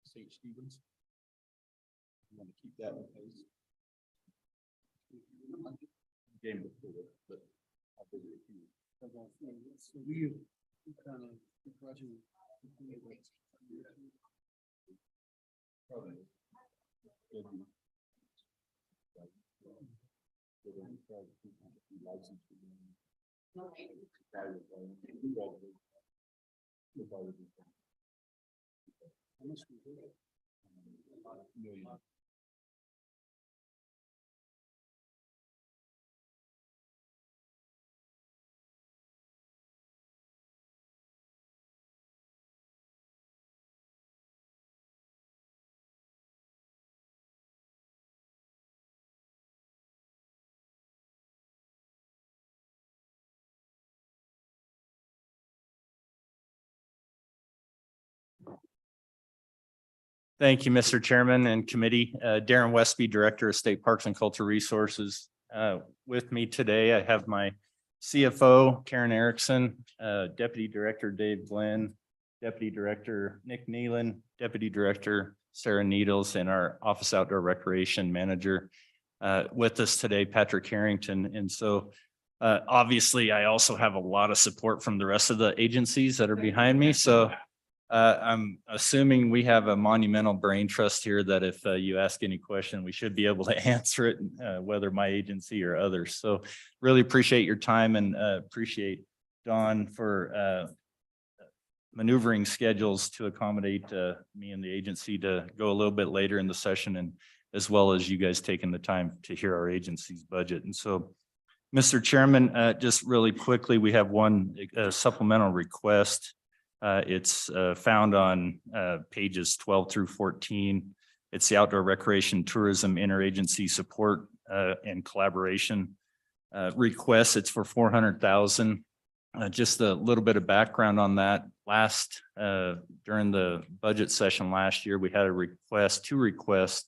St. Stephen's. I want to keep that in place. Game before, but I'll visit with you. So we kind of begrudging. Thank you, Mr. Chairman and committee. Darren Westby, Director of State Parks and Cultural Resources. With me today, I have my CFO, Karen Erickson, Deputy Director, Dave Glenn, Deputy Director, Nick Nealon, Deputy Director, Sarah Needles, and our Office Outdoor Recreation Manager. With us today, Patrick Harrington. And so obviously, I also have a lot of support from the rest of the agencies that are behind me. So I'm assuming we have a monumental brain trust here that if you ask any question, we should be able to answer it, whether my agency or others. So really appreciate your time and appreciate Dawn for maneuvering schedules to accommodate me and the agency to go a little bit later in the session, and as well as you guys taking the time to hear our agency's budget. And so, Mr. Chairman, just really quickly, we have one supplemental request. It's found on pages 12 through 14. It's the Outdoor Recreation Tourism Interagency Support and Collaboration request. It's for $400,000. Just a little bit of background on that. During the budget session last year, we had two requests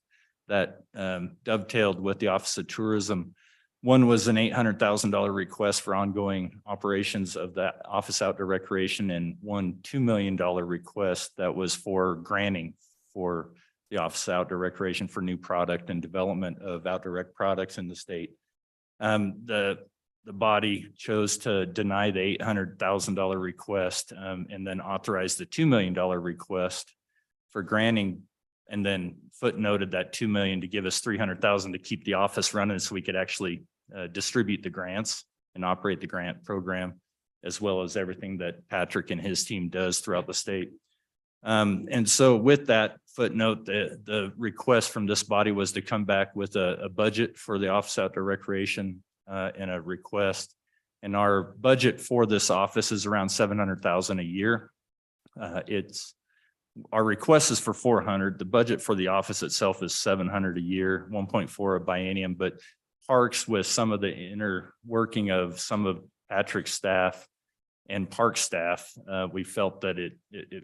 that dovetailed with the Office of Tourism. One was an $800,000 request for ongoing operations of that Office Outdoor Recreation, and one $2 million request that was for granting for the Office of Outdoor Recreation for new product and development of outdoor rec products in the state. The body chose to deny the $800,000 request and then authorize the $2 million request for granting, and then footnoted that $2 million to give us $300,000 to keep the office running so we could actually distribute the grants and operate the grant program, as well as everything that Patrick and his team does throughout the state. And so with that footnote, the request from this body was to come back with a budget for the Office of Outdoor Recreation and a request. And our budget for this office is around $700,000 a year. Our request is for 400. The budget for the office itself is 700 a year, 1.4 a biennium, but parks, with some of the inner working of some of Patrick's staff and park staff, we felt that it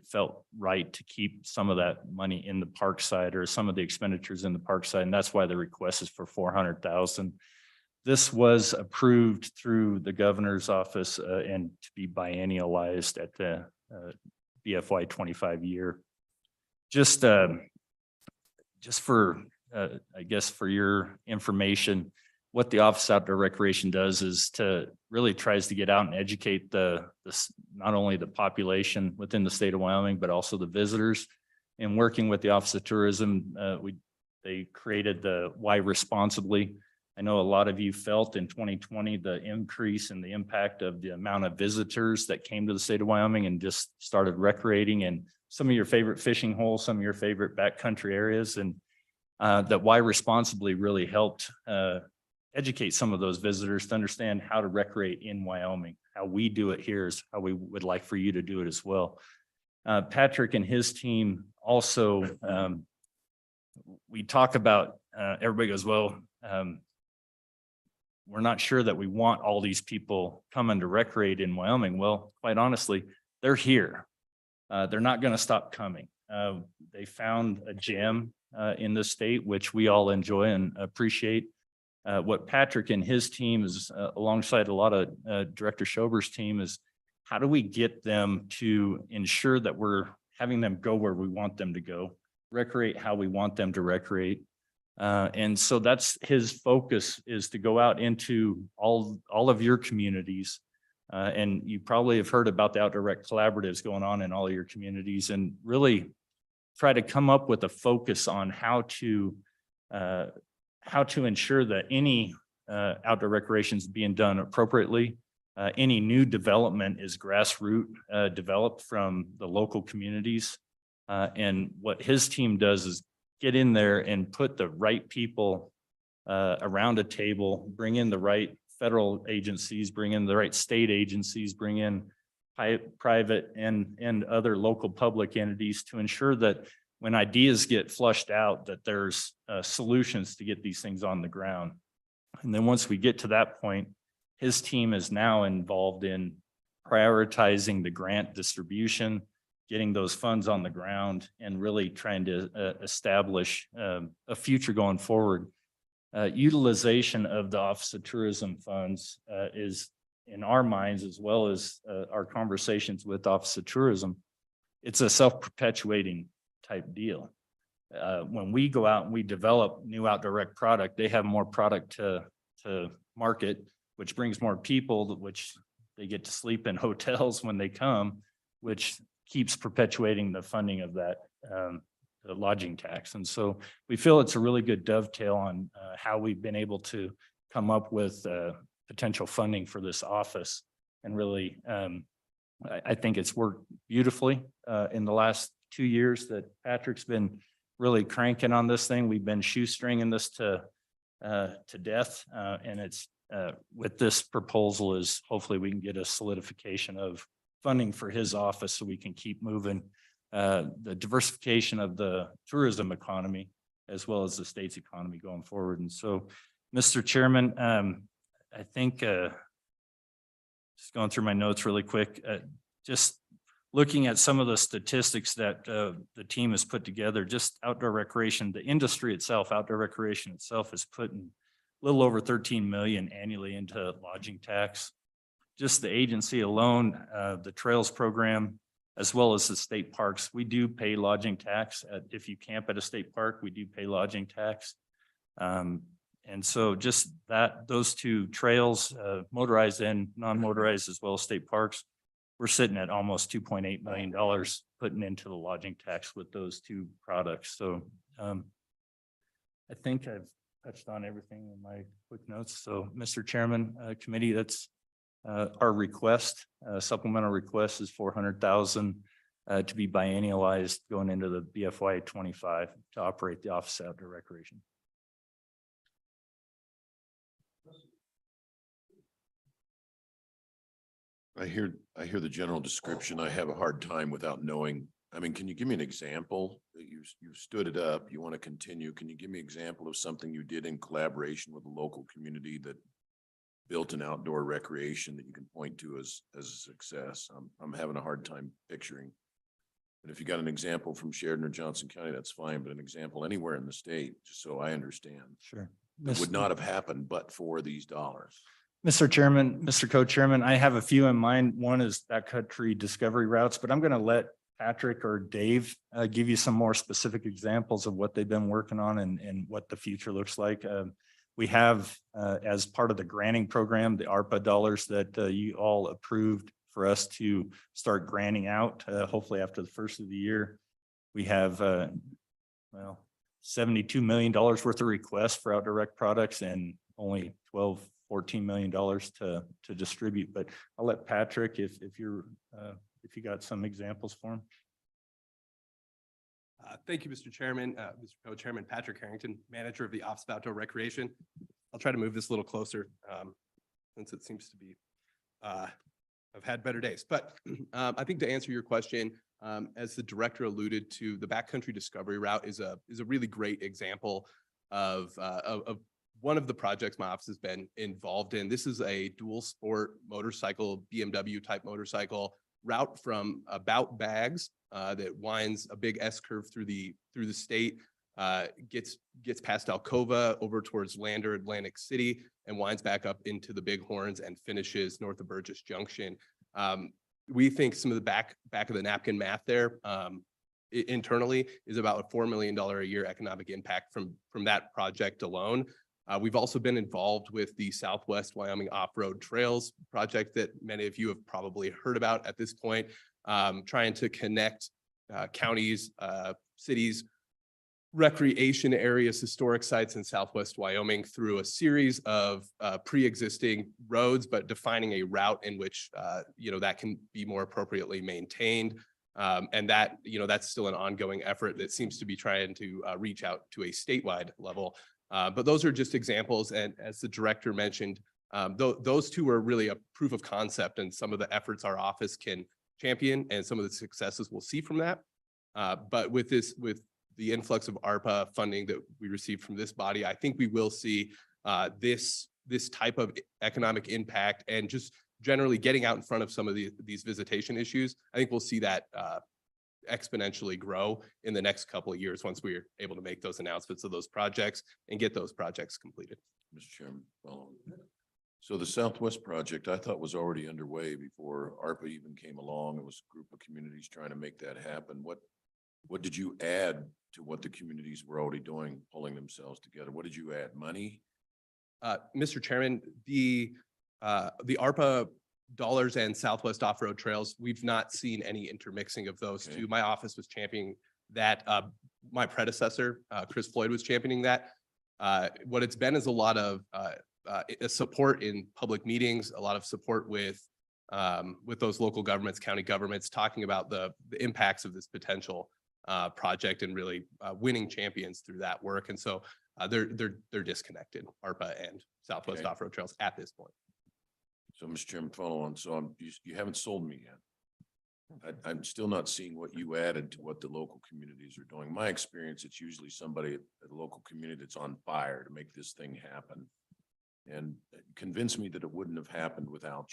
felt right to keep some of that money in the park side, or some of the expenditures in the park side. And that's why the request is for 400,000. This was approved through the governor's office and to be biennialized at the BFY 25 year. Just for, I guess, for your information, what the Office of Outdoor Recreation does is really tries to get out and educate not only the population within the state of Wyoming, but also the visitors. And working with the Office of Tourism, they created the Why Responsibly. I know a lot of you felt in 2020 the increase in the impact of the amount of visitors that came to the state of Wyoming and just started recreating in some of your favorite fishing holes, some of your favorite backcountry areas, and that Why Responsibly really helped educate some of those visitors to understand how to recreate in Wyoming. How we do it here is how we would like for you to do it as well. Patrick and his team also, we talk about, everybody goes, well, we're not sure that we want all these people coming to recreate in Wyoming. Well, quite honestly, they're here. They're not going to stop coming. They found a gem in the state, which we all enjoy and appreciate. What Patrick and his team is, alongside a lot of Director Schober's team, is how do we get them to ensure that we're having them go where we want them to go, recreate how we want them to recreate. And so that's his focus, is to go out into all of your communities. And you probably have heard about the outdoor rec collaboratives going on in all of your communities, and really try to come up with a focus on how to ensure that any outdoor recreation is being done appropriately. Any new development is grassroots developed from the local communities. And what his team does is get in there and put the right people around a table, bring in the right federal agencies, bring in the right state agencies, bring in private and other local public entities to ensure that when ideas get flushed out, that there's solutions to get these things on the ground. And then once we get to that point, his team is now involved in prioritizing the grant distribution, getting those funds on the ground, and really trying to establish a future going forward. Utilization of the Office of Tourism funds is, in our minds, as well as our conversations with Office of Tourism, it's a self-perpetuating type deal. When we go out and we develop new outdoor rec product, they have more product to market, which brings more people, which they get to sleep in hotels when they come, which keeps perpetuating the funding of that the lodging tax. And so we feel it's a really good dovetail on how we've been able to come up with potential funding for this office. And really, I think it's worked beautifully in the last 2 years that Patrick's been really cranking on this thing. We've been shoestringing this to death, and it's with this proposal is hopefully we can get a solidification of funding for his office so we can keep moving the diversification of the tourism economy as well as the state's economy going forward. And so, Mr. Chairman, I think just going through my notes really quick, just looking at some of the statistics that the team has put together, just outdoor recreation, the industry itself, outdoor recreation itself is putting a little over 13 million annually into lodging tax. Just the agency alone, the trails program, as well as the state parks, we do pay lodging tax. If you camp at a state park, we do pay lodging tax. And so just those two trails, motorized and non-motorized, as well as state parks, we're sitting at almost $2.8 million putting into the lodging tax with those two products. So I think I've touched on everything in my quick notes. So Mr. Chairman, committee, that's our request, supplemental request is 400,000 to be biennialized going into the BFY 25 to operate the Office of Outdoor Recreation. I hear the general description. I have a hard time without knowing. I mean, can you give me an example? You stood it up, you want to continue. Can you give me an example of something you did in collaboration with the local community that built an outdoor recreation that you can point to as a success? I'm having a hard time picturing. And if you got an example from Sheridan or Johnson County, that's fine, but an example anywhere in the state, just so I understand. Sure. It would not have happened but for these dollars. Mr. Chairman, Mr. Co-Chairman, I have a few in mind. One is backcountry discovery routes, but I'm going to let Patrick or Dave give you some more specific examples of what they've been working on and what the future looks like. We have, as part of the granting program, the ARPA dollars that you all approved for us to start granting out, hopefully after the first of the year. We have, $72 million worth of requests for outdoor rec products and only $14 million to distribute. But I'll let Patrick, if you got some examples for him. Thank you, Mr. Chairman, Mr. Co-Chairman Patrick Harrington, manager of the Office of Outdoor Recreation. I'll try to move this a little closer since it seems to be, I've had better days. But I think to answer your question, as the director alluded to, the backcountry discovery route is a really great example of one of the projects my office has been involved in. This is a dual sport motorcycle, BMW type motorcycle route from about Bags that winds a big S curve through the state, gets past Alcova over towards Lander, Atlantic City, and winds back up into the Bighorns and finishes north of Burgess Junction. we think some of the back of the napkin math there internally is about a $4 million a year economic impact from that project alone. We've also been involved with the Southwest Wyoming Off-Road Trails project that many of you have probably heard about at this point, trying to connect counties, cities, recreation areas, historic sites in Southwest Wyoming through a series of pre-existing roads, but defining a route in which that can be more appropriately maintained. And that, that's still an ongoing effort that seems to be trying to reach out to a statewide level. But those are just examples. And as the director mentioned, those two are really a proof of concept and some of the efforts our office can champion and some of the successes we'll see from that. But with the influx of ARPA funding that we received from this body, I think we will see this type of economic impact and just generally getting out in front of some of these visitation issues. I think we'll see that exponentially grow in the next couple of years once we're able to make those announcements of those projects and get those projects completed. Mr. Chairman, so the Southwest project I thought was already underway before ARPA even came along. It was a group of communities trying to make that happen. What did you add to what the communities were already doing, pulling themselves together? What did you add? Money? Mr. Chairman, the ARPA dollars and Southwest Off-Road Trails, we've not seen any intermixing of those two. My office was championing that. My predecessor, Chris Floyd, was championing that. What it's been is a lot of support in public meetings, a lot of support with those local governments, county governments, talking about the impacts of this potential project and really winning champions through that work. And so they're disconnected, ARPA and Southwest Off-Road Trails at this point. So, Mr. Chairman, follow on. So you haven't sold me yet. I'm still not seeing what you added to what the local communities are doing. My experience, it's usually somebody at the local community that's on fire to make this thing happen. And convince me that it wouldn't have happened without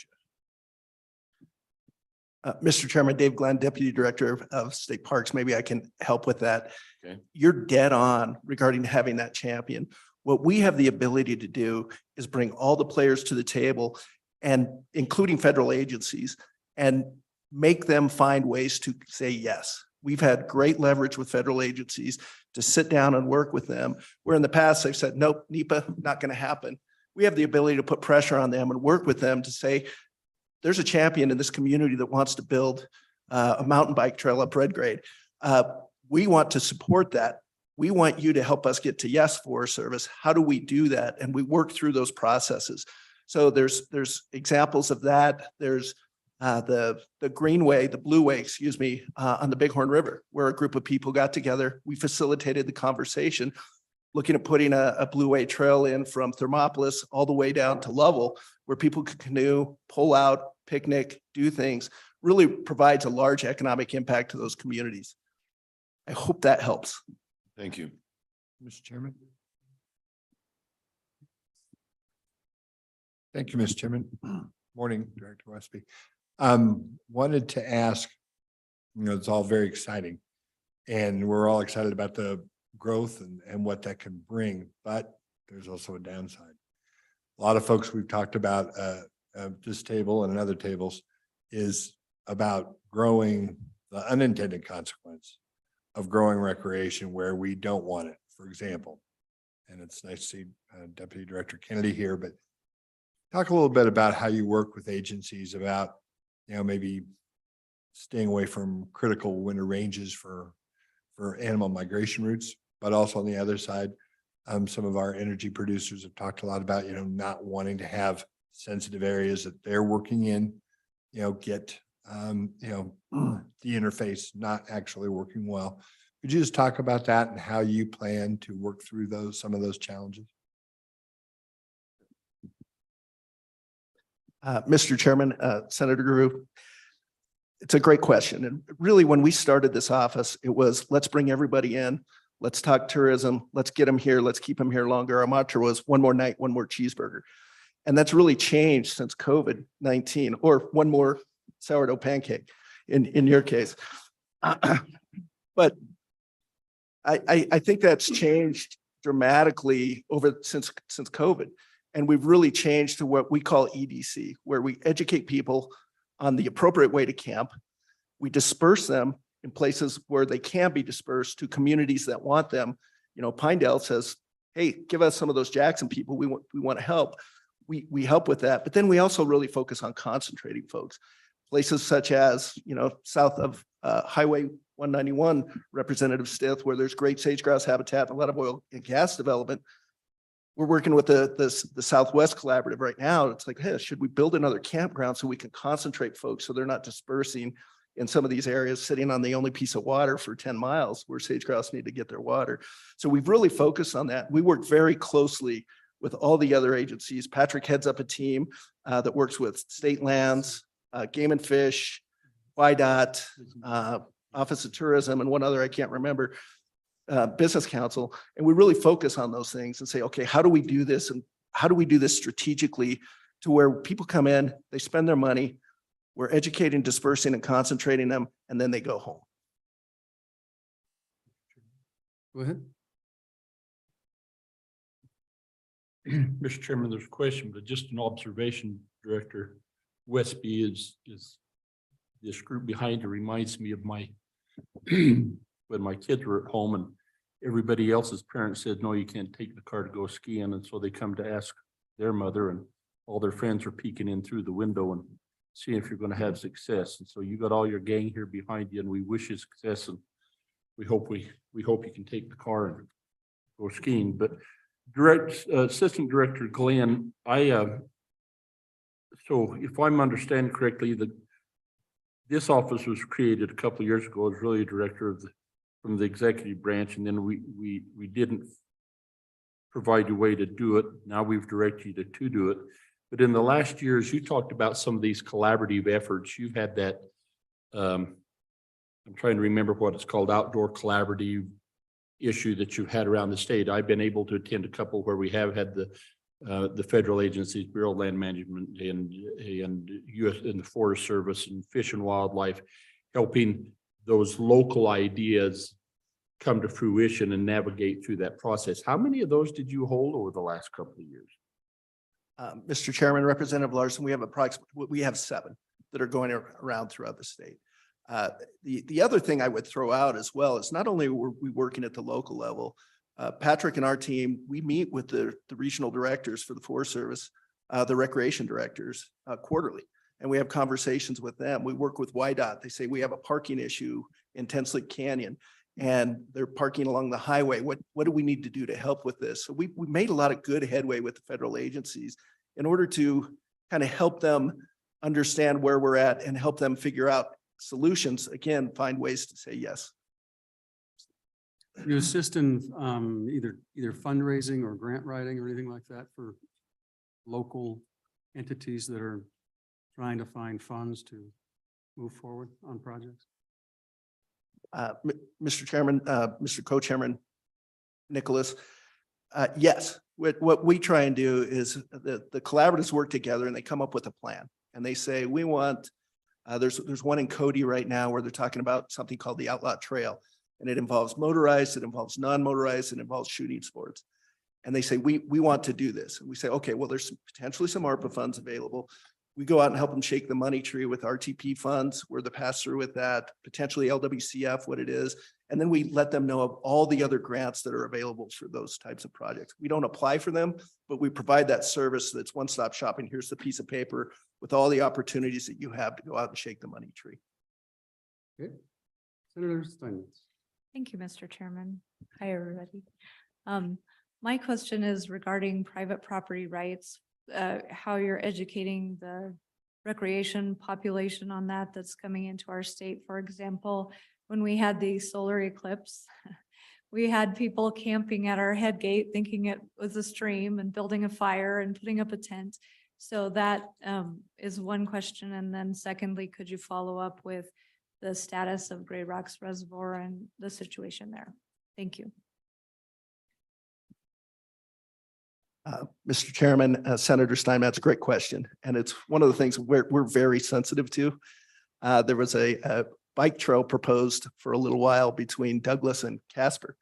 you. Mr. Chairman, Dave Glenn, Deputy Director of State Parks. Maybe I can help with that. Okay. You're dead on regarding having that champion. What we have the ability to do is bring all the players to the table, and including federal agencies, and make them find ways to say yes. We've had great leverage with federal agencies to sit down and work with them, where in the past they've said, nope, NEPA, not going to happen. We have the ability to put pressure on them and work with them to say, there's a champion in this community that wants to build a mountain bike trail up Red Grade. We want to support that. We want you to help us get to yes, Forest Service. How do we do that? And we work through those processes. So there's examples of that. There's the Greenway, the Blue Way, excuse me, on the Bighorn River, where a group of people got together. We facilitated the conversation, looking at putting a Blue Way trail in from Thermopolis all the way down to Lovell, where people could canoe, pull out, picnic, do things. Really provides a large economic impact to those communities. I hope that helps. Thank you. Mr. Chairman. Thank you, Mr. Chairman. Morning, Director Westby. Wanted to ask, it's all very exciting and we're all excited about the growth and what that can bring, but there's also a downside. A lot of folks we've talked about this table and other tables is about growing the unintended consequence of growing recreation where we don't want it, for example. And it's nice to see Deputy Director Kennedy here, but talk a little bit about how you work with agencies about, maybe staying away from critical winter ranges for animal migration routes, but also on the other side, some of our energy producers have talked a lot about, not wanting to have sensitive areas that they're working in, get, the interface not actually working well. Could you just talk about that and how you plan to work through some of those challenges? Mr. Chairman, Senator Guru, it's a great question. And really, when we started this office, it was, let's bring everybody in. Let's talk tourism. Let's get them here. Let's keep them here longer. Our mantra was one more night, one more cheeseburger. And that's really changed since COVID-19, or one more sourdough pancake in your case. But I think that's changed dramatically since COVID. And we've really changed to what we call EDC, where we educate people on the appropriate way to camp. We disperse them in places where they can be dispersed to communities that want them. You know, Pinedale says, hey, give us some of those Jackson people. We want to help. We help with that. But then we also really focus on concentrating folks. Places such as, you know, south of Highway 191, Representative Stith, where there's great sage grouse habitat, a lot of oil and gas development. We're working with the Southwest Collaborative right now. It's like, hey, should we build another campground so we can concentrate folks so they're not dispersing in some of these areas, sitting on the only piece of water for 10 miles where sage grouse need to get their water. So we've really focused on that. We work very closely with all the other agencies. Patrick heads up a team that works with state lands, Game and Fish, YDOT, Office of Tourism, and one other I can't remember, Business Council. And we really focus on those things and say, okay, how do we do this? And how do we do this strategically to where people come in, they spend their money, we're educating, dispersing, and concentrating them, and then they go home. Go ahead. Mr. Chairman, there's a question, but just an observation, Director Westby is this group behind it reminds me of my when my kids were at home and everybody else's parents said, no, you can't take the car to go skiing. And so they come to ask their mother, and all their friends are peeking in through the window and seeing if you're going to have success. And so you got all your gang here behind you, and we wish you success. And we hope you can take the car and go skiing. But Assistant Director Glenn, so if I'm understanding correctly, this office was created a couple of years ago as really a director of from the executive branch, and then we didn't provide a way to do it. Now we've directed you to do it. But in the last years, you talked about some of these collaborative efforts. You've had that, I'm trying to remember what it's called, outdoor collaborative issue that you've had around the state. I've been able to attend a couple where we have had the federal agencies, Bureau of Land Management and US and the Forest Service and Fish and Wildlife, helping those local ideas come to fruition and navigate through that process. How many of those did you hold over the last couple of years? Mr. Chairman, Representative Larson, we have 7 that are going around throughout the state. The other thing I would throw out as well is not only were we working at the local level, Patrick and our team, we meet with the regional directors for the Forest Service, the recreation directors quarterly, and we have conversations with them. We work with YDOT. They say we have a parking issue in Tensley Canyon and they're parking along the highway. What do we need to do to help with this? So we made a lot of good headway with the federal agencies in order to kind of help them understand where we're at and help them figure out solutions. Again, find ways to say yes. You assist in either fundraising or grant writing or anything like that for local entities that are trying to find funds to move forward on projects? Mr. Chairman, Mr. Co-Chairman Nicholas, yes. What we try and do is the collaboratives work together and they come up with a plan and they say, we want, there's one in Cody right now where they're talking about something called the Outlaw Trail. And it involves motorized, it involves non-motorized, it involves shooting sports. And they say, we want to do this. And we say, okay, well, there's potentially some ARPA funds available. We go out and help them shake the money tree with RTP funds. We're the pass-through with that, potentially LWCF, what it is. And then we let them know of all the other grants that are available for those types of projects. We don't apply for them, but we provide that service that's one-stop shopping. Here's the piece of paper with all the opportunities that you have to go out and shake the money tree. Okay. Senator Steinmetz. Thank you, Mr. Chairman. Hi, everybody. My question is regarding private property rights, how you're educating the recreation population on that that's coming into our state. For example, when we had the solar eclipse, we had people camping at our head gate thinking it was a stream and building a fire and putting up a tent. So that is one question. And then secondly, could you follow up with the status of Gray Rocks Reservoir and the situation there? Thank you. Mr. Chairman, Senator Steinmetz, great question. And it's one of the things we're very sensitive to. There was a bike trail proposed for a little while between Douglas and Casper.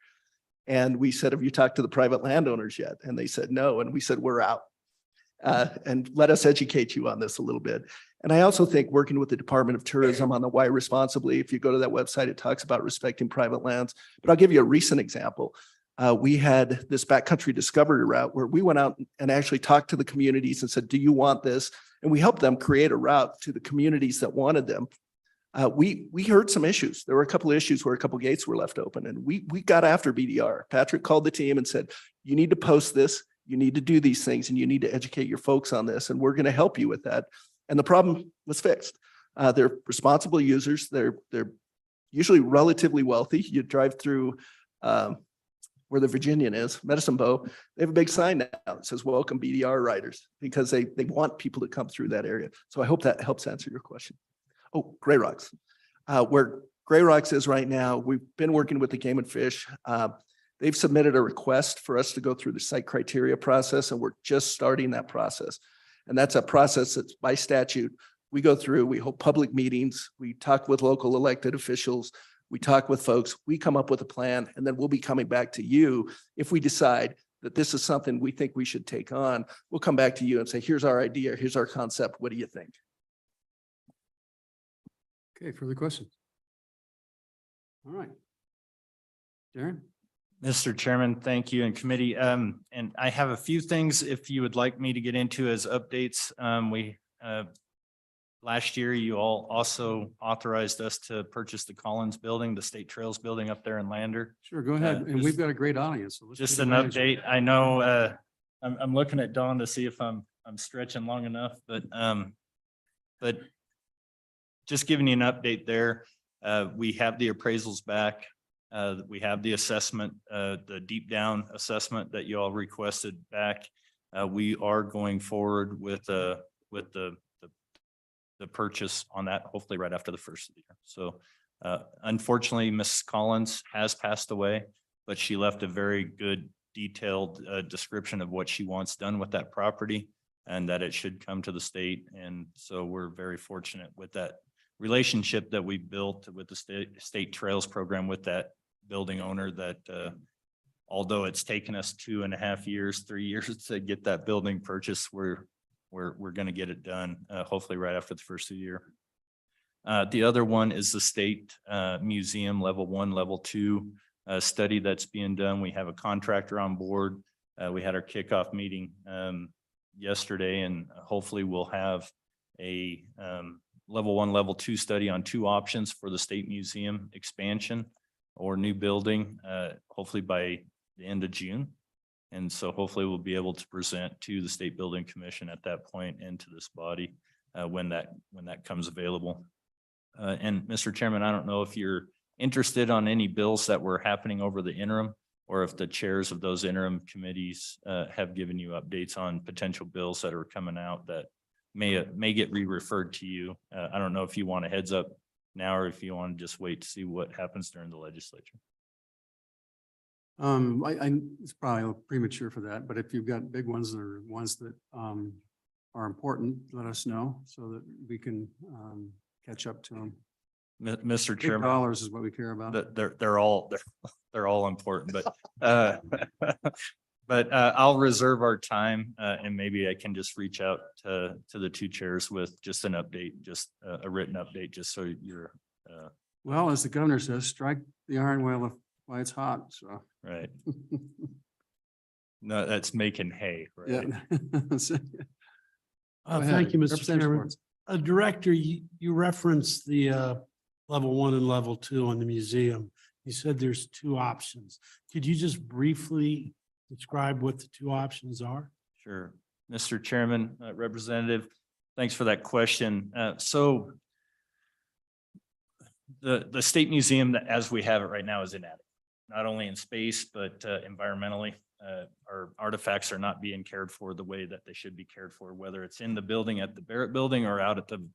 And we said, have you talked to the private landowners yet? And they said, no. And we said, we're out. and let us educate you on this a little bit. And I also think working with the Department of Tourism on the Why Responsibly, if you go to that website, it talks about respecting private lands. But I'll give you a recent example. We had this backcountry discovery route where we went out and actually talked to the communities and said, do you want this? And we helped them create a route to the communities that wanted them. We heard some issues. There were a couple of issues where a couple of gates were left open, and we got after BDR. Patrick called the team and said, you need to post this, you need to do these things, and you need to educate your folks on this, and we're going to help you with that. And the problem was fixed. They're responsible users. They're usually relatively wealthy. You drive through where the Virginian is, Medicine Bow, they have a big sign now that says, welcome BDR riders, because they want people to come through that area. So I hope that helps answer your question. Oh, Gray Rocks. Where Gray Rocks is right now, we've been working with the Game and Fish. They've submitted a request for us to go through the site criteria process, and we're just starting that process. And that's a process that's by statute. We go through, we hold public meetings, we talk with local elected officials, we talk with folks, we come up with a plan, and then we'll be coming back to you if we decide that this is something we think we should take on. We'll come back to you and say, here's our idea, here's our concept, what do you think? Okay, further questions? All right. Darren? Mr. Chairman, thank you, and committee. And I have a few things if you would like me to get into as updates. Last year, you all also authorized us to purchase the Collins Building, the State Trails Building up there in Lander. Sure, go ahead. And we've got a great audience. So let's Just take an advantage of it. update. I know I'm looking at Dawn to see if I'm stretching long enough, but just giving you an update there. We have the appraisals back. We have the assessment, the deep down assessment that you all requested back. We are going forward with the purchase on that, hopefully right after the first of the year. So unfortunately, Mrs. Collins has passed away, but she left a very good detailed description of what she wants done with that property and that it should come to the state. And so we're very fortunate with that relationship that we built with the state trails program with that building owner, that although it's taken us 2.5 years, 3 years to get that building purchased, we're going to get it done hopefully right after the first of the year. The other one is the state museum level 1, level 2 study that's being done. We have a contractor on board. We had our kickoff meeting yesterday, and hopefully we'll have a level 1, level 2 study on 2 options for the state museum expansion or new building, hopefully by the end of June. And so hopefully we'll be able to present to the State Building Commission at that point and to this body when that comes available. And Mr. Chairman, I don't know if you're interested on any bills that were happening over the interim, or if the chairs of those interim committees have given you updates on potential bills that are coming out that may get re-referred to you. I don't know if you want a heads up now, or if you want to just wait to see what happens during the legislature. It's probably a little premature for that, but if you've got big ones or ones that are important, let us know so that we can catch up to them. Mr. Big Chairman, dollars is what we care about. they're all important, but I'll reserve our time and maybe I can just reach out to the 2 chairs with just an update, just a written update, just so you're. Well, as the governor says, strike the iron while it's hot. So Right. No, that's making hay, right? yeah. Thank you, Mr. Chairman. Director, you referenced the level 1 and level 2 on the museum. You said there's 2 options. Could you just briefly describe what the 2 options are? Sure. Mr. Chairman, Representative, thanks for that question. So the State Museum, as we have it right now, is inadequate, not only in space, but environmentally. Our artifacts are not being cared for the way that they should be cared for, whether it's in the building at the Barrett Building or out at the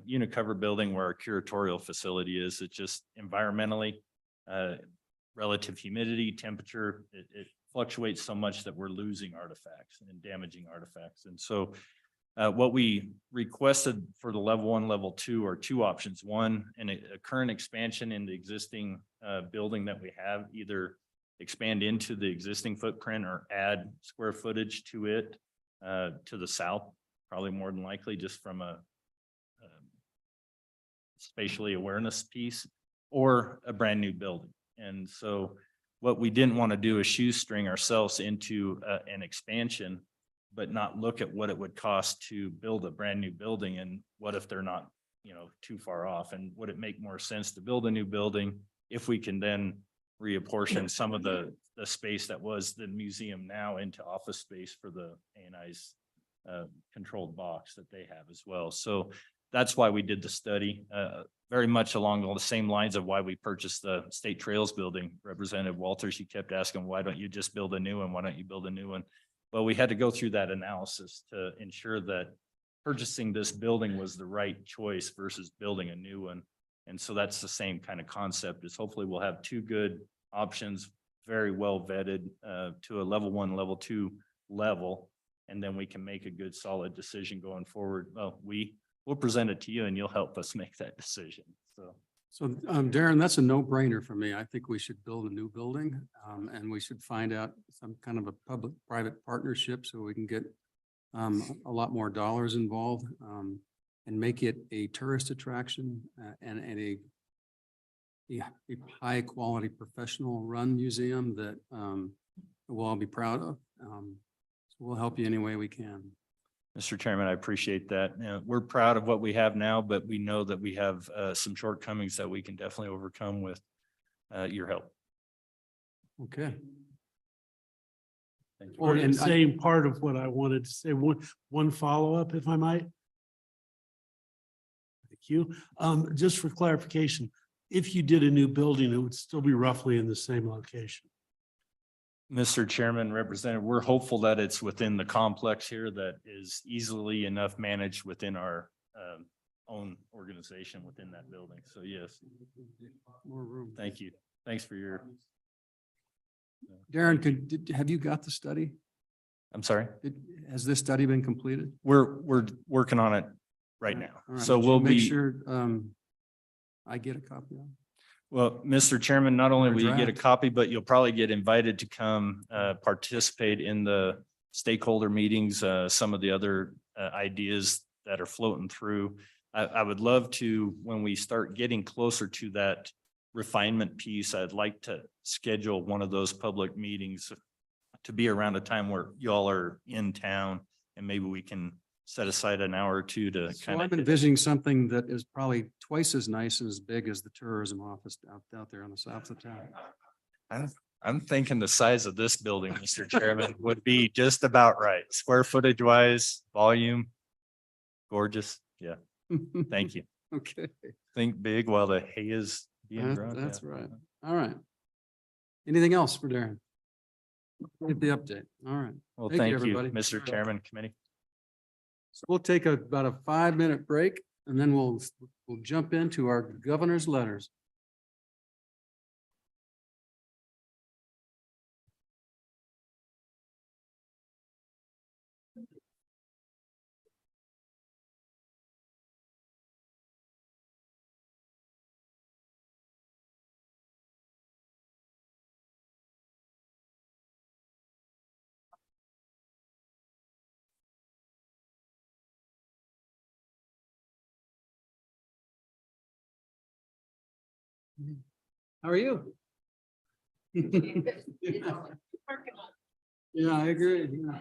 Unicover Building where our curatorial facility is. It's just environmentally, relative humidity, temperature, it fluctuates so much that we're losing artifacts and damaging artifacts. And so what we requested for the level 1, level 2 are 2 options. One, in a current expansion in the existing building that we have, either expand into the existing footprint or add square footage to it, to the south, probably more than likely, just from a spatially awareness piece, or a brand new building. And so what we didn't want to do is shoestring ourselves into an expansion, but not look at what it would cost to build a brand new building, and what if they're not, too far off, and would it make more sense to build a new building if we can then reapportion some of the space that was the museum now into office space for the ANI's controlled box that they have as well. So that's why we did the study, very much along all the same lines of why we purchased the State Trails building. Representative Walters, you kept asking, why don't you just build a new one? Why don't you build a new one? Well, we had to go through that analysis to ensure that purchasing this building was the right choice versus building a new one. And so that's the same kind of concept, is hopefully we'll have two good options, very well vetted to a level 1, level 2 level. And then we can make a good solid decision going forward. Well, we'll present it to you and you'll help us make that decision. So Darren, that's a no-brainer for me. I think we should build a new building, and we should find out some kind of a public-private partnership so we can get a lot more dollars involved, and make it a tourist attraction, and a high-quality professional-run museum that we'll all be proud of. So we'll help you any way we can. Mr. Chairman, I appreciate that. We're proud of what we have now, but we know that we have some shortcomings that we can definitely overcome with your help. Okay. Thank you. Or in same part of what I wanted to say, one follow-up, if I might. Thank you. Just for clarification, if you did a new building, it would still be roughly in the same location. Mr. Chairman, Representative, we're hopeful that it's within the complex here that is easily enough managed within our own organization within that building. So yes. More room. Thank you. Thanks for your. Darren, have you got the study? I'm sorry? Has this study been completed? We're working on it right now. All right, So would you we'll make be. sure I get a copy of it? Well, Mr. Chairman, not only Or will you get a draft. copy, but you'll probably get invited to come participate in the stakeholder meetings, some of the other ideas that are floating through. I would love to, when we start getting closer to that refinement piece, I'd like to schedule one of those public meetings to be around a time where y'all are in town, and maybe we can set aside an hour or two to So kind I'm of. envisioning something that is probably twice as nice and as big as the tourism office out there on the south of town. I'm thinking the size of this building, Mr. Chairman, would be just about right. Square footage wise, volume, gorgeous. Yeah, thank you. Okay. Think big while the hay is being grown. That's Yeah. right. All right. Anything else for Darren? Get the update. All right. Well, Thank you, thank you, everybody. Mr. Chairman, committee. So we'll take about a 5-minute break, and then we'll jump into our governor's letters. How are you? Yeah, I agree. Yeah.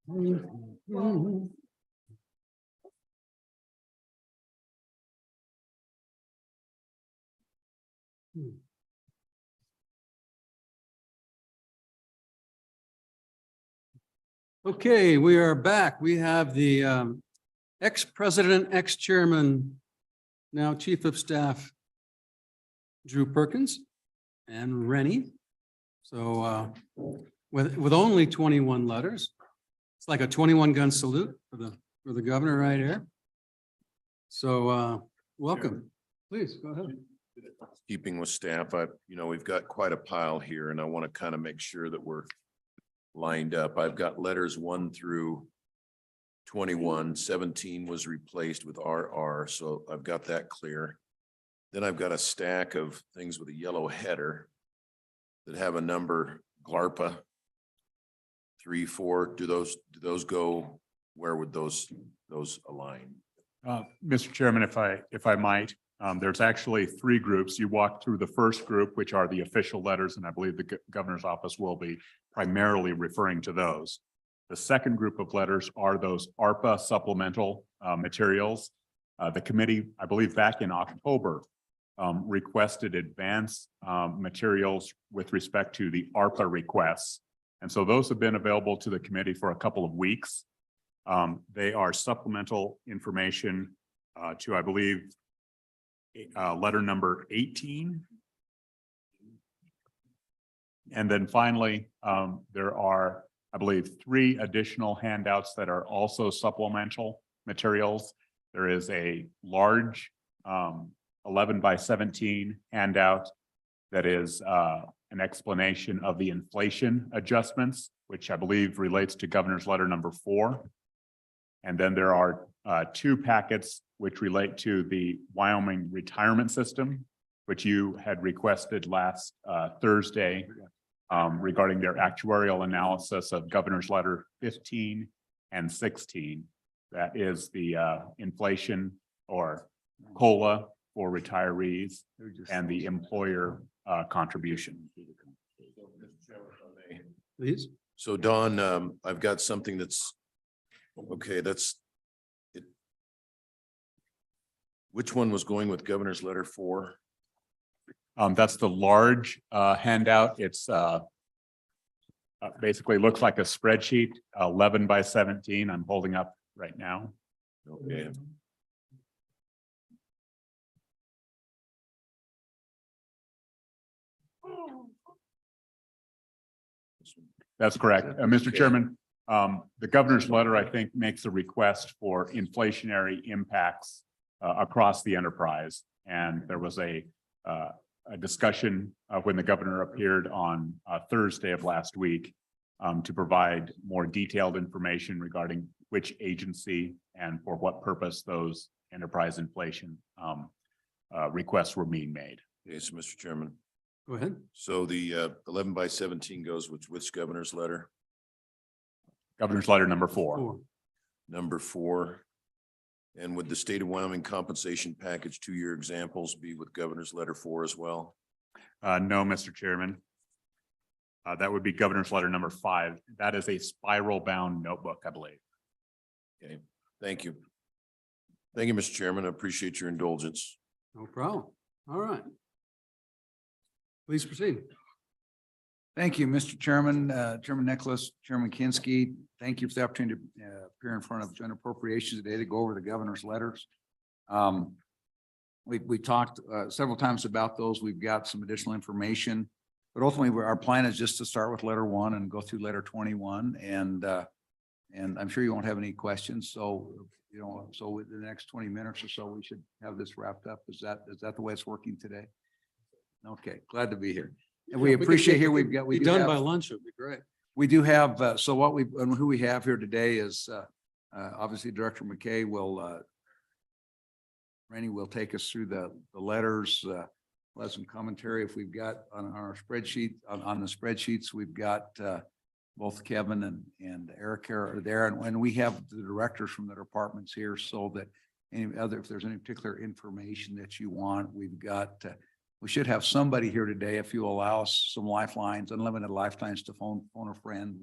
Okay, we are back. We have the ex-president, ex-chairman, now Chief of Staff, Drew Perkins and Rennie. So with only 21 letters, it's like a 21-gun salute for the governor right here. So welcome. Please go ahead. Keeping with staff, we've got quite a pile here and I want to kind of make sure that we're lined up. I've got letters 1 through 21. 17 was replaced with RR, so I've got that clear. Then I've got a stack of things with a yellow header that have a number GLARPA 3, 4. Do those go? Where would those align? Mr. Chairman, if I might, there's actually 3 groups. You walk through the first group, which are the official letters, and I believe the governor's office will be primarily referring to those. The second group of letters are those ARPA supplemental materials. The committee, I believe back in October, requested advance materials with respect to the ARPA requests. And so those have been available to the committee for a couple of weeks. They are supplemental information to, I believe, letter number 18. And then finally, there are, I believe, 3 additional handouts that are also supplemental materials. There is a large 11 by 17 handout that is an explanation of the inflation adjustments, which I believe relates to governor's letter number 4. And then there are 2 packets which relate to the Wyoming retirement system, which you had requested last Thursday regarding their actuarial analysis of governor's letter 15 and 16. That is the inflation or COLA for retirees and the employer contribution. Please. So Don, I've got something that's, okay, that's it. Which one was going with governor's letter 4? That's the large handout. It's basically looks like a spreadsheet, 11 by 17. I'm holding up right now. Okay. That's correct. Mr. Chairman, the governor's letter, I think, makes a request for inflationary impacts across the enterprise. And there was a discussion when the governor appeared on Thursday of last week to provide more detailed information regarding which agency and for what purpose those enterprise inflation requests were being made. Yes, Mr. Chairman. Go ahead. So the 11 by 17 goes with which governor's letter? Governor's letter number 4. Number 4. And would the state of Wyoming compensation package 2-year examples be with governor's letter 4 as well? No, Mr. Chairman. That would be governor's letter number 5. That is a spiral bound notebook, I believe. Okay, thank you. Thank you, Mr. Chairman. I appreciate your indulgence. No problem. All right. Please proceed. Thank you, Mr. Chairman, Chairman Nicholas, Chairman Kinski. Thank you for the opportunity to appear in front of Joint Appropriations today to go over the governor's letters. We talked several times about those. We've got some additional information, but ultimately our plan is just to start with letter 1 and go through letter 21. And I'm sure you won't have any questions. So, so within the next 20 minutes or so, we should have this wrapped up. Is that the way it's working today? Okay, glad to be here. And we appreciate here we be done by lunch. It would be great. We do have, so what and who we have here today is obviously Director McKay Rennie will take us through the letters, we'll have some commentary if we've got on our spreadsheet, on the spreadsheets, we've got both Kevin and Eric are there, and we have the directors from the departments here so that if there's any particular information that you want, we've got we should have somebody here today, if you allow us some lifelines, unlimited lifelines to phone a friend.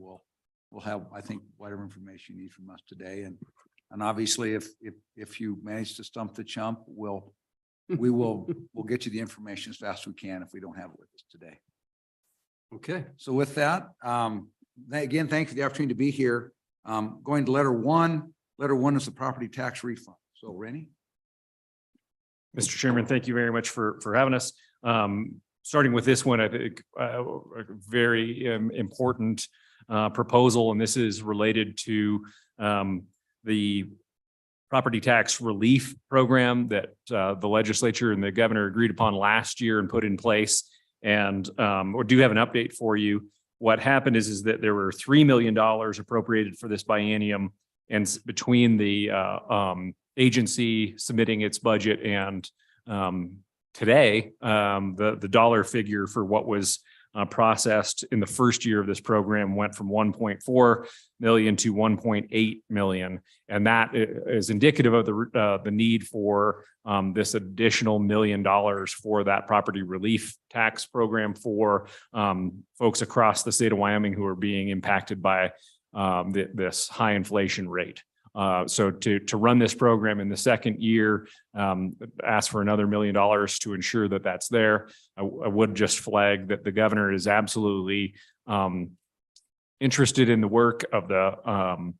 we'll have, I think, whatever information you need from us today. And obviously, if you manage to stump the chump, we'll get you the information as fast as we can if we don't have it with us today. Okay. So with that, again, thank you for the opportunity to be here. Going to letter one is the property tax refund. So Rennie? Mr. Chairman, thank you very much for having us. Starting with this one, I think a very important proposal, and this is related to the property tax relief program that the legislature and the governor agreed upon last year and put in place. And we do have an update for you. What happened is that there were $3 million appropriated for this biennium, and between the agency submitting its budget and today, the dollar figure for what was processed in the first year of this program went from 1.4 million to 1.8 million. And that is indicative of the need for this additional $1 million for that property relief tax program for folks across the state of Wyoming who are being impacted by this high inflation rate. So to run this program in the second year, ask for another $1 million to ensure that that's there. I would just flag that the governor is absolutely interested in the work of the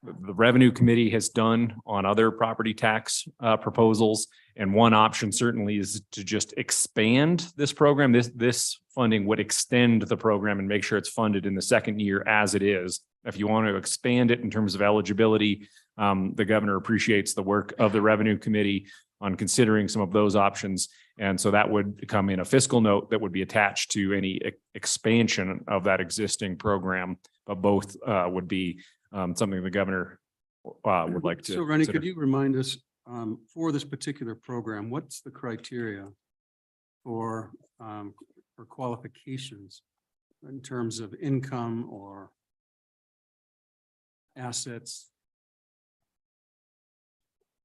Revenue Committee has done on other property tax proposals. And one option certainly is to just expand this program. This funding would extend the program and make sure it's funded in the second year as it is. If you want to expand it in terms of eligibility, the governor appreciates the work of the Revenue Committee on considering some of those options. And so that would come in a fiscal note that would be attached to any expansion of that existing program, but both would be something the governor would like to. So Rennie, consider. could you remind us for this particular program, what's the criteria for qualifications in terms of income or assets?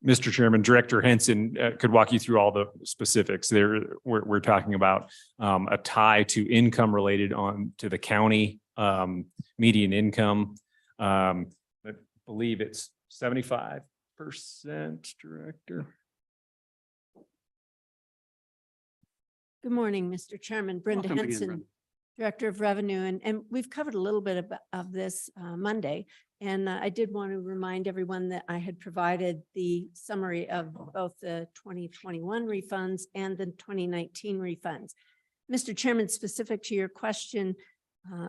Mr. Chairman, Director Henson could walk you through all the specifics there. We're talking about a tie to income related to the county median income. I believe it's 75%, Director. Good morning, Mr. Chairman. Brenda Welcome again, Henson, Brenda. Director of Revenue, and we've covered a little bit of this Monday. And I did want to remind everyone that I had provided the summary of both the 2021 refunds and the 2019 refunds. Mr. Chairman, specific to your question,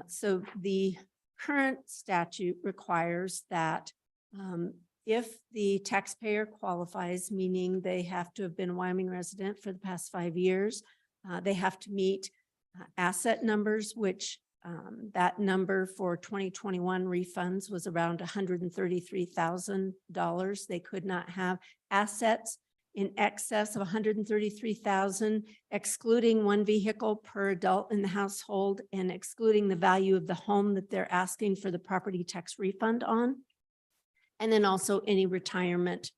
so the current statute requires that if the taxpayer qualifies, meaning they have to have been a Wyoming resident for the past 5 years, they have to meet asset numbers, which that number for 2021 refunds was around $133,000. They could not have assets in excess of $133,000, excluding one vehicle per adult in the household and excluding the value of the home that they're asking for the property tax refund on. And then also any retirement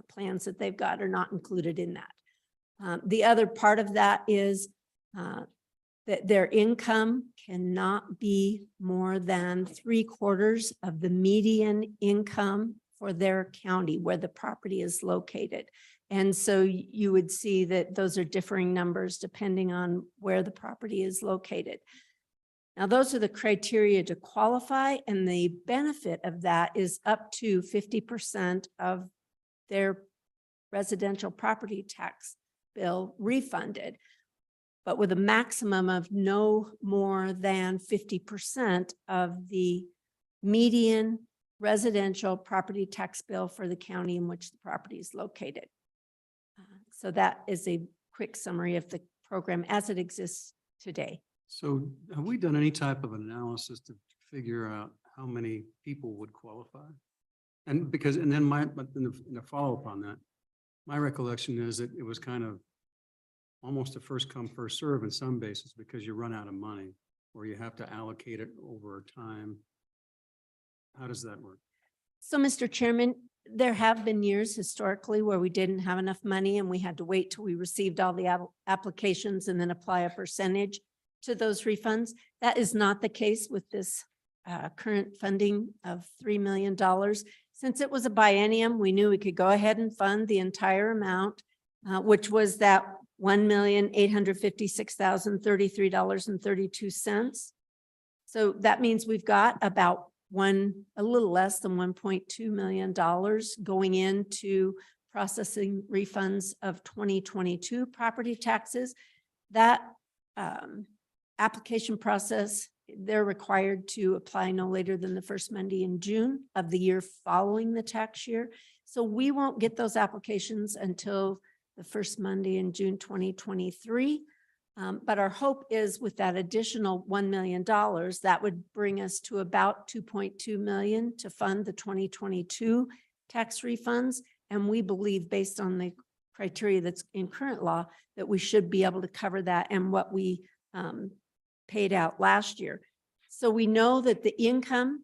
plans that they've got are not included in that. The other part of that is that their income cannot be more than 3/4 of the median income for their county where the property is located. And so you would see that those are differing numbers depending on where the property is located. Now, those are the criteria to qualify, and the benefit of that is up to 50% of their residential property tax bill refunded, but with a maximum of no more than 50% of the median residential property tax bill for the county in which the property is located. So that is a quick summary of the program as it exists today. So have we done any type of analysis to figure out how many people would qualify? And because, and then in a follow-up on that, my recollection is that it was kind of almost a first come, first serve in some bases because you run out of money or you have to allocate it over time. How does that work? So, Mr. Chairman, there have been years historically where we didn't have enough money and we had to wait till we received all the applications and then apply a percentage. to those refunds. That is not the case with this current funding of $3 million. Since it was a biennium, we knew we could go ahead and fund the entire amount, which was that $1,856,033.32. So that means we've got about a little less than $1.2 million going into processing refunds of 2022 property taxes. That application process, they're required to apply no later than the first Monday in June of the year following the tax year. So we won't get those applications until the first Monday in June 2023. But our hope is with that additional $1 million, that would bring us to about $2.2 million to fund the 2022 tax refunds. And we believe, based on the criteria that's in current law, that we should be able to cover that and what we paid out last year. So we know that the income,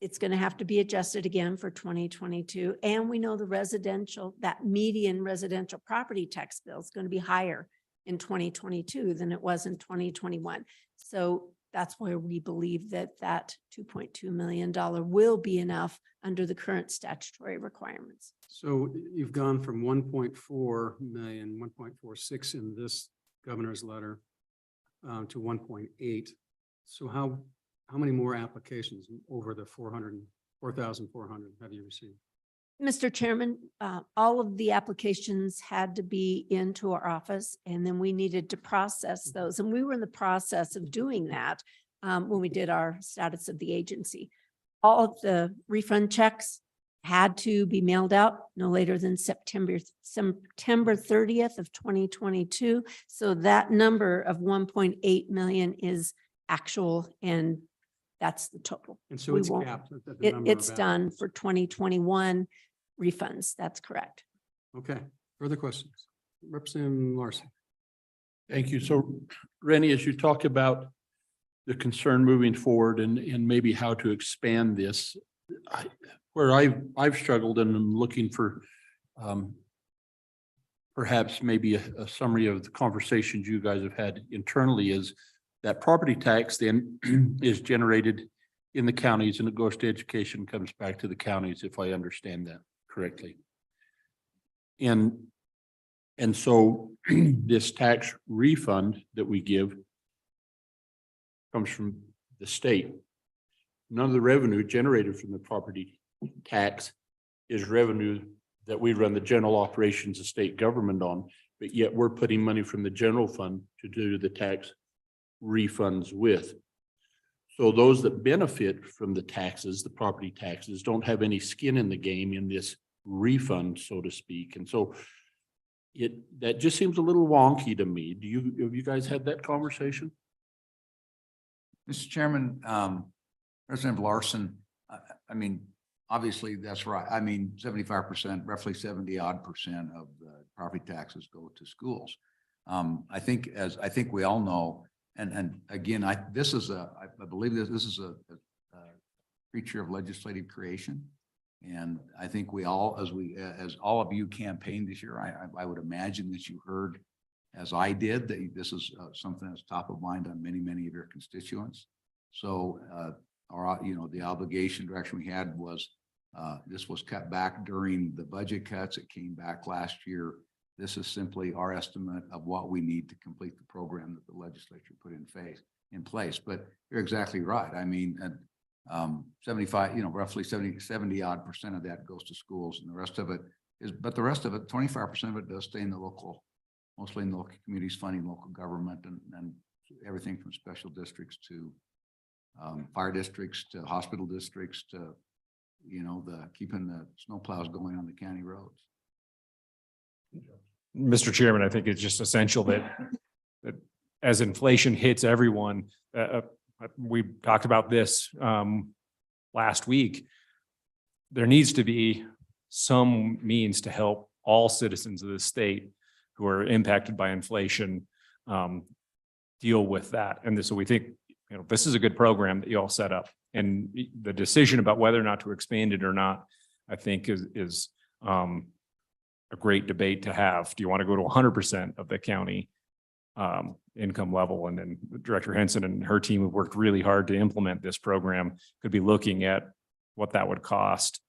it's going to have to be adjusted again for 2022. And we know the residential, that median residential property tax bill is going to be higher in 2022 than it was in 2021. So that's where we believe that that $2.2 million will be enough under the current statutory requirements. So you've gone from 1.4 million, 1.46 in this governor's letter to 1.8. So how many more applications over the 4,400 have you received? Mr. Chairman, all of the applications had to be into our office, and then we needed to process those. And we were in the process of doing that when we did our status of the agency. All of the refund checks had to be mailed out no later than September 30th of 2022. So that number of 1.8 million is actual, and that's the total. And so We it's won't- capped at the number It's of done applicants. for 2021 refunds. That's correct. Okay, further questions? Representative Larson. Thank you. So Rennie, as you talk about the concern moving forward and maybe how to expand this, where I've struggled and I'm looking for perhaps maybe a summary of the conversations you guys have had internally is that property tax then is generated in the counties and it goes to education, comes back to the counties, if I understand that correctly. And so this tax refund that we give comes from the state. None of the revenue generated from the property tax is revenue that we run the general operations of state government on, but yet we're putting money from the general fund to do the tax refunds with. So those that benefit from the taxes, the property taxes, don't have any skin in the game in this refund, so to speak. And so that just seems a little wonky to me. Have you guys had that conversation? Mr. Chairman, Representative Larson, I mean, obviously that's right. I mean, 75%, roughly 70-odd% of the property taxes go to schools. I think we all know, and again, I believe this is a creature of legislative creation. And I think we all, as all of you campaigned this year, I would imagine that you heard, as I did, that this is something that's top of mind on many, many of your constituents. So the obligation direction we had was this was cut back during the budget cuts. It came back last year. This is simply our estimate of what we need to complete the program that the legislature put in place. But you're exactly right. I mean, 75, roughly 70-odd% of that goes to schools, and the rest of it is, but the rest of it, 25% of it does stay in the local, mostly in the local communities, funding local government and everything from special districts to fire districts to hospital districts to, keeping the snowplows going on the county roads. Mr. Chairman, I think it's just essential that as inflation hits everyone, we talked about this last week. There needs to be some means to help all citizens of the state who are impacted by inflation deal with that. And so we think, this is a good program that you all set up. And the decision about whether or not to expand it or not, I think is a great debate to have. Do you want to go to 100% of the county income level. And then Director Henson and her team have worked really hard to implement this program, could be looking at what that would cost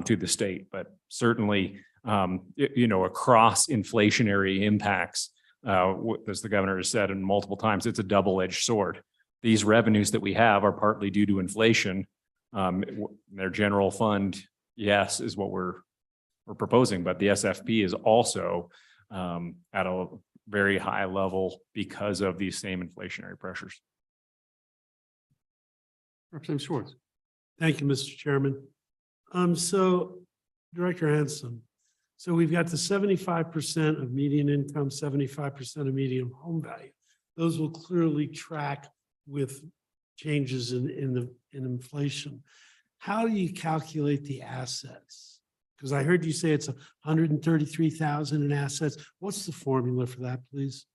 to the state. But certainly, across inflationary impacts, as the governor has said, and multiple times, it's a double-edged sword. These revenues that we have are partly due to inflation. Their general fund, yes, is what we're proposing, but the SFP is also at a very high level because of these same inflationary pressures. Representative Schwartz. Thank you, Mr. Chairman. So Director Hanson, so we've got the 75% of median income, 75% of median home value. Those will clearly track with changes in inflation. How do you calculate the assets? Because I heard you say it's 133,000 in assets. What's the formula for that, please?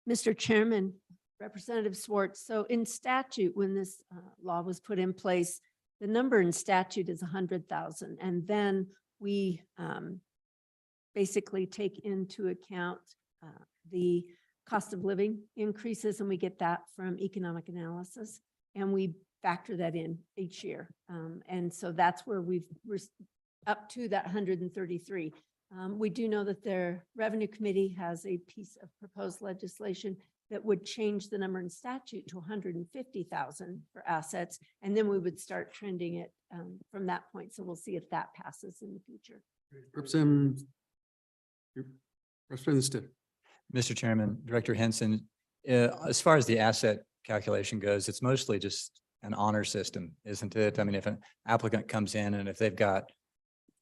Mr. Chairman, Representative Schwartz, so in statute, when this law was put in place, the number in statute is 100,000. And then we basically take into account the cost of living increases, and we get that from economic analysis, and we factor that in each year. And so that's where we're up to that 133. We do know that their revenue committee has a piece of proposed legislation that would change the number in statute to 150,000 for assets. And then we would start trending it from that point. So we'll see if that passes in the future. Representative Stitt. Mr. Chairman, Director Henson, as far as the asset calculation goes, it's mostly just an honor system, isn't it? I mean, if an applicant comes in and if they've got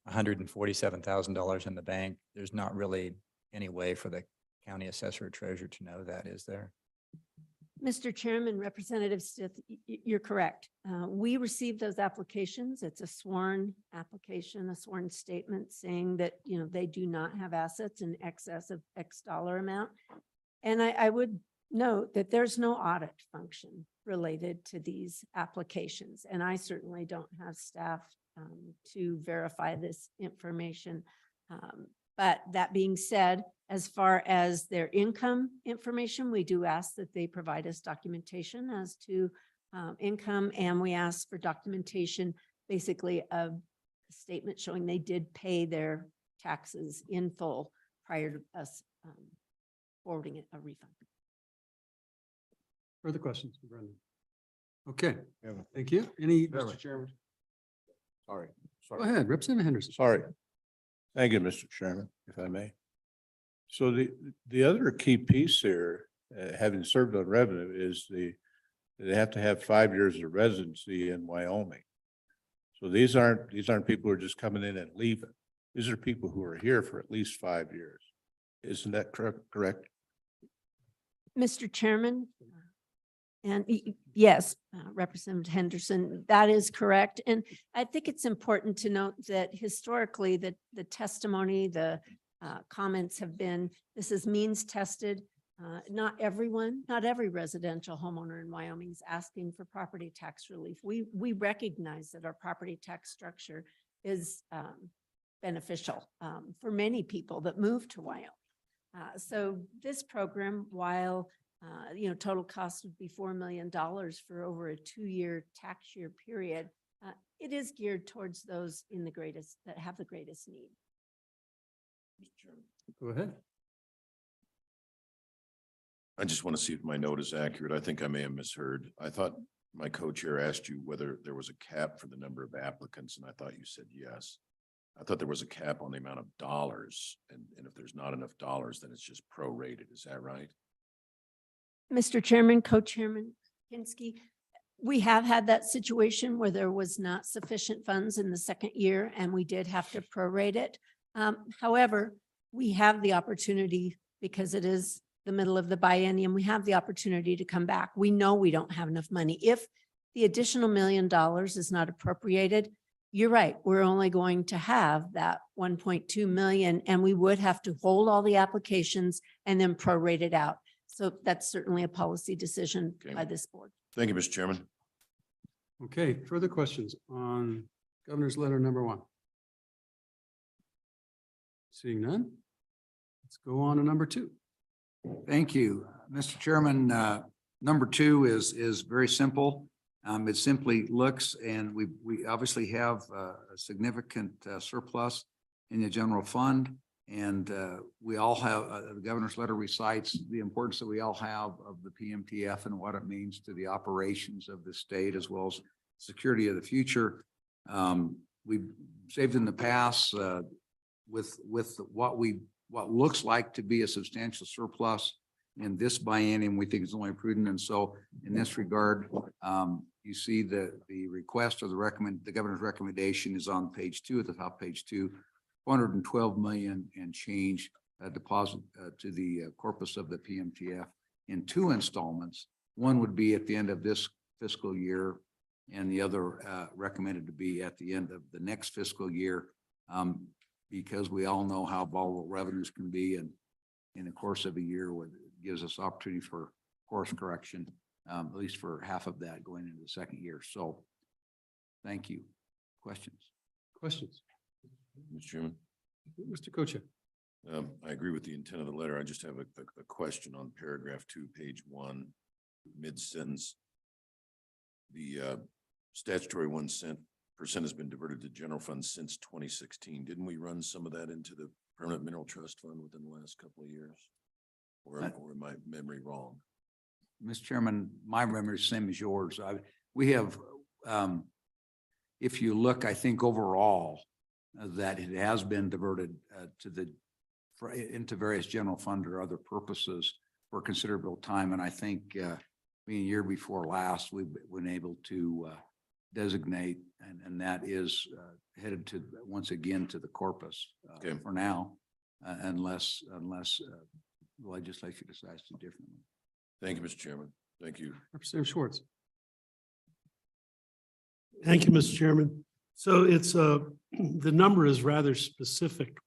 $147,000 in the bank, there's not really any way for the county assessor or treasurer to know that, is there? Mr. Chairman, Representative Stith, you're correct. We received those applications. It's a sworn application, a sworn statement saying that, they do not have assets in excess of X dollar amount. And I would note that there's no audit function related to these applications. And I certainly don't have staff to verify this information. But that being said, as far as their income information, we do ask that they provide us documentation as to income, and we ask for documentation, basically a statement showing they did pay their taxes in full prior to us forwarding it a refund. Further questions for Brendan? Okay, thank you. Any, Mr. Chairman. Sorry. Go ahead, Representative Henderson. Sorry. Thank you, Mr. Chairman, if I may. So the other key piece here, having served on revenue, is they have to have 5 years of residency in Wyoming. So these aren't people who are just coming in and leaving. These are people who are here for at least 5 years. Isn't that correct? Mr. Chairman, and yes, Representative Henderson, that is correct. And I think it's important to note that historically the testimony, the comments have been, this is means tested. Not every residential homeowner in Wyoming is asking for property tax relief. We recognize that our property tax structure is beneficial for many people that move to Wyoming. So this program, while total cost would be $4 million for over a 2-year tax year period, it is geared towards those that have the greatest need. Go ahead. I just want to see if my note is accurate. I think I may have misheard. I thought my co-chair asked you whether there was a cap for the number of applicants, and I thought you said yes. I thought there was a cap on the amount of dollars, and if there's not enough dollars, then it's just prorated. Is that right? Mr. Chairman, Co-Chairman Kinski, we have had that situation where there was not sufficient funds in the second year, and we did have to prorate it. However, we have the opportunity, because it is the middle of the biennium, we have the opportunity to come back. We know we don't have enough money. If the additional $1 million is not appropriated, you're right, we're only going to have that 1.2 million, and we would have to hold all the applications and then prorate it out. So that's certainly a policy decision by this board. Thank you, Mr. Chairman. Okay, further questions on Governor's letter number 1? Seeing none, let's go on to number 2. Thank you. Mr. Chairman, number two is very simple. It simply looks, and we obviously have a significant surplus in the general fund. And we all have, the governor's letter recites the importance that we all have of the PMTF and what it means to the operations of the state as well as security of the future. We've saved in the past with what looks like to be a substantial surplus. In this biennium, we think it's only prudent. And so in this regard, you see the request or the governor's recommendation is on page 2 at the top, page 2, 412 million and change deposit to the corpus of the PMTF in 2 installments. One would be at the end of this fiscal year, and the other recommended to be at the end of the next fiscal year, because we all know how volatile revenues can be, and in the course of a year, it gives us opportunity for course correction, at least for half of that going into the second year. So, thank you. Questions? Questions? Mr. Chairman, Mr. Co-Chair. I agree with the intent of the letter. I just have a question on paragraph 2, page 1, mid-sentence. The statutory 1% has been diverted to general fund since 2016. Didn't we run some of that into the permanent mineral trust fund within the last couple of years? Or am my memory wrong? Mr. Chairman, my memory is the same as yours. We have, if you look, I think overall, that it has been diverted into various general fund or other purposes for considerable time. And I think being a year before last, we've been able to designate, and that is headed to once again to the corpus for now, unless the legislature decides to differently. Thank you, Mr. Chairman. Thank you. Representative Schwartz. Thank you, Mr. Chairman. So it's the number is rather specific,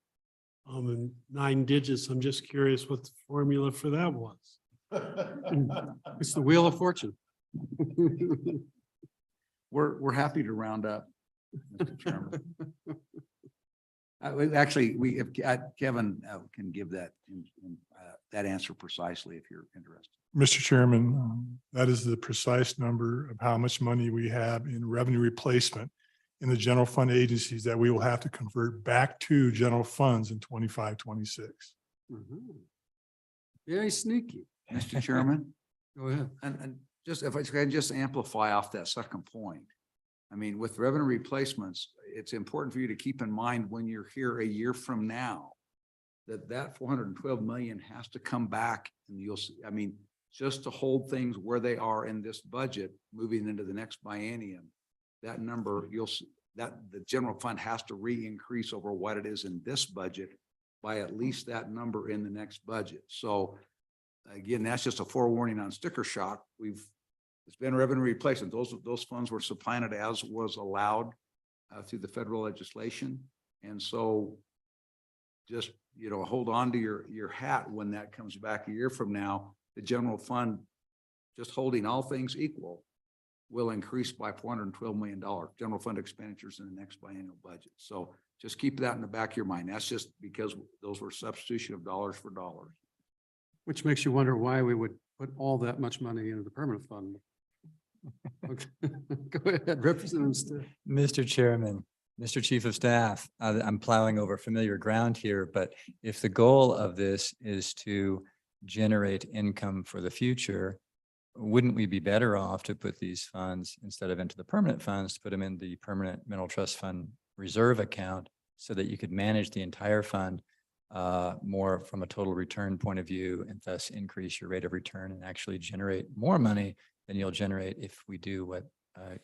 in 9 digits. I'm just curious what the formula for that was. It's the Wheel of Fortune. We're happy to round up, Mr. Chairman. Actually, if Kevin can give that answer precisely if you're interested. Mr. Chairman, that is the precise number of how much money we have in revenue replacement in the general fund agencies that we will have to convert back to general funds in 25, 26. Very sneaky. Mr. Chairman. Go ahead. And just if I can just amplify off that second point. I mean, with revenue replacements, it's important for you to keep in mind when you're here a year from now, that 412 million has to come back, and you'll see, I mean, just to hold things where they are in this budget, moving into the next biennium, that number, you'll see that the general fund has to re-increase over what it is in this budget by at least that number in the next budget. So again, that's just a forewarning on sticker shock. It's been revenue replacement. Those funds were supplanted as was allowed through the federal legislation. And so just, hold on to your hat when that comes back a year from now. The general fund, just holding all things equal, will increase by $412 million general fund expenditures in the next biennial budget. So just keep that in the back of your mind. That's just because those were substitution of dollars for dollars. Which makes you wonder why we would put all that much money into the permanent fund. Okay. Go ahead, Representative. Mr. Chairman, Mr. Chief of Staff, I'm plowing over familiar ground here, but if the goal of this is to generate income for the future, wouldn't we be better off to put these funds, instead of into the permanent funds, to put them in the permanent mineral trust fund reserve account so that you could manage the entire fund more from a total return point of view, and thus increase your rate of return and actually generate more money than you'll generate if we do what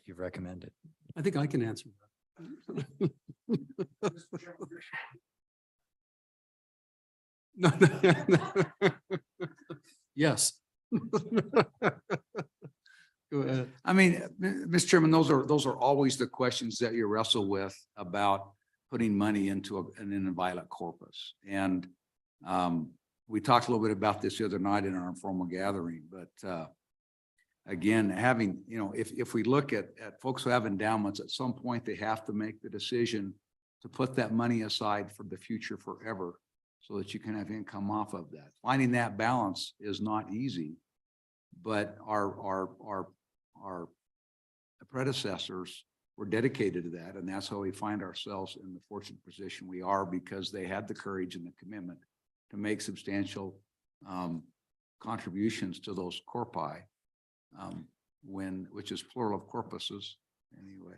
you've recommended? I think I can answer that. No. Yes. Go ahead. I mean, Mr. Chairman, those are always the questions that you wrestle with about putting money into an inviolate corpus. And we talked a little bit about this the other night in our informal gathering, but again, having, if we look at folks who have endowments, at some point they have to make the decision to put that money aside for the future forever. so that you can have income off of that. Finding that balance is not easy, but our predecessors were dedicated to that, and that's how we find ourselves in the fortunate position we are, because they had the courage and the commitment to make substantial contributions to those corpi, which is plural of corpuses anyway.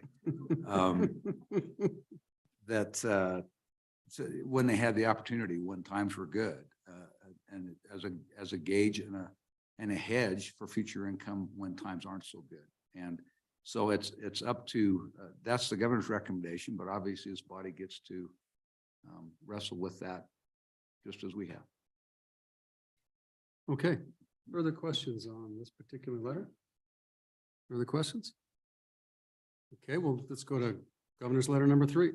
That so when they had the opportunity, when times were good, and as a gauge and a hedge for future income when times aren't so good. And so it's up to, that's the governor's recommendation, but obviously this body gets to wrestle with that just as we have. Okay, further questions on this particular letter? Further questions? Okay, well, let's go to Governor's letter number 3.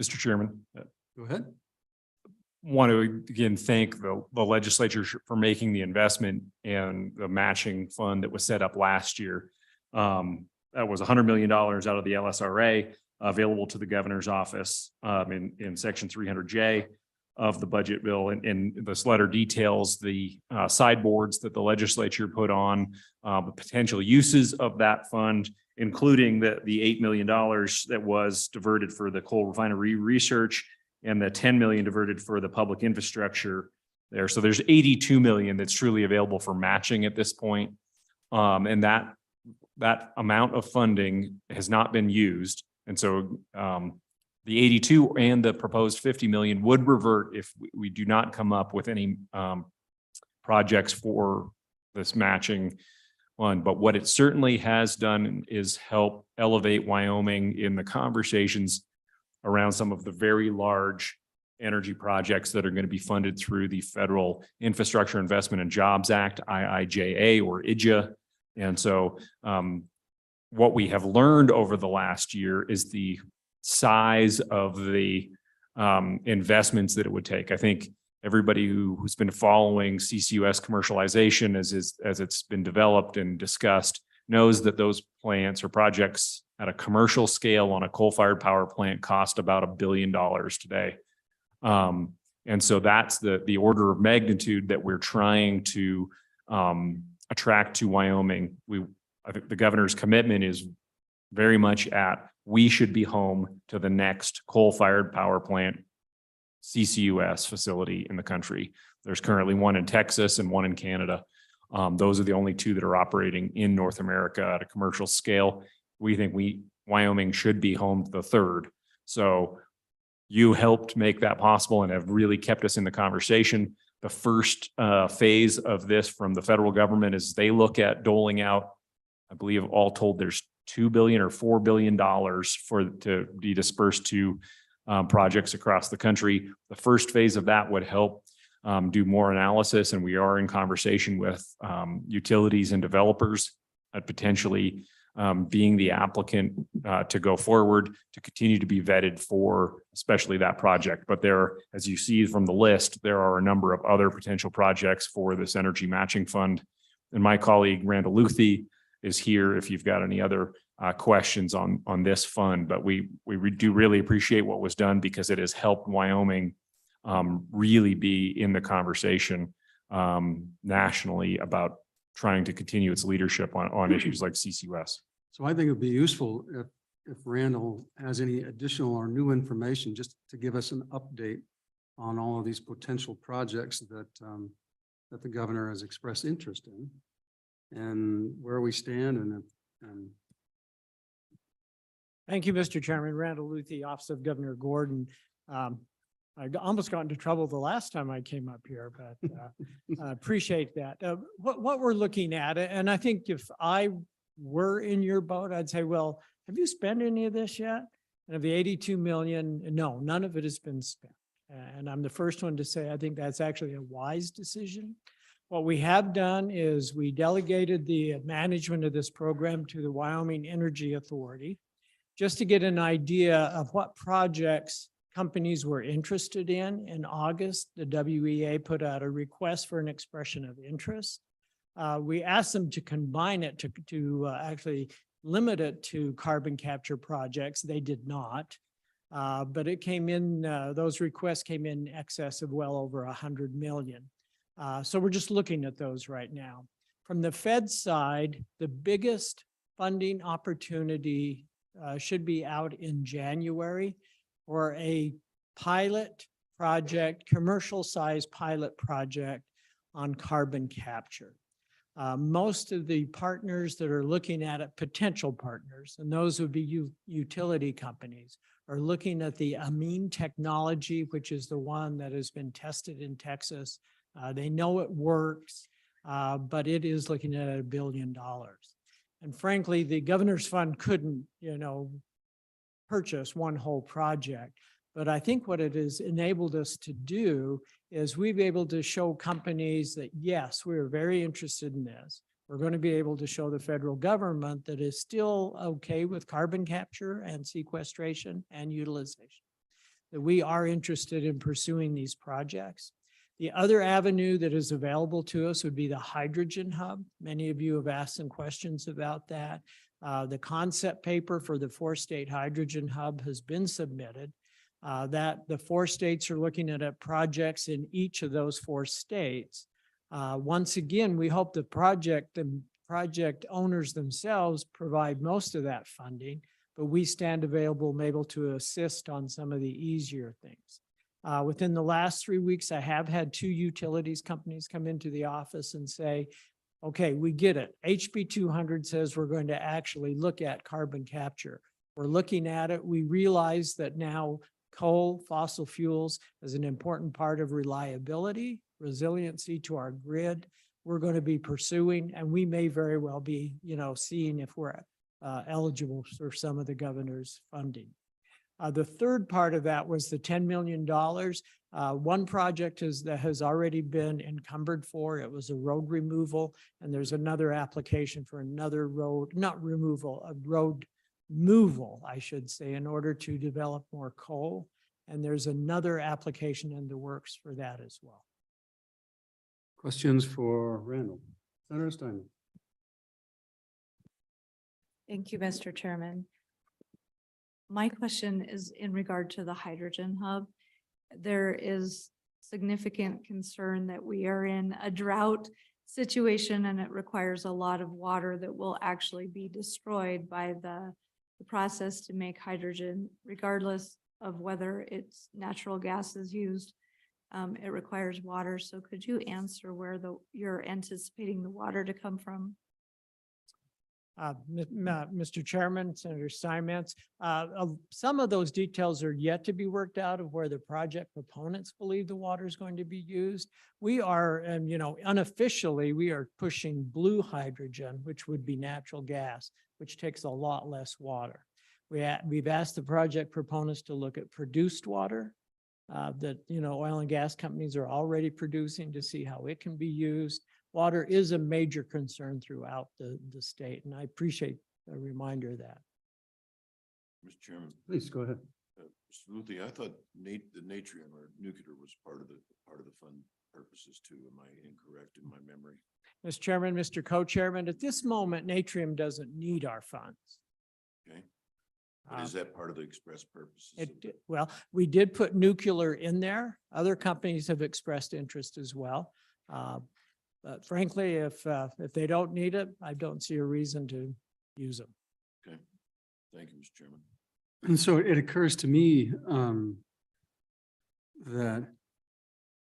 Mr. Chairman. Go ahead. Want to again thank the legislature for making the investment in the matching fund that was set up last year. That was $100 million out of the LSRA available to the governor's office in section 300J of the budget bill. And this letter details the sideboards that the legislature put on the potential uses of that fund, including the $8 million that was diverted for the coal refinery research and the 10 million diverted for the public infrastructure there. So there's 82 million that's truly available for matching at this point. And that amount of funding has not been used. And so the 82 and the proposed 50 million would revert if we do not come up with any projects for this matching one. But what it certainly has done is help elevate Wyoming in the conversations around some of the very large energy projects that are going to be funded through the Federal Infrastructure Investment and Jobs Act, IIJA or IJA. And so what we have learned over the last year is the size of the investments that it would take. I think everybody who's been following CCUS commercialization as it's been developed and discussed knows that those plants or projects at a commercial scale on a coal-fired power plant cost about $1 billion today. And so that's the order of magnitude that we're trying to attract to Wyoming. I think the governor's commitment is very much we should be home to the next coal-fired power plant CCUS facility in the country. There's currently one in Texas and one in Canada. Those are the only two that are operating in North America at a commercial scale. We think Wyoming should be home to the third. So you helped make that possible and have really kept us in the conversation. The first phase of this from the federal government is they look at doling out, I believe all told, there's $2 billion or $4 billion to be dispersed to projects across the country. The first phase of that would help do more analysis, and we are in conversation with utilities and developers at potentially being the applicant to go forward to continue to be vetted for especially that project. But there, as you see from the list, there are a number of other potential projects for this energy matching fund. And my colleague Randall Luthi is here if you've got any other questions on this fund. But we do really appreciate what was done because it has helped Wyoming really be in the conversation nationally about trying to continue its leadership on issues like CCUS. So I think it'd be useful if Randall has any additional or new information, just to give us an update on all of these potential projects that the governor has expressed interest in and where we stand and Thank you, Mr. Chairman. Randall Luthi, Office of Governor Gordon. I almost got into trouble the last time I came up here, but I appreciate that. What we're looking at, and I think if I were in your boat, I'd say, well, have you spent any of this yet? And of the 82 million, no, none of it has been spent. And I'm the first one to say, I think that's actually a wise decision. What we have done is we delegated the management of this program to the Wyoming Energy Authority, just to get an idea of what projects companies were interested in. In August, the WEA put out a request for an expression of interest. We asked them to combine it to actually limit it to carbon capture projects. They did not. But it came in, those requests came in excess of well over 100 million. So we're just looking at those right now. From the Fed side, the biggest funding opportunity should be out in January for a pilot project, commercial size pilot project on carbon capture. Most of the partners that are looking at it, potential partners, and those would be utility companies, are looking at the amine technology, which is the one that has been tested in Texas. They know it works, but it is looking at $1 billion. And frankly, the governor's fund couldn't, purchase one whole project. But I think what it has enabled us to do is we've been able to show companies that, yes, we're very interested in this. We're going to be able to show the federal government that is still okay with carbon capture and sequestration and utilization, that we are interested in pursuing these projects. The other avenue that is available to us would be the hydrogen hub. Many of you have asked some questions about that. The concept paper for the 4-state hydrogen hub has been submitted. That the 4 states are looking at projects in each of those 4 states. Once again, we hope the project owners themselves provide most of that funding, but we stand available and able to assist on some of the easier things. Within the last 3 weeks, I have had 2 utilities companies come into the office and say, okay, we get it. HB 200 says we're going to actually look at carbon capture. We're looking at it. We realize that now coal, fossil fuels is an important part of reliability, resiliency to our grid. We're going to be pursuing, and we may very well be, seeing if we're eligible for some of the governor's funding. The third part of that was the $10 million. One project that has already been encumbered for. It was a road removal, and there's another application for another road, not removal, a road moval, I should say, in order to develop more coal. And there's another application in the works for that as well. Questions for Randall? Senator Steinman. Thank you, Mr. Chairman. My question is in regard to the hydrogen hub. There is significant concern that we are in a drought situation and it requires a lot of water that will actually be destroyed by the process to make hydrogen, regardless of whether it's natural gas is used. It requires water. So could you answer where you're anticipating the water to come from? Mr. Chairman, Senator Steinmetz, some of those details are yet to be worked out of where the project proponents believe the water is going to be used. We are, unofficially, we are pushing blue hydrogen, which would be natural gas, which takes a lot less water. We've asked the project proponents to look at produced water that, oil and gas companies are already producing to see how it can be used. Water is a major concern throughout the state, and I appreciate a reminder of that. Mr. Chairman. Please go ahead. Mr. Luthi, I thought the natrium or nuclear was part of the fund purposes too. Am I incorrect in my memory? Mr. Chairman, Mr. Co-Chairman, at this moment, Natrium doesn't need our funds. Okay. But is that part of the express purposes? Well, we did put nuclear in there. Other companies have expressed interest as well. But frankly, if they don't need it, I don't see a reason to use them. Okay. Thank you, Mr. Chairman. And so it occurs to me that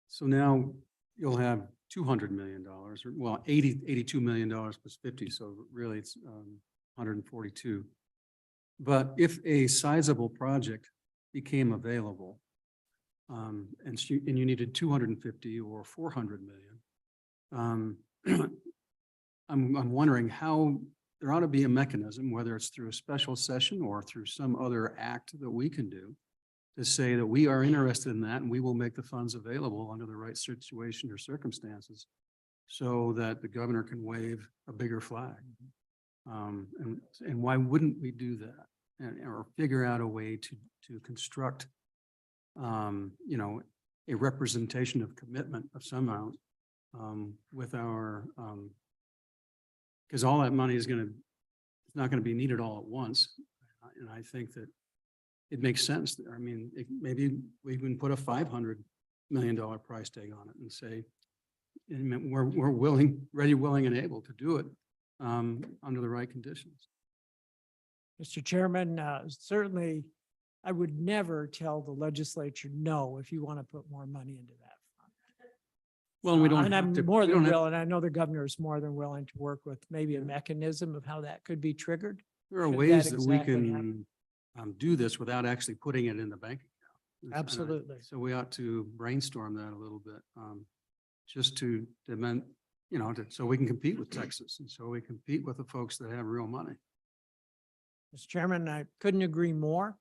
so now you'll have $200 million, or well, $82 million plus 50. So really it's 142. But if a sizable project became available and you needed 250 or 400 million, I'm wondering how there ought to be a mechanism, whether it's through a special session or through some other act that we can do to say that we are interested in that and we will make the funds available under the right situation or circumstances so that the governor can wave a bigger flag. And why wouldn't we do that or figure out a way to construct, a representation of commitment of some amount with our, because all that money is not going to be needed all at once. And I think that it makes sense there. I mean, maybe we even put a $500 million price tag on it and say, and we're willing, ready, willing, and able to do it under the right conditions. Mr. Chairman, certainly, I would never tell the legislature no if you want to put more money into that. Well, we don't And have I'm to. more we than don't have- willing, I know the governor is more than willing to work with maybe a mechanism of how that could be triggered. There are should ways that that we exactly happen. can do this without actually putting it in the bank account. And Absolutely. So we ought to brainstorm that a little bit, just to demand, so we can compete with Texas and so we compete with the folks that have real money. Mr. Chairman, I couldn't agree more.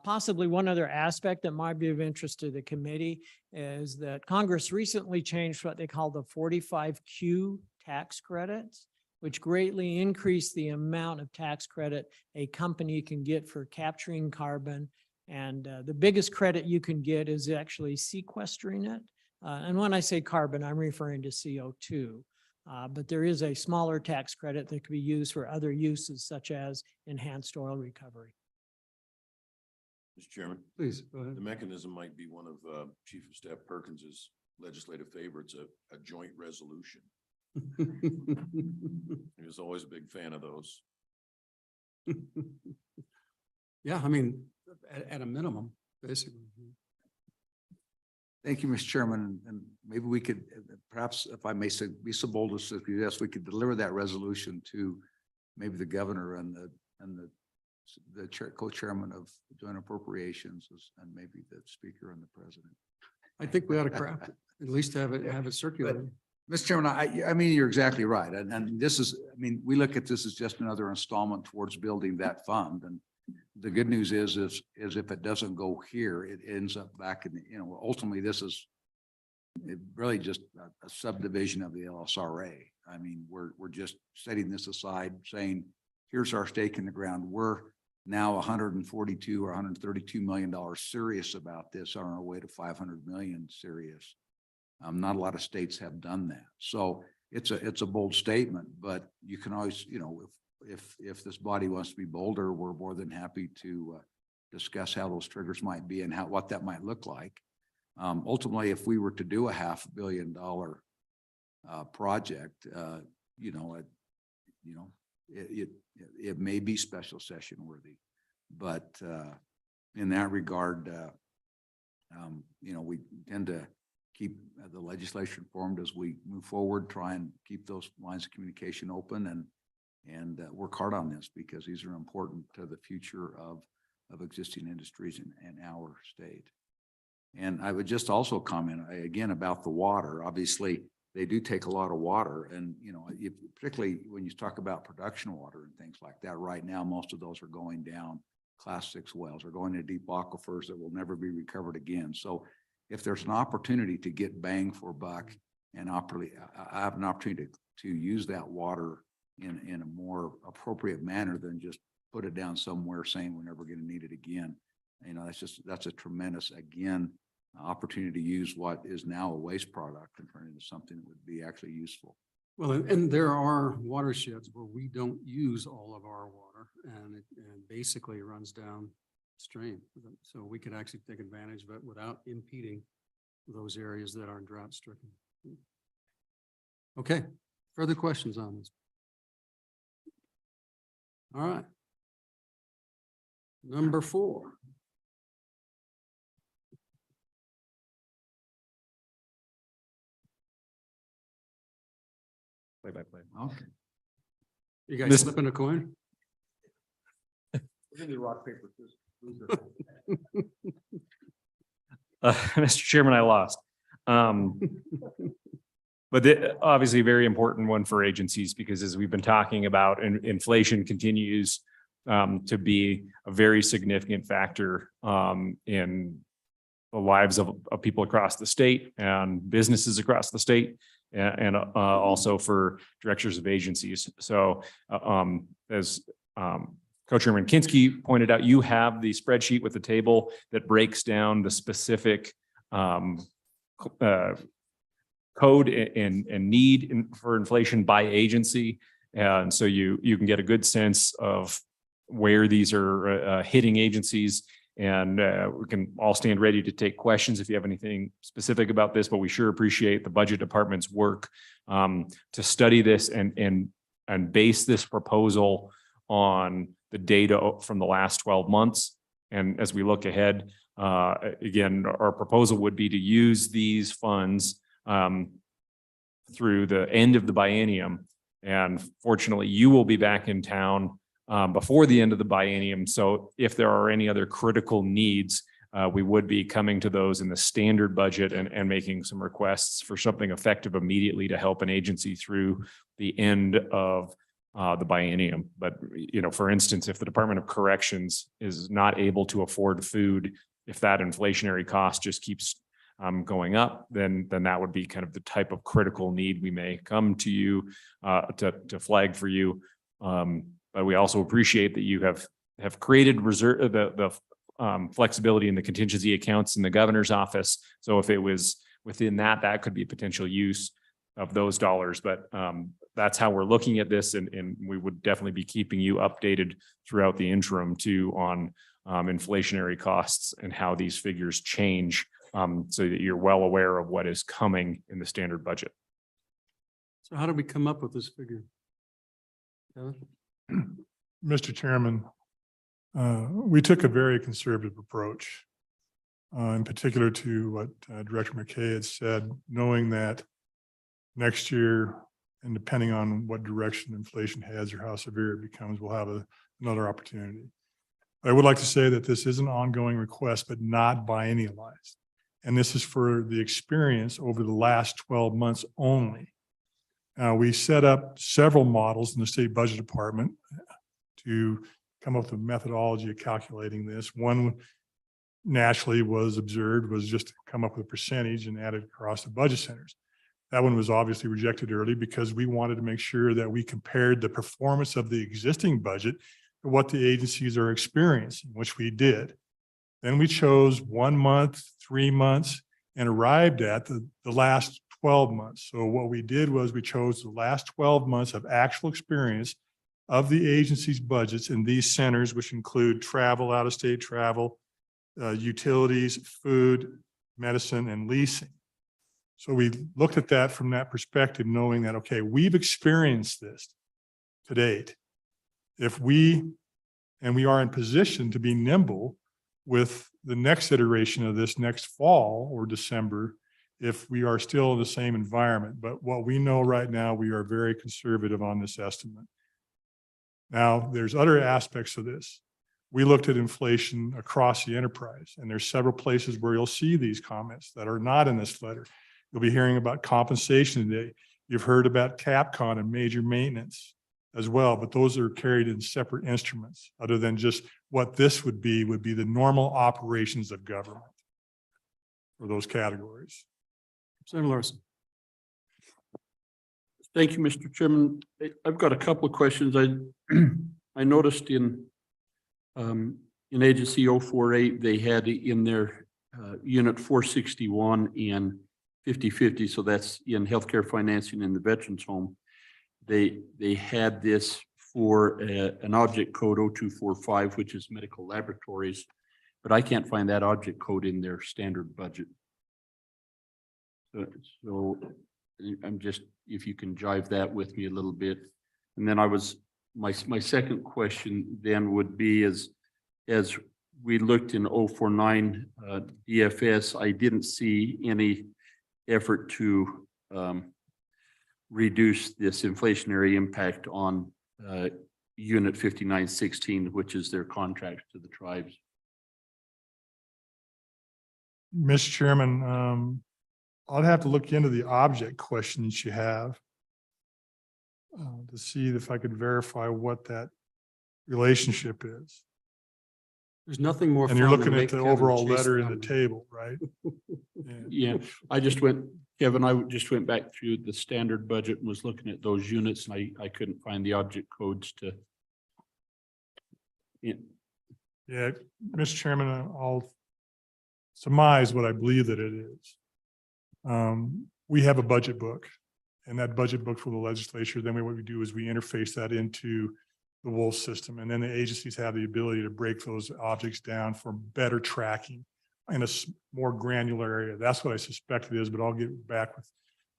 Possibly one other aspect that might be of interest to the committee is that Congress recently changed what they call the 45Q tax credits, which greatly increased the amount of tax credit a company can get for capturing carbon. And the biggest credit you can get is actually sequestering it. And when I say carbon, I'm referring to CO2. But there is a smaller tax credit that could be used for other uses such as enhanced oil recovery. Mr. Chairman, Please, go ahead. the mechanism might be one of Chief of Staff Perkins's legislative favorites, a joint resolution. He was always a big fan of those. Yeah, I mean, at a minimum, basically. Thank you, Mr. Chairman, and maybe we could, perhaps if I may be so bold as to suggest, we could deliver that resolution to maybe the governor and the co-chairman of joint appropriations and maybe the speaker and the president. I think we ought to craft it, at least have it circulated. Mr. Chairman, I mean, you're exactly right. And this is, I mean, we look at this as just another installment towards building that fund. And the good news is if it doesn't go here, it ends up back in the, ultimately this is really just a subdivision of the LSRA. I mean, we're just setting this aside saying, here's our stake in the ground. We're now 142 or 132 million dollars serious about this on our way to 500 million serious. Not a lot of states have done that. So it's a bold statement, but you can always, if this body wants to be bolder, we're more than happy to discuss how those triggers might be and what that might look like. Ultimately, if we were to do a $500 million project, it may be special session worthy, but in that regard, we tend to keep the legislature informed as we move forward, try and keep those lines of communication open and work hard on this because these are important to the future of existing industries in our state. And I would just also comment again about the water. Obviously, they do take a lot of water, and particularly when you talk about production water and things like that. Right now, most of those are going down Class 6 wells, or going to deep aquifers that will never be recovered again. So, if there's an opportunity to get bang for buck and I have an opportunity to use that water in a more appropriate manner than just put it down somewhere saying we're never going to need it again. That's a tremendous, again, opportunity to use what is now a waste product and turn it into something that would be actually useful. Well, and there are watersheds where we don't use all of our water and it basically runs downstream. So we could actually take advantage of it without impeding those areas that are drought stricken. Okay, further questions on this? All right. Number 4. Play by play. Okay. You guys flipping a coin? Rock, paper, scissors. Mr. Chairman, I lost. But obviously a very important one for agencies because as we've been talking about, inflation continues to be a very significant factor in the lives of people across the state and businesses across the state and also for directors of agencies. So as Co-Chairman Kinski pointed out, you have the spreadsheet with the table that breaks down the specific code and need for inflation by agency. And so you can get a good sense of where these are hitting agencies And we can all stand ready to take questions if you have anything specific about this, but we sure appreciate the budget department's work to study this and base this proposal on the data from the last 12 months. And as we look ahead, again, our proposal would be to use these funds through the end of the biennium. And fortunately, you will be back in town before the end of the biennium. So if there are any other critical needs, we would be coming to those in the standard budget and making some requests for something effective immediately to help an agency through the end of the biennium. But, you know, for instance, if the Department of Corrections is not able to afford food, if that inflationary cost just keeps going up, then that would be kind of the type of critical need we may come to you to flag for you. But we also appreciate that you have created reserve the flexibility in the contingency accounts in the governor's office. So if it was within that, that could be potential use of those dollars. But that's how we're looking at this, and we would definitely be keeping you updated throughout the interim too on inflationary costs and how these figures change, so that you're well aware of what is coming in the standard budget. So how did we come up with this figure? Kevin? Mr. Chairman, we took a very conservative approach, in particular to what Director McKay had said, knowing that next year, and depending on what direction inflation heads or how severe it becomes, we'll have another opportunity. I would like to say that this is an ongoing request, but not biennialized. And this is for the experience over the last 12 months only. We set up several models in the state budget department to come up with a methodology of calculating this. One naturally was observed was just to come up with a percentage and add it across the budget centers. That one was obviously rejected early because we wanted to make sure that we compared the performance of the existing budget to what the agencies are experiencing, which we did. Then we chose 1 month, 3 months, and arrived at the last 12 months. So what we did was we chose the last 12 months of actual experience of the agency's budgets in these centers, which include travel, out-of-state travel, utilities, food, medicine, and leasing. So we looked at that from that perspective, knowing that, okay, we've experienced this to date. If we are in position to be nimble with the next iteration of this next fall or December, if we are still in the same environment. But what we know right now, we are very conservative on this estimate. Now, there's other aspects of this. We looked at inflation across the enterprise, and there's several places where you'll see these comments that are not in this letter. You'll be hearing about compensation today. You've heard about CapCon and major maintenance as well, but those are carried in separate instruments other than just what this would be the normal operations of government for those categories. Senator Larson. Thank you, Mr. Chairman. I've got a couple of questions. I noticed in agency 048, they had in their unit 461 and 50/50, so that's in healthcare financing in the veterans home. They had this for an object code 0245, which is medical laboratories, but I can't find that object code in their standard budget. So I'm just, if you can jive that with me a little bit. And then my second question then would be as we looked in 049 DFS, I didn't see any effort to reduce this inflationary impact on unit 5916, which is their contract to the tribes. Mr. Chairman, I'll have to look into the object questions you have to see if I could verify what that relationship is. There's nothing more. And you're fun than looking at make the Kevin overall chase letter in the down. table, right? Yeah, I just went back through the standard budget and was looking at those units, and I couldn't find the object codes to. Yeah, Mr. Chairman, I'll surmise what I believe that it is. We have a budget book, and that budget book for the legislature, then what we do is we interface that into the wolf system. And then the agencies have the ability to break those objects down for better tracking in a more granular area. That's what I suspect it is, but I'll get back with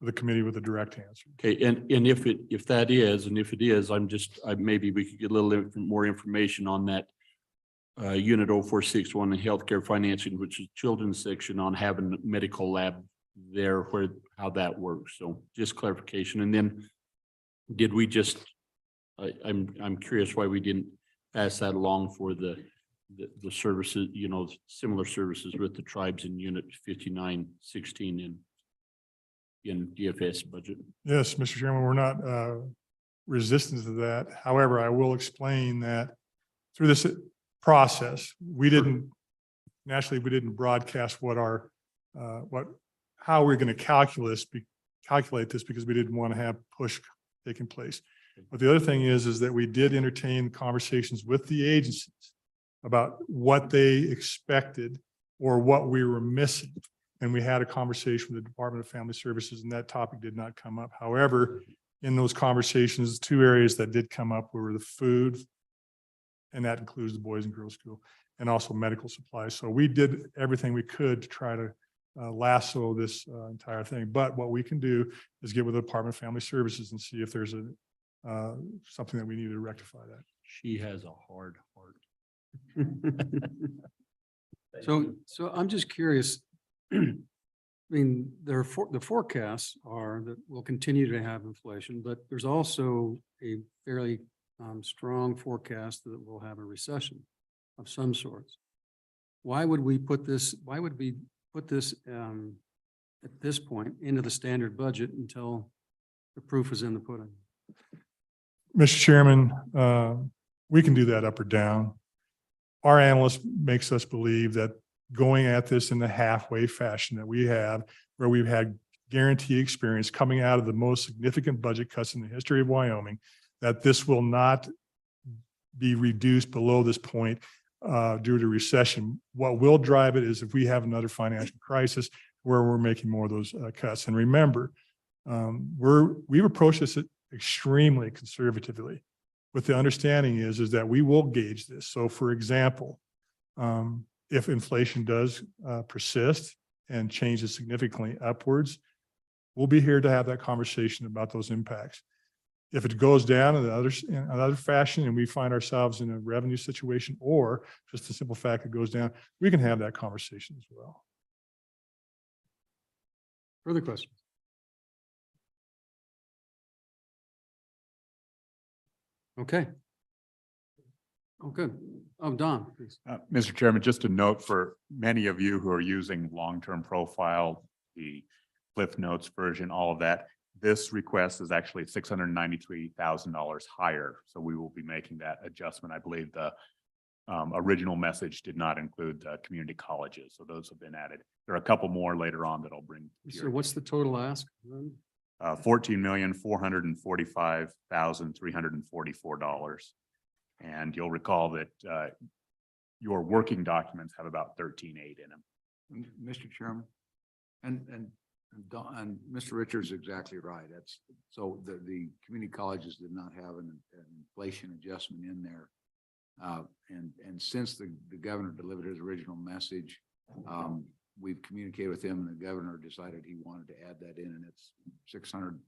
the committee with a direct answer. Okay, and if that is, and if it is, maybe we could get a little more information on that unit 0461 in healthcare financing, which is children's section, on having a medical lab there, how that works. So just clarification. And then did we just, I'm curious why we didn't pass that along for the services, similar services with the tribes in unit 5916 in DFS budget. Yes, Mr. Chairman, we're not resistant to that. However, I will explain that through this process, we didn't broadcast how we're going to calculate this because we didn't want to have push taking place. But the other thing is that we did entertain conversations with the agencies about what they expected or what we were missing. And we had a conversation with the Department of Family Services, and that topic did not come up. However, in those conversations, 2 areas that did come up were the food, and that includes the Boys and Girls School, and also medical supplies. So we did everything we could to try to lasso this entire thing. But what we can do is get with the Department of Family Services and see if there's something that we need to rectify that. She has a hard heart. So I'm just curious. I mean, the forecasts are that we'll continue to have inflation, but there's also a fairly strong forecast that we'll have a recession of some sorts. Why would we put this at this point into the standard budget until the proof is in the pudding? Mr. Chairman, we can do that up or down. Our analyst makes us believe that going at this in the halfway fashion that we have, where we've had guarantee experience coming out of the most significant budget cuts in the history of Wyoming, that this will not be reduced below this point due to recession. What will drive it is if we have another financial crisis where we're making more of those cuts. And remember, we've approached this extremely conservatively, with the understanding is that we will gauge this. So for example, if inflation does persist and changes significantly upwards, we'll be here to have that conversation about those impacts. If it goes down in another fashion and we find ourselves in a revenue situation, or just the simple fact it goes down, we can have that conversation as well. Further questions? Okay. Oh, good. Oh, Don, please. Mr. Chairman, just a note for many of you who are using long-term profile, the Cliff Notes version, all of that. This request is actually $693,000 higher. So we will be making that adjustment. I believe the original message did not include community colleges. So those have been added. There are a couple more later on that I'll bring. So what's the total ask? $14,445,344. And you'll recall that your working documents have about 13.8 in them. Mr. Chairman, and Mr. Richards is exactly right. That's so the community colleges did not have an inflation adjustment in there. And since the governor delivered his original message, we've communicated with him, and the governor decided he wanted to add that in, and it's $690,000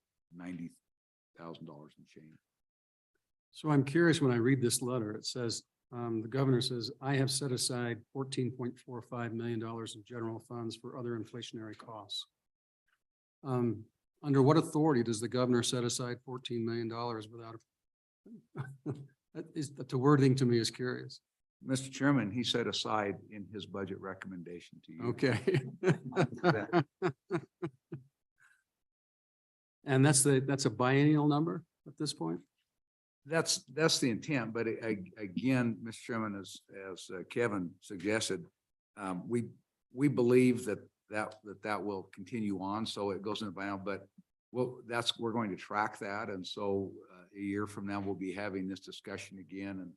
and change. So I'm curious, when I read this letter, it says, the governor says, I have set aside $14.45 million in general funds for other inflationary costs. Under what authority does the governor set aside $14 million without the wording to me is curious. Mr. Chairman, he set aside in his budget recommendation to you. Okay. And that's a biennial number at this point? That's the intent, but again, Mr. Chairman, as Kevin suggested, we believe that will continue on, so it goes in the biennial, but we're going to track that, and so a year from now we'll be having this discussion again,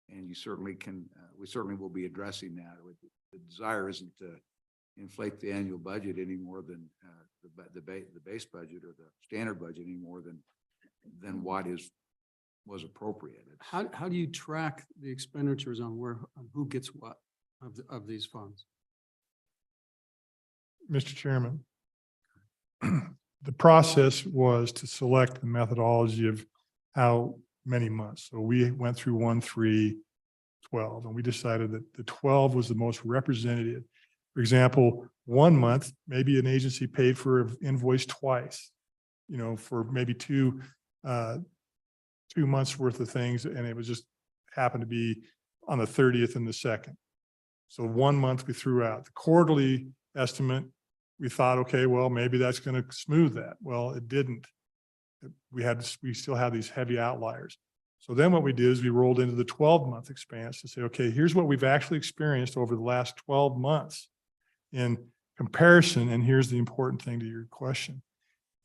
and you certainly can. We certainly will be addressing that. The desire isn't to inflate the annual budget any more than the base budget or the standard budget any more than what is was appropriated. How do you track the expenditures on on who gets what of these funds? Mr. Chairman, the process was to select the methodology of how many months. So we went through 1, 3, 12, and we decided that the 12 was the most representative. For example, 1 month, maybe an agency paid for an invoice twice, you know, for maybe 2 months worth of things, and it was just happened to be on the 30th and the 2nd. So 1 month we threw out. The quarterly estimate, we thought, okay, well, maybe that's going to smooth that. Well, it didn't. We still have these heavy outliers. So then what we did is we rolled into the 12-month expanse to say, okay, here's what we've actually experienced over the last 12 months in comparison. And here's the important thing to your question: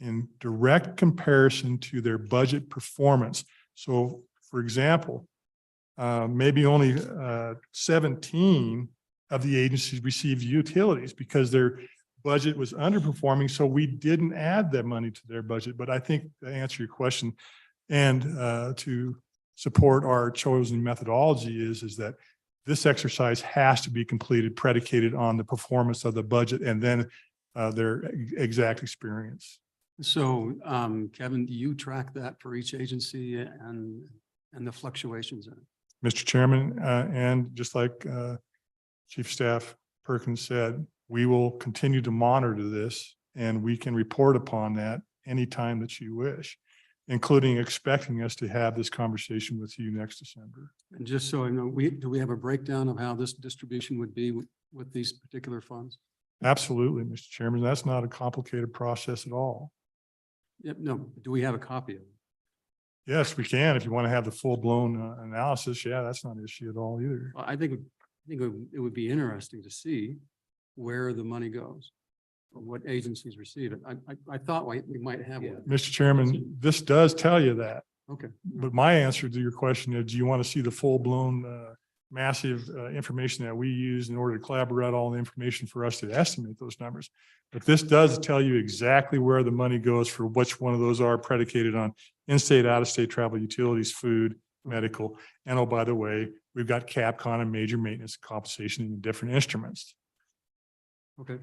in direct comparison to their budget performance. So for example, maybe only 17 of the agencies received utilities because their budget was underperforming. So we didn't add that money to their budget. But I think to answer your question and to support our chosen methodology is that this exercise has to be completed, predicated on the performance of the budget and then their exact experience. So, Kevin, do you track that for each agency and the fluctuations in it? Mr. Chairman, and just like Chief Staff Perkins said, we will continue to monitor this, and we can report upon that anytime that you wish, including expecting us to have this conversation with you next December. And just so I know, do we have a breakdown of how this distribution would be with these particular funds? Absolutely, Mr. Chairman. That's not a complicated process at all. Yep, no, do we have a copy of it? Yes, we can. If you want to have the full-blown analysis, yeah, that's not an issue at all either. Well, I think it would be interesting to see where the money goes, or what agencies receive it. I thought we might have one. Mr. Chairman, this does tell you that. Okay. But my answer to your question is, do you want to see the full-blown massive information that we use in order to collaborate all the information for us to estimate those numbers? But this does tell you exactly where the money goes for which one of those are predicated on in-state, out-of-state travel, utilities, food, medical. And oh, by the way, we've got CAPCON and major maintenance compensation in different instruments. Okay.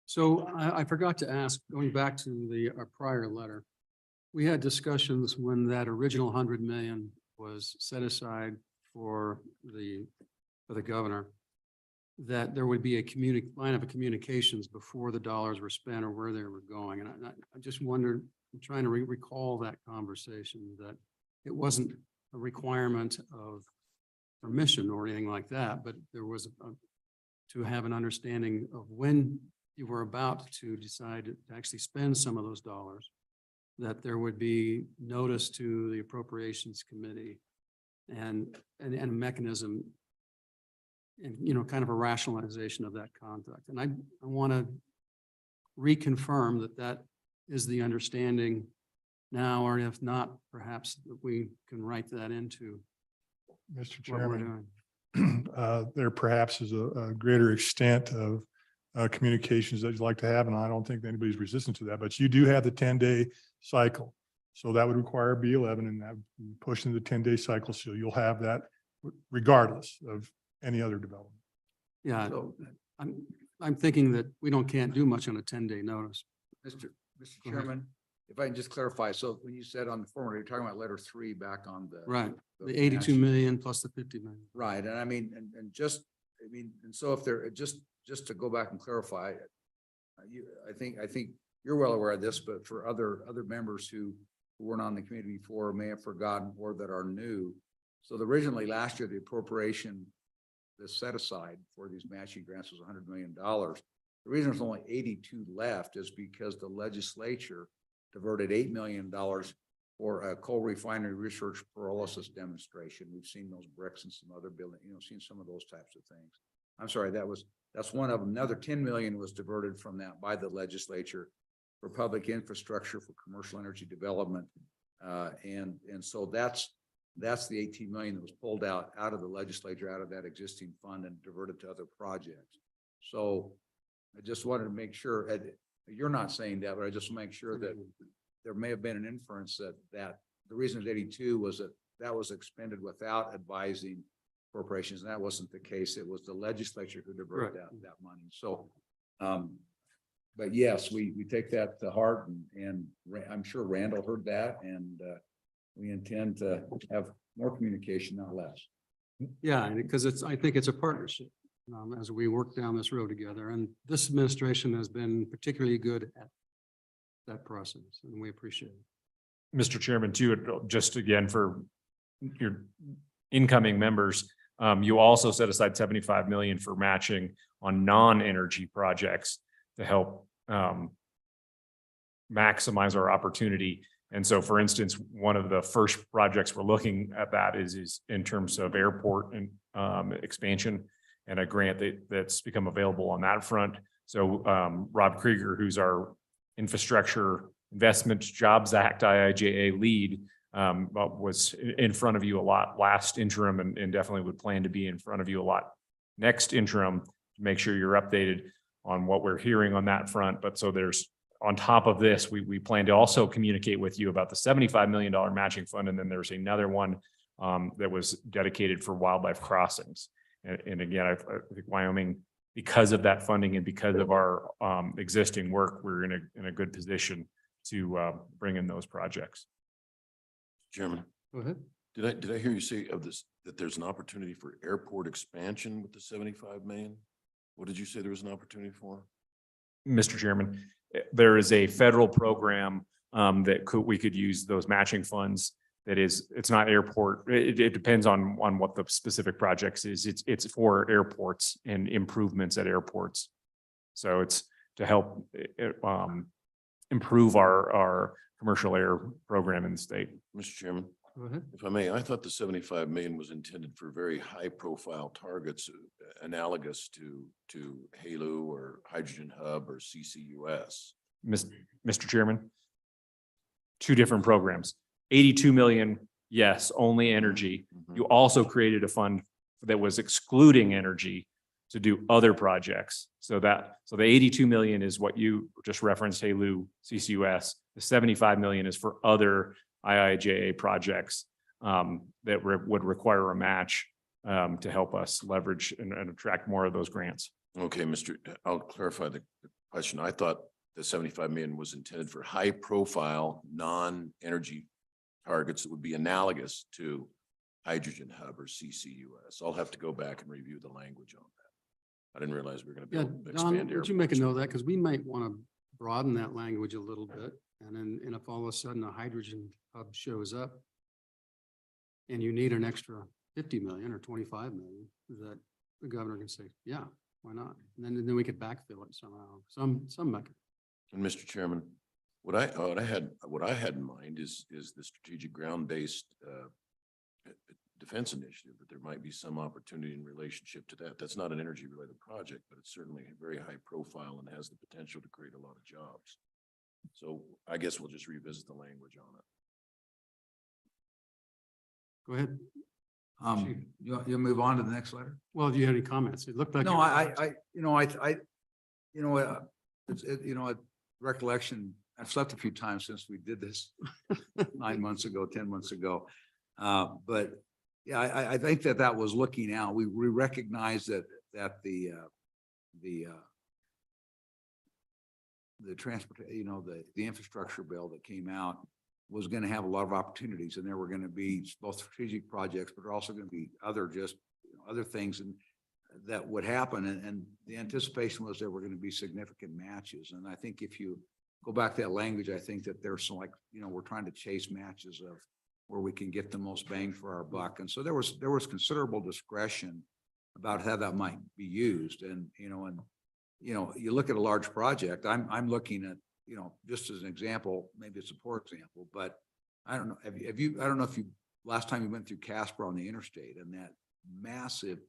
So I forgot to ask, going back to our prior letter, we had discussions when that original 100 million was set aside for the governor, that there would be a line of communications before the dollars were spent or where they were going. And I just wondered, I'm trying to recall that conversation, that it wasn't a requirement of permission or anything like that, but there was to have an understanding of when you were about to decide to actually spend some of those dollars, that there would be notice to the Appropriations Committee and a mechanism and, you know, kind of a rationalization of that conduct. And I want to reconfirm that is the understanding now, or if not, perhaps that we can write that into Mr. what we're Chairman, doing. there perhaps is a greater extent of communications that you'd like to have, and I don't think anybody's resistant to that, but you do have the 10-day cycle. So that would require B11, and that would push into the 10-day cycle. So you'll have that regardless of any other development. Yeah, I'm thinking that we can't do much on a 10-day notice. Mr. Go ahead. Chairman, if I can just clarify, so when you said on the former, you're talking about letter 3 back on the. Right, the 82 million plus the 50 million. Right, and I mean, and just, I mean, and so if there, just to go back and clarify, I think you're well aware of this, but for other members who weren't on the committee before, may have forgotten, or that are new. So originally last year, the appropriation that's set aside for these matching grants was $100 million. The reason there's only 82 left is because the legislature diverted $8 million for a coal refinery research pyrolysis demonstration. We've seen those bricks and some other building, seen some of those types of things. I'm sorry, that's one of them. Another 10 million was diverted from that by the legislature for public infrastructure for commercial energy development. And so that's the 18 million that was pulled out of the legislature, out of that existing fund, and diverted to other projects. So I just wanted to make sure, Ed, you're not saying that, but I just make sure that there may have been an inference that the reason it's 82 was that that was expended without advising corporations, and that wasn't the case. It was the legislature who diverted that money. So, but yes, we take that to heart, and I'm sure Randall heard that, and we intend to have more communication, not less. Yeah, because I think it's a partnership as we work down this road together. And this administration has been particularly good at that process, and we appreciate it. Mr. Chairman, too, just again for your incoming members, you also set aside 75 million for matching on non-energy projects to help maximize our opportunity. And so, for instance, one of the first projects we're looking at that is in terms of airport and expansion, and a grant that's become available on that front. So Rob Krieger, who's our Infrastructure Investment Jobs Act IIJA lead, was in front of you a lot last interim, and definitely would plan to be in front of you a lot next interim to make sure you're updated on what we're hearing on that front. But so there's, on top of this, we plan to also communicate with you about the $75 million matching fund. And then there's another one that was dedicated for wildlife crossings. And again, I think Wyoming, because of that funding and because of our existing work, we're in a good position to bring in those projects. Chairman, Go ahead. did I hear you say of this, that there's an opportunity for airport expansion with the 75 million? What did you say there was an opportunity for? Mr. Chairman, there is a federal program that we could use those matching funds. That is, it's not airport. It depends on what the specific projects is. It's for airports and improvements at airports. So it's to help improve our commercial air program in the state. Mr. Chairman, Go ahead. if I may, I thought the 75 million was intended for very high profile targets analogous to HALO or Hydrogen Hub or CCUS. Mr. Chairman, two different programs. 82 million, yes, only energy. You also created a fund that was excluding energy to do other projects. So the 82 million is what you just referenced, HALO, CCUS. The 75 million is for other IIJA projects that would require a match to help us leverage and attract more of those grants. Okay, I'll clarify the question. I thought the 75 million was intended for high profile, non-energy targets that would be analogous to Hydrogen Hub or CCUS. I'll have to go back and review the language on that. I didn't realize we were going to be able to expand. Don, would you make a note of that? Because we might want to broaden that language a little bit. And then if all of a sudden a hydrogen hub shows up and you need an extra 50 million or 25 million, that the governor can say, yeah, why not? And then we could backfill it somehow, some mechanism. And Mr. Chairman, what I had in mind is the strategic ground-based defense initiative, that there might be some opportunity in relationship to that. That's not an energy related project, but it's certainly very high profile and has the potential to create a lot of jobs. So I guess we'll just revisit the language on it. Go ahead. You'll move on to the next letter? Well, do you have any comments? It looked like. No, recollection, I've slept a few times since we did this 9 months ago, 10 months ago. But yeah, I think that was looking out. We recognize that the transport, the infrastructure bill that came out was going to have a lot of opportunities, and there were going to be both strategic projects, but there are also going to be other things and that would happen. And the anticipation was there were going to be significant matches. And I think if you go back to that language, I think that there's some, we're trying to chase matches of where we can get the most bang for our buck. And so there was considerable discretion about how that might be used. And, you look at a large project, I'm looking at, just as an example, maybe it's a poor example, but I don't know. I don't know if last time you went through Casper on the interstate and that massive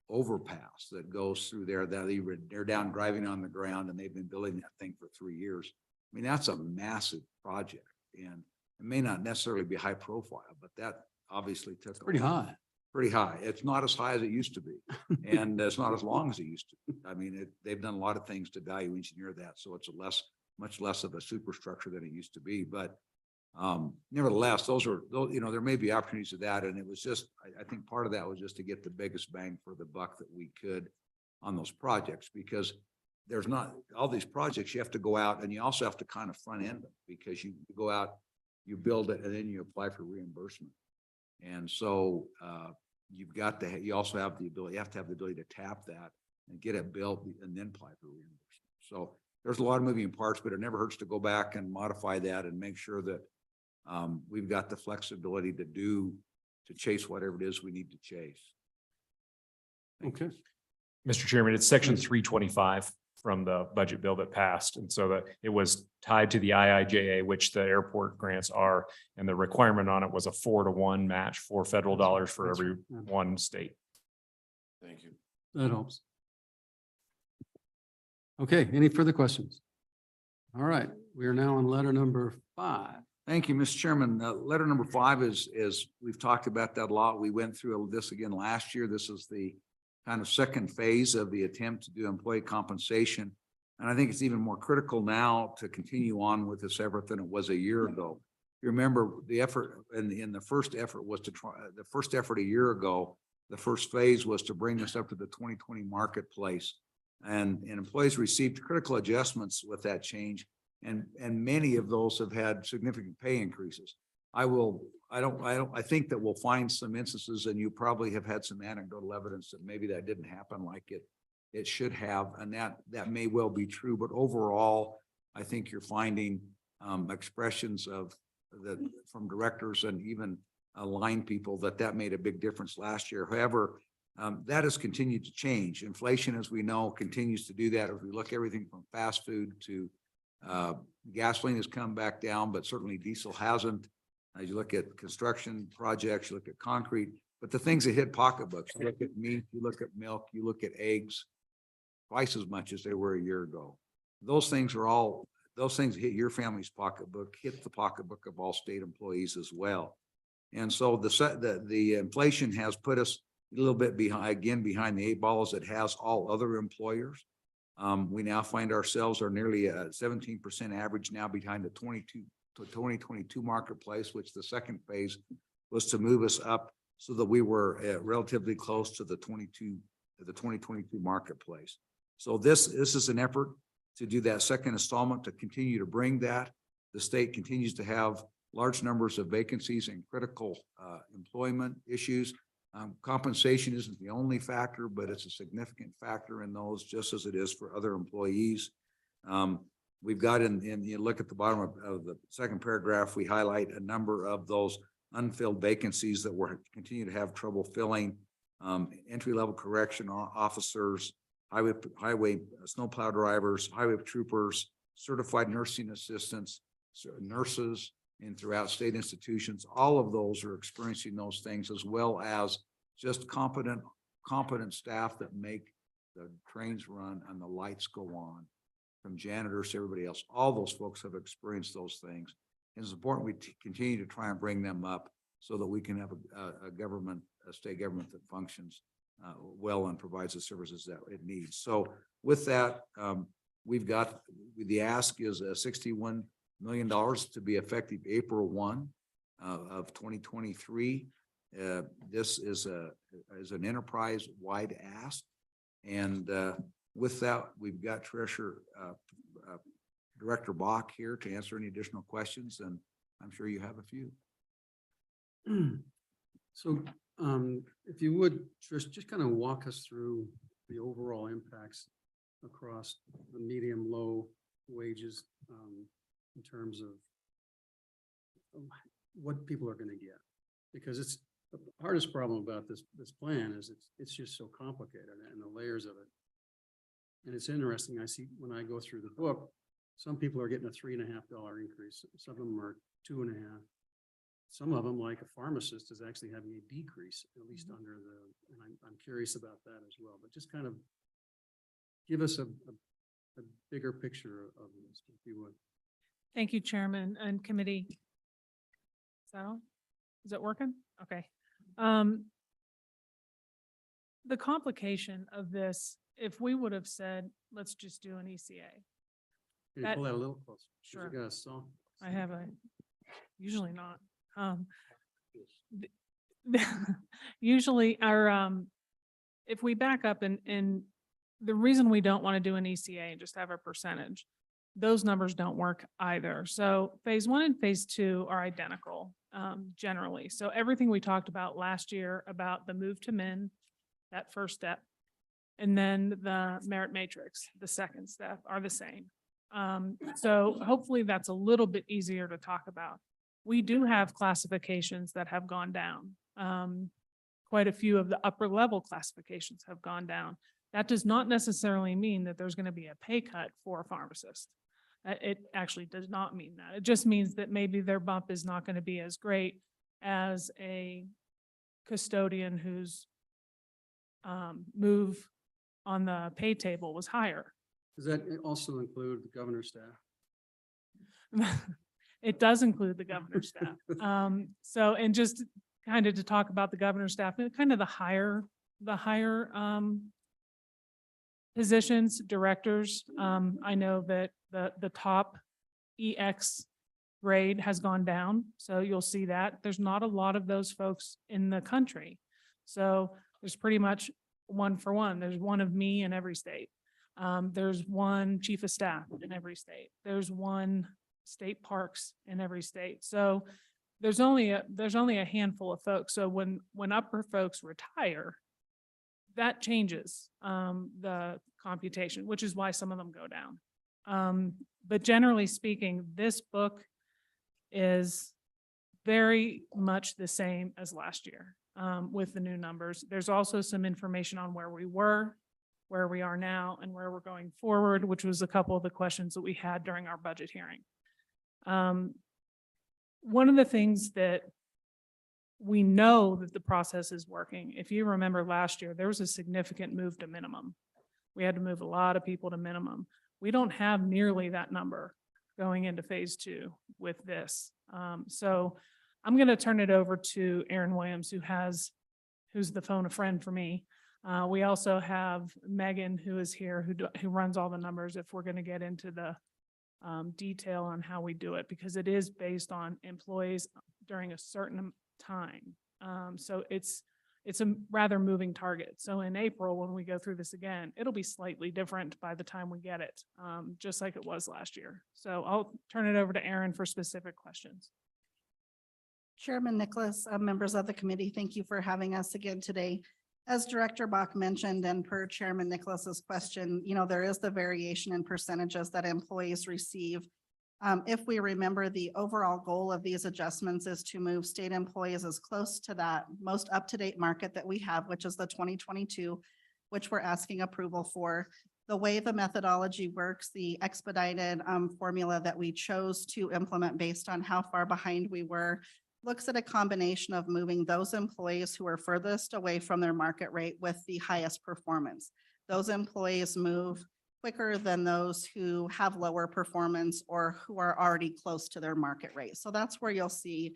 overpass that goes through there, that they're down driving on the ground, and they've been building that thing for 3 years. I mean, that's a massive project, and it may not necessarily be high profile, but that obviously took Pretty high. Pretty high. It's not as high as it used to be, and it's not as long as it used to be. I mean, they've done a lot of things to value engineer that, so it's much less of a superstructure than it used to be. But Nevertheless, those, you know, there may be opportunities of that, and it was just, I think part of that was just to get the biggest bang for the buck that we could on those projects, because there's not, all these projects, you have to go out and you also have to kind of front end them, because you go out, you build it, and then you apply for reimbursement. And so, you've got to, you also have the ability, you have to have the ability to tap that and get it built and then apply for reimbursement. So there's a lot of moving parts, but it never hurts to go back and modify that and make sure that we've got the flexibility to chase whatever it is we need to chase. Okay. Mr. Chairman, it's section 325 from the budget bill that passed. And so that it was tied to the IIJA, which the airport grants are, and the requirement on it was a 4-to-1 match for federal dollars for That's every right, yeah. one state. Thank you. That helps. Okay, any further questions? All right, we are now on letter number 5. Thank you, Mr. Chairman. Letter number 5 is we've talked about that a lot. We went through this again last year. This is the kind of second phase of the attempt to do employee compensation. And I think it's even more critical now to continue on with this effort than it was a year ago. You remember the effort in the first effort was to try, the first effort a year ago, the first phase was to bring this up to the 2020 marketplace. And employees received critical adjustments with that change. And many of those have had significant pay increases. I think that we'll find some instances, and you probably have had some anecdotal evidence that maybe that didn't happen like it should have, and that may well be true. But overall, I think you're finding expressions from directors and even line people that made a big difference last year. However, that has continued to change. Inflation, as we know, continues to do that. As we look everything from fast food to gasoline has come back down, but certainly diesel hasn't. As you look at construction projects, you look at concrete, but the things that hit pocketbooks, you look at meat, you look at milk, you look at eggs, twice as much as they were a year ago. Those things hit your family's pocketbook, hit the pocketbook of all state employees as well. And so the inflation has put us a little bit behind the 8 ball as it has all other employers. We now find ourselves are nearly a 17% average now behind the 2022 marketplace, which the second phase was to move us up so that we were relatively close to the 2022 marketplace. So this is an effort to do that second installment, to continue to bring that. The state continues to have large numbers of vacancies and critical employment issues. Compensation isn't the only factor, but it's a significant factor in those, just as it is for other employees. We've got you look at the bottom of the second paragraph, we highlight a number of those unfilled vacancies that we're continue to have trouble filling. Entry-level correction officers, highway snowplow drivers, highway troopers, certified nursing assistants, nurses, and throughout state institutions. All of those are experiencing those things, as well as just competent staff that make the trains run and the lights go on, from janitors to everybody else. All those folks have experienced those things. And it's important we continue to try and bring them up so that we can have a state government that functions well and provides the services that it needs. So with that, we've got, the ask is $61 million to be effective April 1 of 2023. This is an enterprise-wide ask. And with that, we've got Treasurer Director Bach here to answer any additional questions, and I'm sure you have a few. So if you would, Trish, just kind of walk us through the overall impacts across the medium, low wages in terms of what people are going to get, because it's the hardest problem about this plan is it's just so complicated and the layers of it. And it's interesting. I see when I go through the book, some people are getting a $3.50 increase. Some of them are 2.5. Some of them, like a pharmacist, is actually having a decrease, at least under the, and I'm curious about that as well, but just kind of give us a bigger picture of this, if you would. Thank you, Chairman and committee. Is that all? Is it working? Okay. The complication of this, if we would have said, let's just do an ECA. Can you pull that a little closer? Sure. You got a song. I have a Usually not. Usually our, if we back up and the reason we don't want to do an ECA and just have a percentage, those numbers don't work either. So phase one and phase two are identical, generally. So everything we talked about last year about the move to min, that first step, and then the merit matrix, the second step, are the same. So hopefully that's a little bit easier to talk about. We do have classifications that have gone down. Quite a few of the upper level classifications have gone down. That does not necessarily mean that there's going to be a pay cut for a pharmacist. It actually does not mean that. It just means that maybe their bump is not going to be as great as a custodian whose move on the pay table was higher. Does that also include the governor's staff? It does include the governor's staff. So, and just kind of to talk about the governor's staff, kind of the higher positions, directors. I know that the top EX grade has gone down. So you'll see that there's not a lot of those folks in the country. So there's pretty much one for one. There's one of me in every state. There's one chief of staff in every state. There's one state parks in every state. So there's only a handful of folks. So when upper folks retire, that changes the computation, which is why some of them go down. But generally speaking, this book is very much the same as last year with the new numbers. There's also some information on where we were, where we are now, and where we're going forward, which was a couple of the questions that we had during our budget hearing. One of the things that we know that the process is working. If you remember last year, there was a significant move to minimum. We had to move a lot of people to minimum. We don't have nearly that number going into phase two with this. So I'm going to turn it over to Aaron Williams, who's the phone a friend for me. We also have Megan, who is here, who runs all the numbers if we're going to get into the detail on how we do it, because it is based on employees during a certain time. So it's a rather moving target. So in April, when we go through this again, it'll be slightly different by the time we get it, just like it was last year. So I'll turn it over to Aaron for specific questions. Chairman Nicholas, members of the committee, thank you for having us again today. As Director Bach mentioned, and per Chairman Nicholas's question, there is the variation in percentages that employees receive. If we remember, the overall goal of these adjustments is to move state employees as close to that most up-to-date market that we have, which is the 2022, which we're asking approval for. The way the methodology works, the expedited formula that we chose to implement based on how far behind we were, looks at a combination of moving those employees who are furthest away from their market rate with the highest performance. Those employees move quicker than those who have lower performance or who are already close to their market rate. So that's where you'll see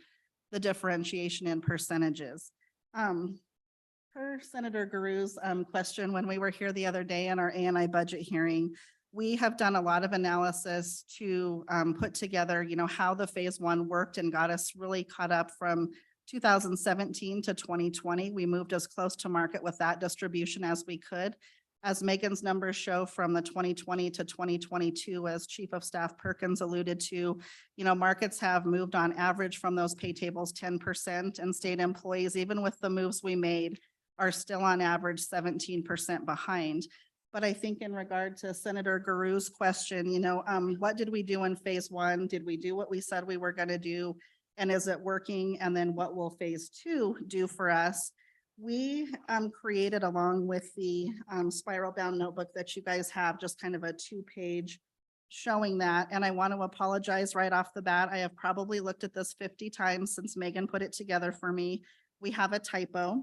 the differentiation in percentages. Per Senator Guru's question, when we were here the other day in our ANI budget hearing, we have done a lot of analysis to put together, how the phase one worked and got us really caught up from 2017 to 2020. We moved as close to market with that distribution as we could. As Megan's numbers show from the 2020 to 2022, as Chief of Staff Perkins alluded to, markets have moved on average from those pay tables 10%, and state employees, even with the moves we made, are still on average 17% behind. But I think in regard to Senator Guru's question, what did we do in phase one? Did we do what we said we were going to do? And is it working? And then what will phase two do for us? We created, along with the spiral bound notebook that you guys have, just kind of a 2-page showing that. And I want to apologize right off the bat. I have probably looked at this 50 times since Megan put it together for me. We have a typo.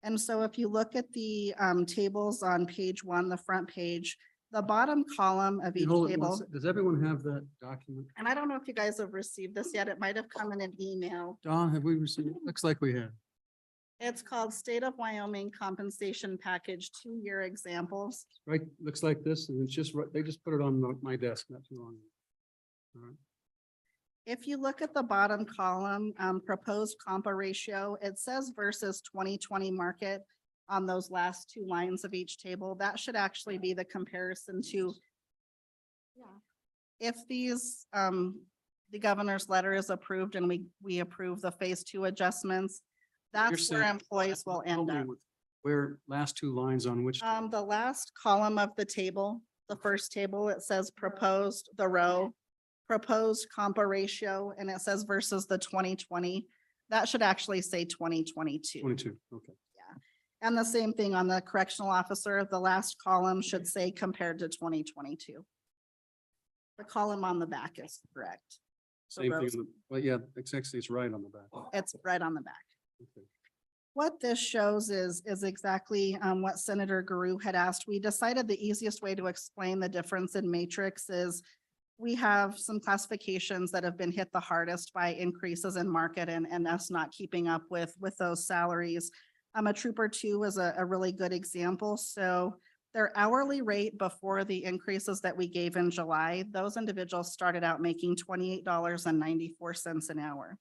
And so if you look at the tables on page 1, the front page, the bottom column of each table. Does everyone have that document? And I don't know if you guys have received this yet. It might have come in an email. Don, have we received it? Looks like we have. It's called State of Wyoming Compensation Package 2-year examples. Right, looks like this, and it's just, they just put it on my desk not too long ago. All right. If you look at the bottom column, proposed compa ratio, it says versus 2020 market on those last two lines of each table. That should actually be the comparison to if these, the governor's letter is approved and we approve the phase two adjustments, that's where saying- employees will Help end me up. with Where last two lines on which? The last column of the table, the first table, it says proposed, the row, proposed compa ratio, and it says versus the 2020. That should actually say 2022. 22, okay. And the same thing on the correctional officer, the last column should say compared to 2022. The column on the back is correct. Same thing, rows. but yeah, exactly, it's right on the back. It's right on the back. Okay. What this shows is exactly what Senator Guru had asked. We decided the easiest way to explain the difference in matrix is we have some classifications that have been hit the hardest by increases in market and us not keeping up with those salaries. A trooper two is a really good example. So their hourly rate before the increases that we gave in July, those individuals started out making $28.94 an hour.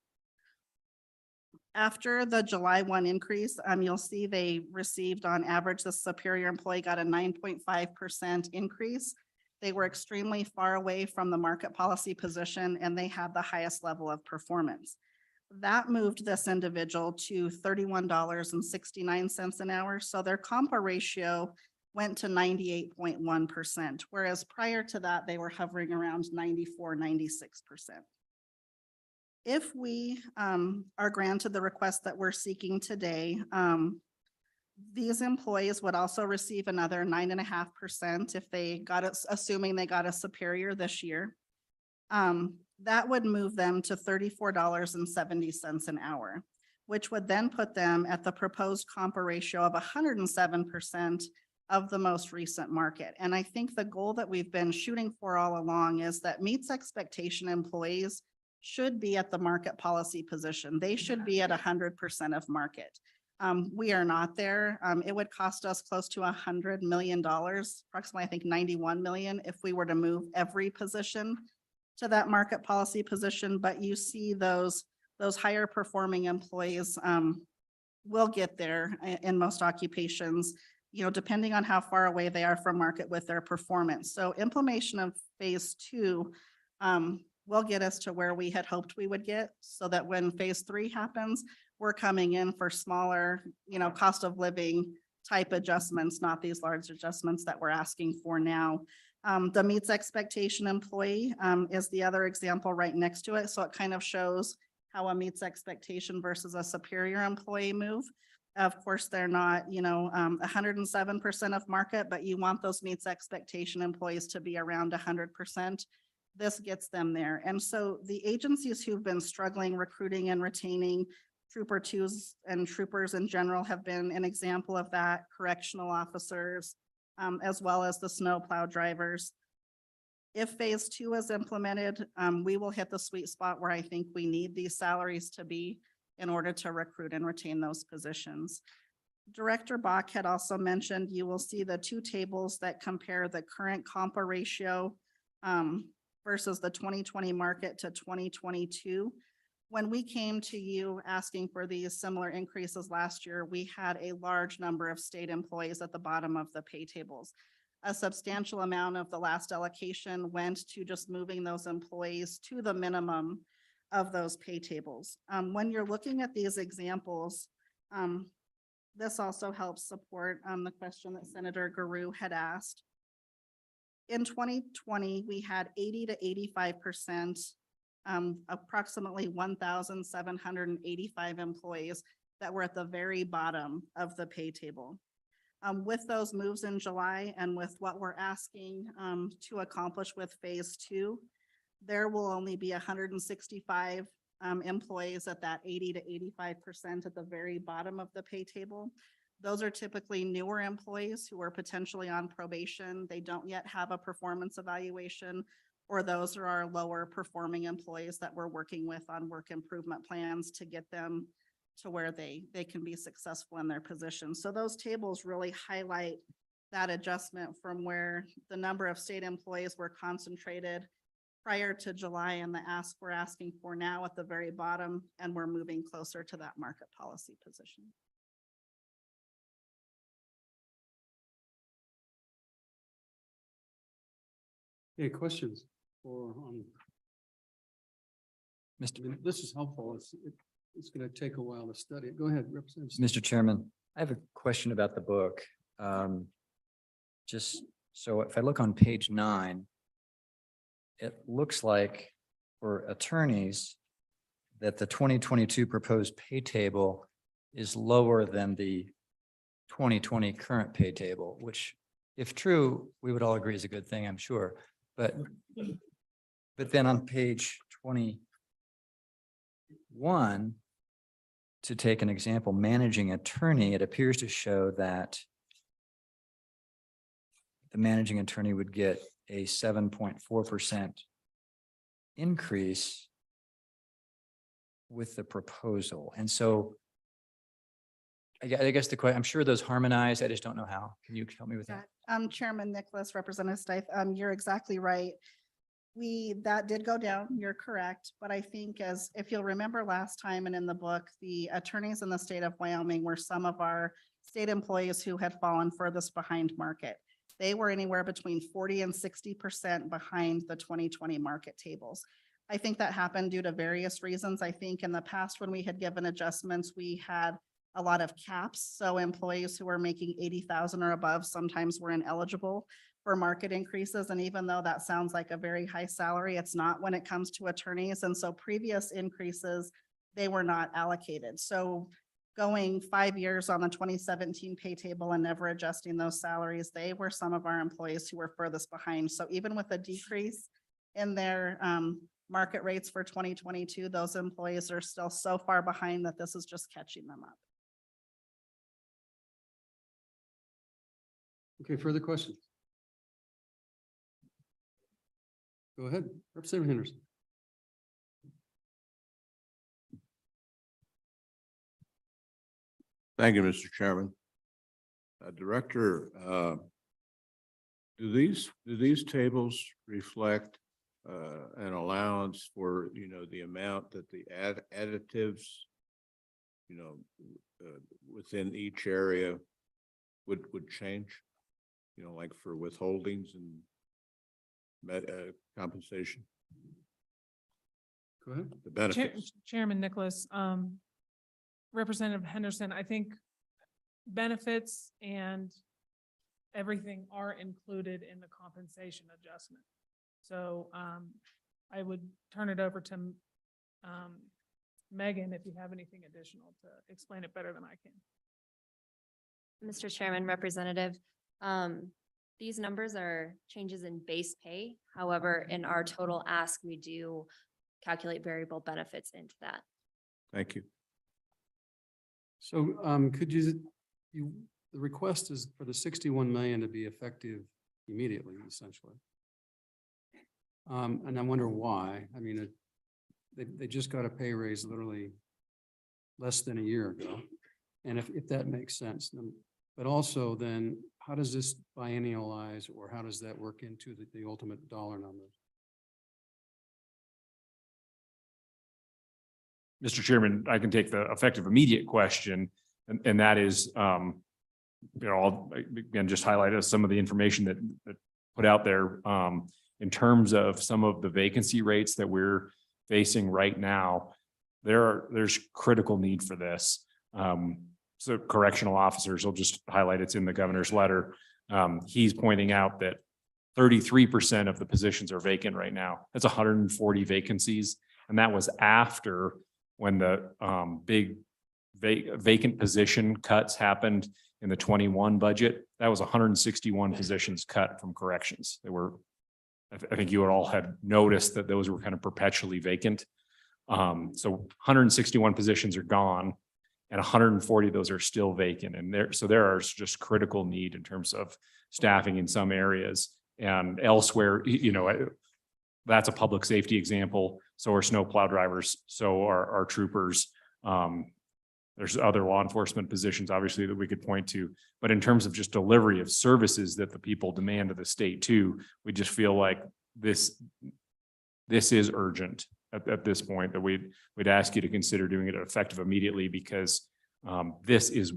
After the July 1 increase, you'll see they received on average, the superior employee got a 9.5% increase. They were extremely far away from the market policy position and they had the highest level of performance. That moved this individual to $31.69 an hour. So their compa ratio went to 98.1%, whereas prior to that, they were hovering around 94, 96%. If we are granted the request that we're seeking today, these employees would also receive another 9.5% if they got it, assuming they got a superior this year. That would move them to $34.70 an hour, which would then put them at the proposed compa ratio of 107% of the most recent market. And I think the goal that we've been shooting for all along is that meets expectation employees should be at the market policy position. They should be at 100% of market. We are not there. It would cost us close to $100 million, approximately, I think 91 million, if we were to move every position to that market policy position. But you see those higher performing employees will get there in most occupations, you know, depending on how far away they are from market with their performance. So implementation of phase two will get us to where we had hoped we would get, so that when phase three happens, we're coming in for smaller, you know, cost of living type adjustments, not these large adjustments that we're asking for now. The meets expectation employee is the other example right next to it. So it kind of shows how a meets expectation versus a superior employee move. Of course, they're not, you know, 107% of market, but you want those meets expectation employees to be around 100%. This gets them there. And so the agencies who've been struggling recruiting and retaining trooper twos and troopers in general have been an example of that. Correctional officers, as well as the snowplow drivers. If phase two is implemented, we will hit the sweet spot where I think we need these salaries to be in order to recruit and retain those positions. Director Bach had also mentioned, you will see the two tables that compare the current compa ratio versus the 2020 market to 2022. When we came to you asking for these similar increases last year, we had a large number of state employees at the bottom of the pay tables. A substantial amount of the last allocation went to just moving those employees to the minimum of those pay tables. When you're looking at these examples, this also helps support the question that Senator Guru had asked. In 2020, we had 80 to 85%, approximately 1,785 employees that were at the very bottom of the pay table. With those moves in July and with what we're asking to accomplish with phase two, there will only be 165 employees at that 80 to 85% at the very bottom of the pay table. Those are typically newer employees who are potentially on probation. They don't yet have a performance evaluation, or those are our lower performing employees that we're working with on work improvement plans to get them to where they can be successful in their position. So those tables really highlight that adjustment from where the number of state employees were concentrated prior to July and the ask we're asking for now at the very bottom, and we're moving closer to that market policy position. Okay, questions for, this is helpful. It's going to take a while to study it. Go ahead, Representative. Mr. Chairman, I have a question about the book. Just so if I look on page 9, it looks like for attorneys that the 2022 proposed pay table is lower than the 2020 current pay table, which if true, we would all agree is a good thing, I'm sure. But then on page 21, to take an example, managing attorney, it appears to show that the managing attorney would get a 7.4% increase with the proposal. And so I guess the question, I'm sure those harmonized, I just don't know how. Can you help me with that? Chairman Nicholas, Representative Stith, you're exactly right. That did go down, you're correct, but I think if you'll remember last time and in the book, the attorneys in the state of Wyoming were some of our state employees who had fallen furthest behind market. They were anywhere between 40 and 60% behind the 2020 market tables. I think that happened due to various reasons. I think in the past when we had given adjustments, we had a lot of caps. So employees who were making 80,000 or above sometimes were ineligible for market increases. And even though that sounds like a very high salary, it's not when it comes to attorneys. And so previous increases, they were not allocated. So going 5 years on the 2017 pay table and never adjusting those salaries, they were some of our employees who were furthest behind. So even with a decrease in their market rates for 2022, those employees are still so far behind that this is just catching them up. Okay, further questions? Go ahead, Representative Henderson. Thank you, Mr. Chairman. Director, do these tables reflect an allowance for, the amount that the additives, within each area would change? Like for withholdings and compensation? Go ahead. The benefits. Chairman Nicholas, Representative Henderson, I think benefits and everything are included in the compensation adjustment. So I would turn it over to Megan if you have anything additional to explain it better than I can. Mr. Chairman, Representative, these numbers are changes in base pay. However, in our total ask, we do calculate variable benefits into that. Thank you. So could the request is for the 61 million to be effective immediately, essentially. And I wonder why. I mean, they just got a pay raise literally less than a year ago. And if that makes sense, but also then how does this biennialize, or how does that work into the ultimate dollar numbers? Mr. Chairman, I can take the effective immediate question, and that is, I'll again just highlight some of the information that put out there in terms of some of the vacancy rates that we're facing right now. There's critical need for this. So correctional officers, I'll just highlight it's in the governor's letter. He's pointing out that 33% of the positions are vacant right now. That's 140 vacancies. And that was after when the big vacant position cuts happened in the 21 budget. That was 161 positions cut from corrections. They were, I think you all had noticed that those were kind of perpetually vacant. So 161 positions are gone, and 140 of those are still vacant. And there is just critical need in terms of staffing in some areas, and elsewhere, that's a public safety example. So are snowplow drivers. So are our troopers. There's other law enforcement positions, obviously, that we could point to. But in terms of just delivery of services that the people demand of the state too, we just feel like this this is urgent at this point, that we'd ask you to consider doing it effective immediately, because this is,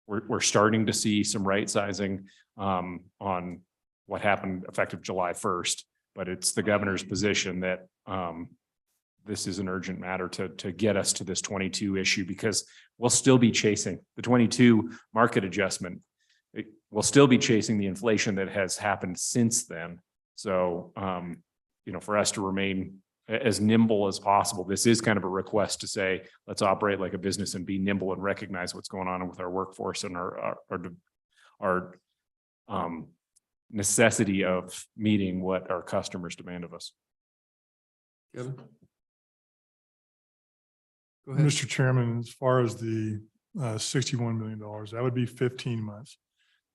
we're starting to see some right sizing on what happened effective July 1st, but it's the governor's position that this is an urgent matter to get us to this 22 issue, because we'll still be chasing the 22 market adjustment. We'll still be chasing the inflation that has happened since then. So, for us to remain as nimble as possible, this is kind of a request to say, let's operate like a business and be nimble and recognize what's going on with our workforce and our necessity of meeting what our customers demand of us. Kevin? Go ahead. Mr. Chairman, as far as the $61 million, that would be 15 months.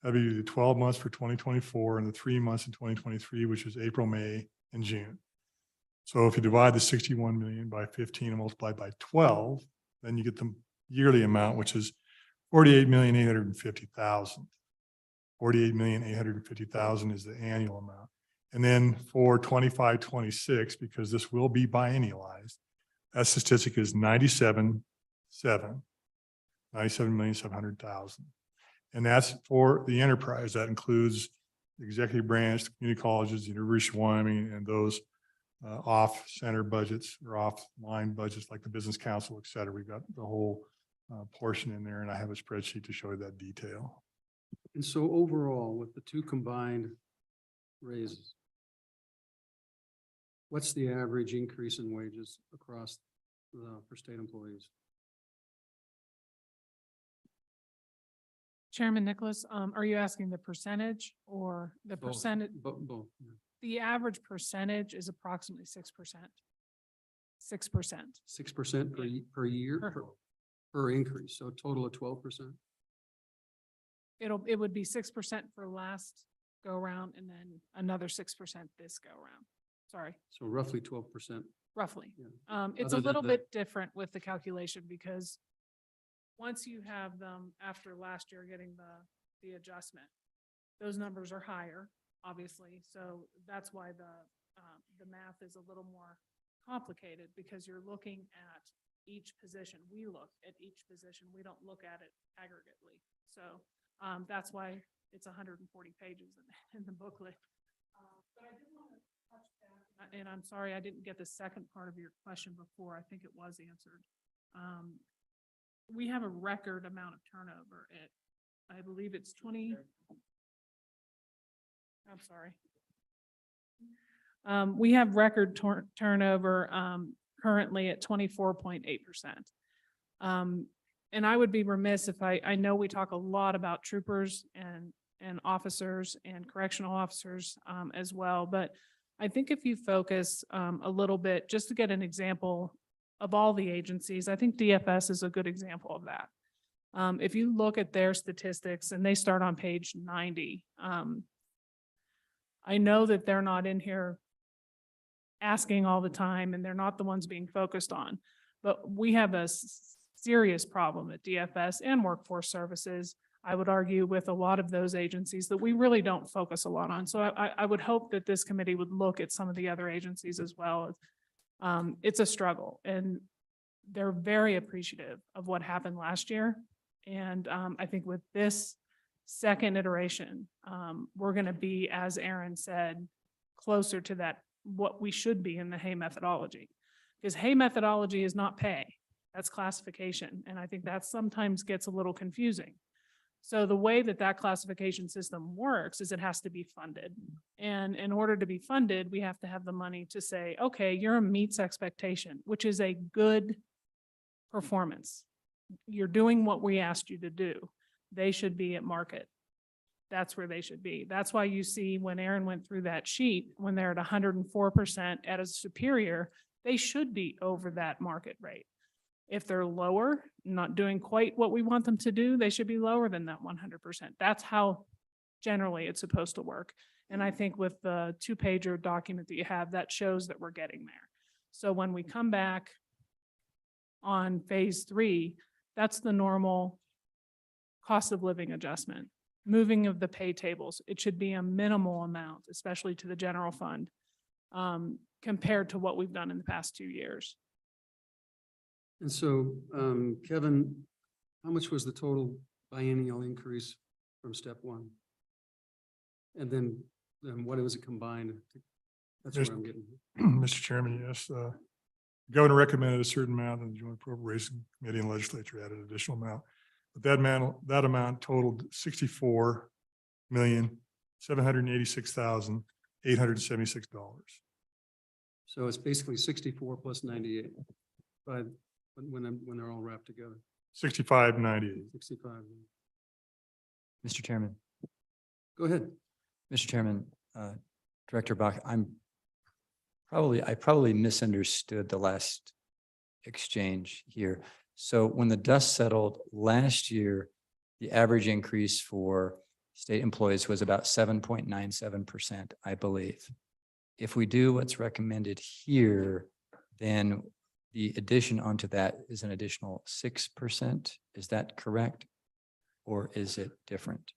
That'd be the 12 months for 2024 and the 3 months in 2023, which is April, May, and June. So if you divide the 61 million by 15 and multiply by 12, then you get the yearly amount, which is 48,850,000. 48,850,000 is the annual amount. And then for 25-26, because this will be biennialized, that statistic is 97,700,000. And that's for the enterprise. That includes the executive branch, the community colleges, the University of Wyoming, and those off-center budgets or off-line budgets like the Business Council, et cetera. We've got the whole portion in there, and I have a spreadsheet to show you that detail. And so overall, with the two combined raises, what's the average increase in wages across for state employees? Chairman Nicholas, are you asking the percentage or the Both. percentage? Both. Yeah. The average percentage is approximately 6%. 6%. 6% per year per increase, so a total of 12%. It would be 6% for last go round and then another 6% this go round. Sorry, So roughly 12%. roughly. Yeah. It's Other a than little the- bit different with the calculation because once you have them after last year getting the adjustment, those numbers are higher, obviously. So that's why the math is a little more complicated because you're looking at each position. We look at each position. We don't look at it aggregately. So that's why it's 140 pages in the booklet. But I did want to touch back, and I'm sorry I didn't get the second part of your question before. I think it was answered. We have a record amount of turnover at, I believe it's 20. I'm sorry. We have record turnover currently at 24.8%. And I would be remiss if I know we talk a lot about troopers and officers and correctional officers as well, but I think if you focus a little bit, just to get an example of all the agencies, I think DFS is a good example of that. If you look at their statistics and they start on page 90, I know that they're not in here asking all the time and they're not the ones being focused on, but we have a serious problem at DFS and workforce services, I would argue, with a lot of those agencies that we really don't focus a lot on. So I would hope that this committee would look at some of the other agencies as well. It's a struggle and they're very appreciative of what happened last year. And I think with this second iteration, we're going to be, as Aaron said, closer to that, what we should be in the Hay methodology. Because Hay methodology is not pay, that's classification. And I think that sometimes gets a little confusing. So the way that that classification system works is it has to be funded. And in order to be funded, we have to have the money to say, okay, you're meets expectation, which is a good performance. You're doing what we asked you to do. They should be at market. That's where they should be. That's why you see when Aaron went through that sheet, when they're at 104% at a superior, they should be over that market rate. If they're lower, not doing quite what we want them to do, they should be lower than that 100%. That's how generally it's supposed to work. And I think with the 2-pager document that you have, that shows that we're getting there. So when we come back on phase 3, that's the normal cost of living adjustment. Moving of the pay tables, it should be a minimal amount, especially to the general fund. compared to what we've done in the past 2 years. And so, Kevin, how much was the total biennial increase from step one? And then what was it combined? That's what I'm getting. Mr. Chairman, yes, Governor recommended a certain amount and the Joint Appropriations Committee and Legislature added an additional amount. But that amount totaled $64,786,876. So it's basically 64 plus 98 by when they're all wrapped together. 6598. 65. Mr. Chairman, Go ahead. Mr. Chairman, Director Bach, I probably misunderstood the last exchange here. So when the dust settled last year, the average increase for state employees was about 7.97%, I believe. If we do what's recommended here, then the addition onto that is an additional 6%. Is that correct? Or is it different?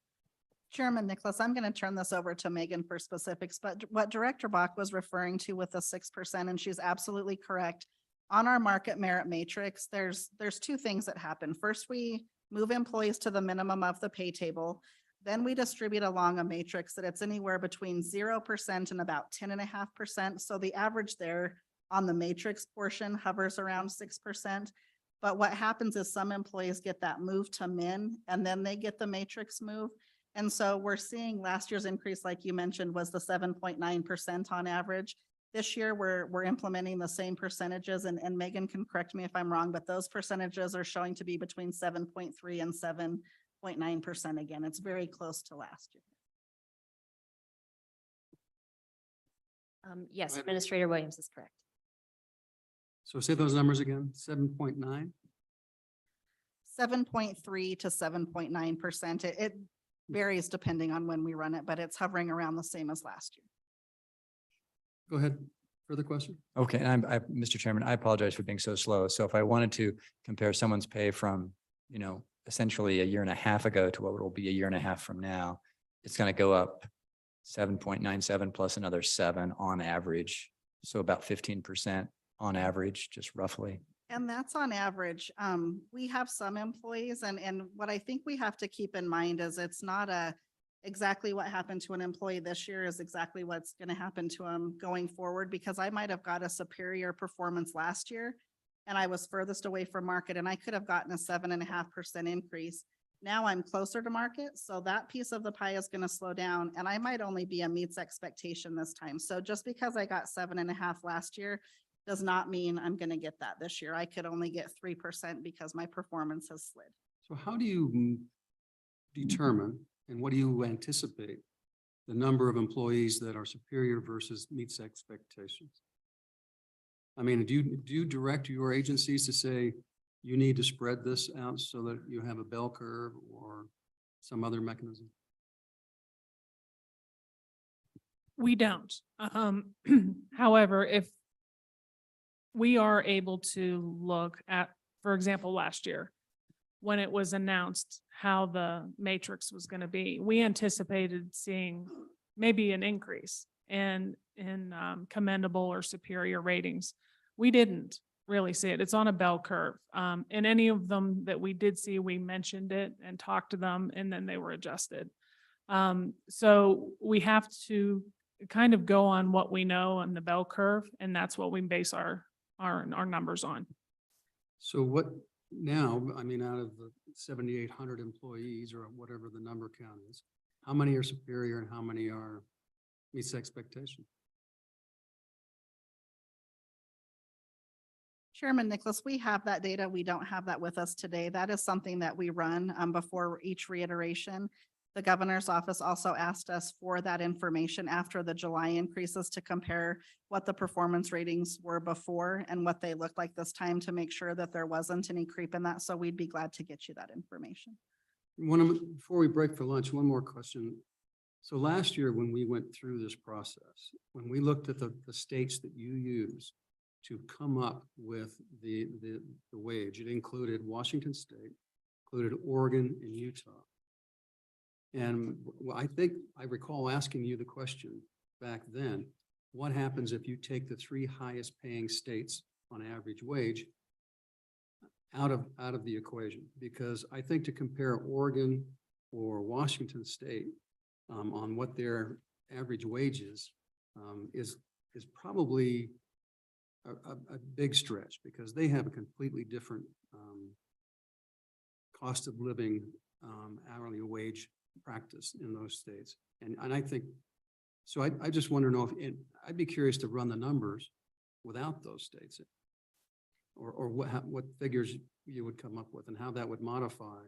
Chairman Nicholas, I'm going to turn this over to Megan for specifics, but what Director Bach was referring to with the 6%, and she's absolutely correct. On our market merit matrix, there's two things that happen. First, we move employees to the minimum of the pay table. Then we distribute along a matrix that it's anywhere between 0% and about 10.5%. So the average there on the matrix portion hovers around 6%. But what happens is some employees get that move to min, and then they get the matrix move. And so we're seeing last year's increase, like you mentioned, was the 7.9% on average. This year, we're implementing the same percentages, and Megan can correct me if I'm wrong, but those percentages are showing to be between 7.3 and 7.9% again. It's very close to last year. Yes, Administrator Williams is correct. So say those numbers again, 7.9? 7.3 to 7.9%. It varies depending on when we run it, but it's hovering around the same as last year. Go ahead. Further question? Okay, and Mr. Chairman, I apologize for being so slow. So if I wanted to compare someone's pay from, essentially a year and a half ago to what will be a year and a half from now, it's going to go up 7.97 plus another 7 on average. So about 15% on average, just roughly. And that's on average. We have some employees and what I think we have to keep in mind is it's not exactly what happened to an employee this year is exactly what's going to happen to them going forward, because I might have got a superior performance last year and I was furthest away from market and I could have gotten a 7.5% increase. Now I'm closer to market. So that piece of the pie is going to slow down and I might only be a meets expectation this time. So just because I got 7.5 last year does not mean I'm going to get that this year. I could only get 3% because my performance has slid. So how do you determine and what do you anticipate the number of employees that are superior versus meets expectations? I mean, do you direct your agencies to say you need to spread this out so that you have a bell curve or some other mechanism? We don't. However, if we are able to look at, for example, last year, when it was announced how the matrix was going to be, we anticipated seeing maybe an increase in commendable or superior ratings. We didn't really see it. It's on a bell curve. In any of them that we did see, we mentioned it and talked to them, and then they were adjusted. So we have to kind of go on what we know on the bell curve, and that's what we base our numbers on. So what now, I mean, out of the 7,800 employees or whatever the number count is, how many are superior and how many are meets expectation? Chairman Nicholas, we have that data. We don't have that with us today. That is something that we run before each reiteration. The governor's office also asked us for that information after the July increases to compare what the performance ratings were before and what they look like this time to make sure that there wasn't any creep in that. So we'd be glad to get you that information. Before we break for lunch, one more question. So last year, when we went through this process, when we looked at the states that you use to come up with the wage, it included Washington State, included Oregon and Utah. And I think I recall asking you the question back then, what happens if you take the three highest paying states on average wage out of the equation? Because I think to compare Oregon or Washington State on what their average wage is probably a big stretch, because they have a completely different cost of living hourly wage practice in those states. And I think, so I just want to know if, I'd be curious to run the numbers without those states, or what figures you would come up with and how that would modify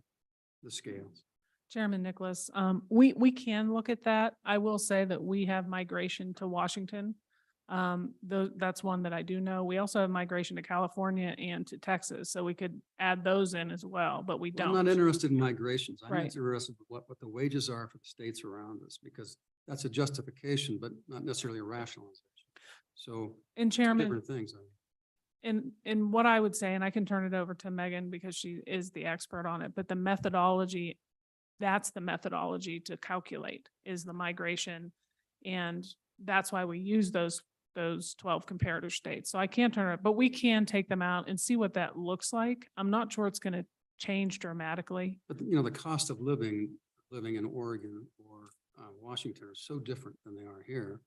the scales. Chairman Nicholas, we can look at that. I will say that we have migration to Washington. That's one that I do know. We also have migration to California and to Texas, so we could add those in as well, but we Well, don't. I'm not interested in migrations. I'm Right. interested in what the wages are for the states around us, because that's a justification, but not necessarily a rationalization. So And two Chairman, different things. and what I would say, and I can turn it over to Megan because she is the expert on it, but the methodology, that's the methodology to calculate is the migration. And that's why we use those 12 comparator states. So I can't turn it, but we can take them out and see what that looks like. I'm not sure it's going to change dramatically. But you know, the cost of living in Oregon or Washington are so different than they are here,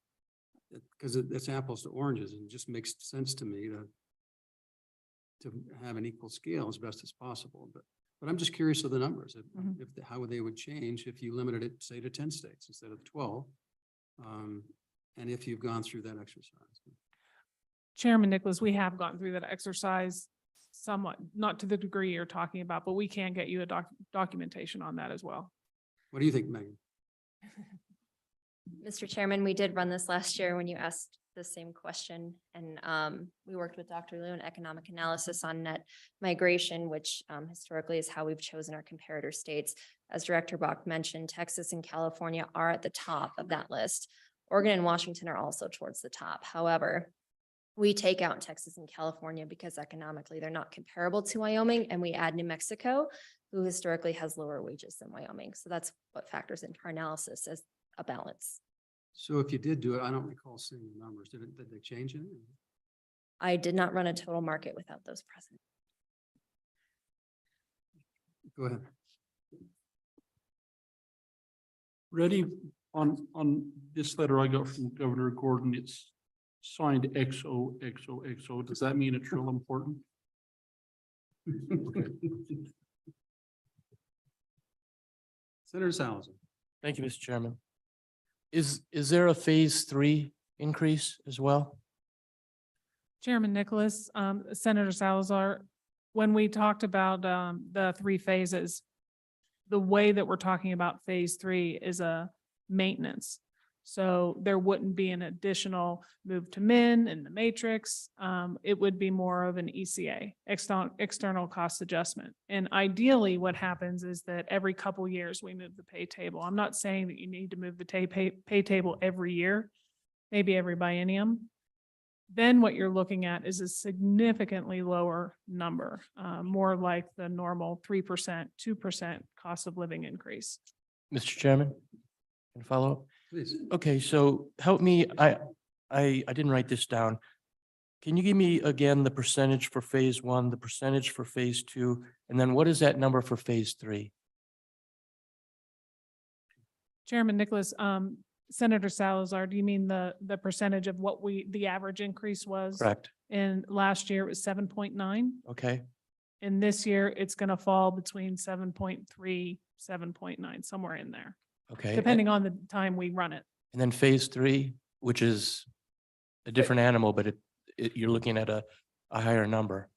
because it's apples to oranges, and it just makes sense to me to have an equal scale as best as possible. But I'm just curious of the numbers, how they would change if you limited it, say, to 10 states instead of 12. And if you've gone through that exercise. Chairman Nicholas, we have gone through that exercise somewhat, not to the degree you're talking about, but we can get you a documentation on that as well. What do you think, Megan? Mr. Chairman, we did run this last year when you asked the same question, and we worked with Dr. Liu in economic analysis on net migration, which historically is how we've chosen our comparator states. As Director Bach mentioned, Texas and California are at the top of that list. Oregon and Washington are also towards the top. However, we take out Texas and California because economically they're not comparable to Wyoming, and we add New Mexico, who historically has lower wages than Wyoming. So that's what factors into our analysis as a balance. So if you did do it, I don't recall seeing the numbers. Did they change it? I did not run a total market without those present. Go ahead. Ready on this letter I got from Governor Gordon, it's signed XOXOXO. Does that mean it's real important? Senator Salazar. Thank you, Mr. Chairman. Is there a phase 3 increase as well? Chairman Nicholas, Senator Salazar, when we talked about the 3 phases, the way that we're talking about phase 3 is a maintenance. So there wouldn't be an additional move to min in the matrix. It would be more of an ECA, external cost adjustment. And ideally what happens is that every couple years we move the pay table. I'm not saying that you need to move the pay table every year, maybe every biennium. Then what you're looking at is a significantly lower number, more like the normal 3%, 2% cost of living increase. Mr. Chairman, can I follow up? Please. Okay, so help me, I didn't write this down. Can you give me again the percentage for phase 1, the percentage for phase 2, and then what is that number for phase 3? Chairman Nicholas, Senator Salazar, do you mean the percentage of what the average increase was? Correct. And last year it was 7.9. Okay, And this year it's going to fall between 7.3, 7.9, somewhere in there, okay. depending on the time we run it. And then phase 3, which is a different animal, but you're looking at a higher number.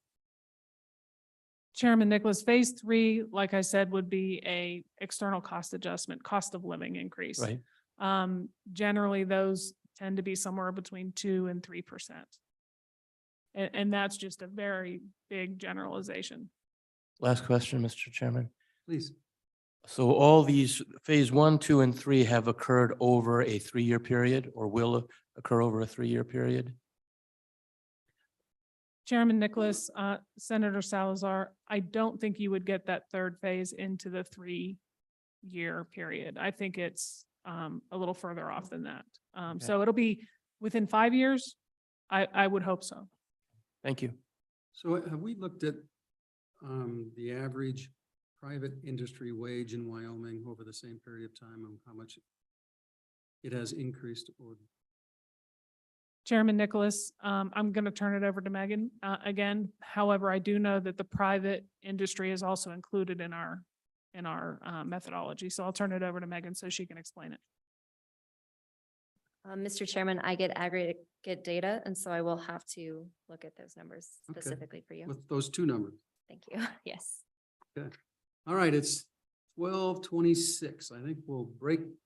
Chairman Nicholas, phase 3, like I said, would be a external cost adjustment, cost of living increase. Right. Generally, those tend to be somewhere between 2 and 3%. And that's just a very big generalization. Last question, Mr. Chairman. Please. So all these phase 1, 2, and 3 have occurred over a 3-year period or will occur over a 3-year period? Chairman Nicholas, Senator Salazar, I don't think you would get that third phase into the 3-year period. I think it's a little further off than that. So it'll be Within 5 years, I would hope so. Thank you. So have we looked at the average private industry wage in Wyoming over the same period of time and how much it has increased? Or Chairman Nicholas, I'm going to turn it over to Megan again. However, I do know that the private industry is also included in our methodology. So I'll turn it over to Megan so she can explain it. Mr. Chairman, I get aggregate data, and so I will have to look at those numbers Okay. specifically for you. with those two numbers? Thank you. Yes. Okay. All right, it's 12:26. I think we'll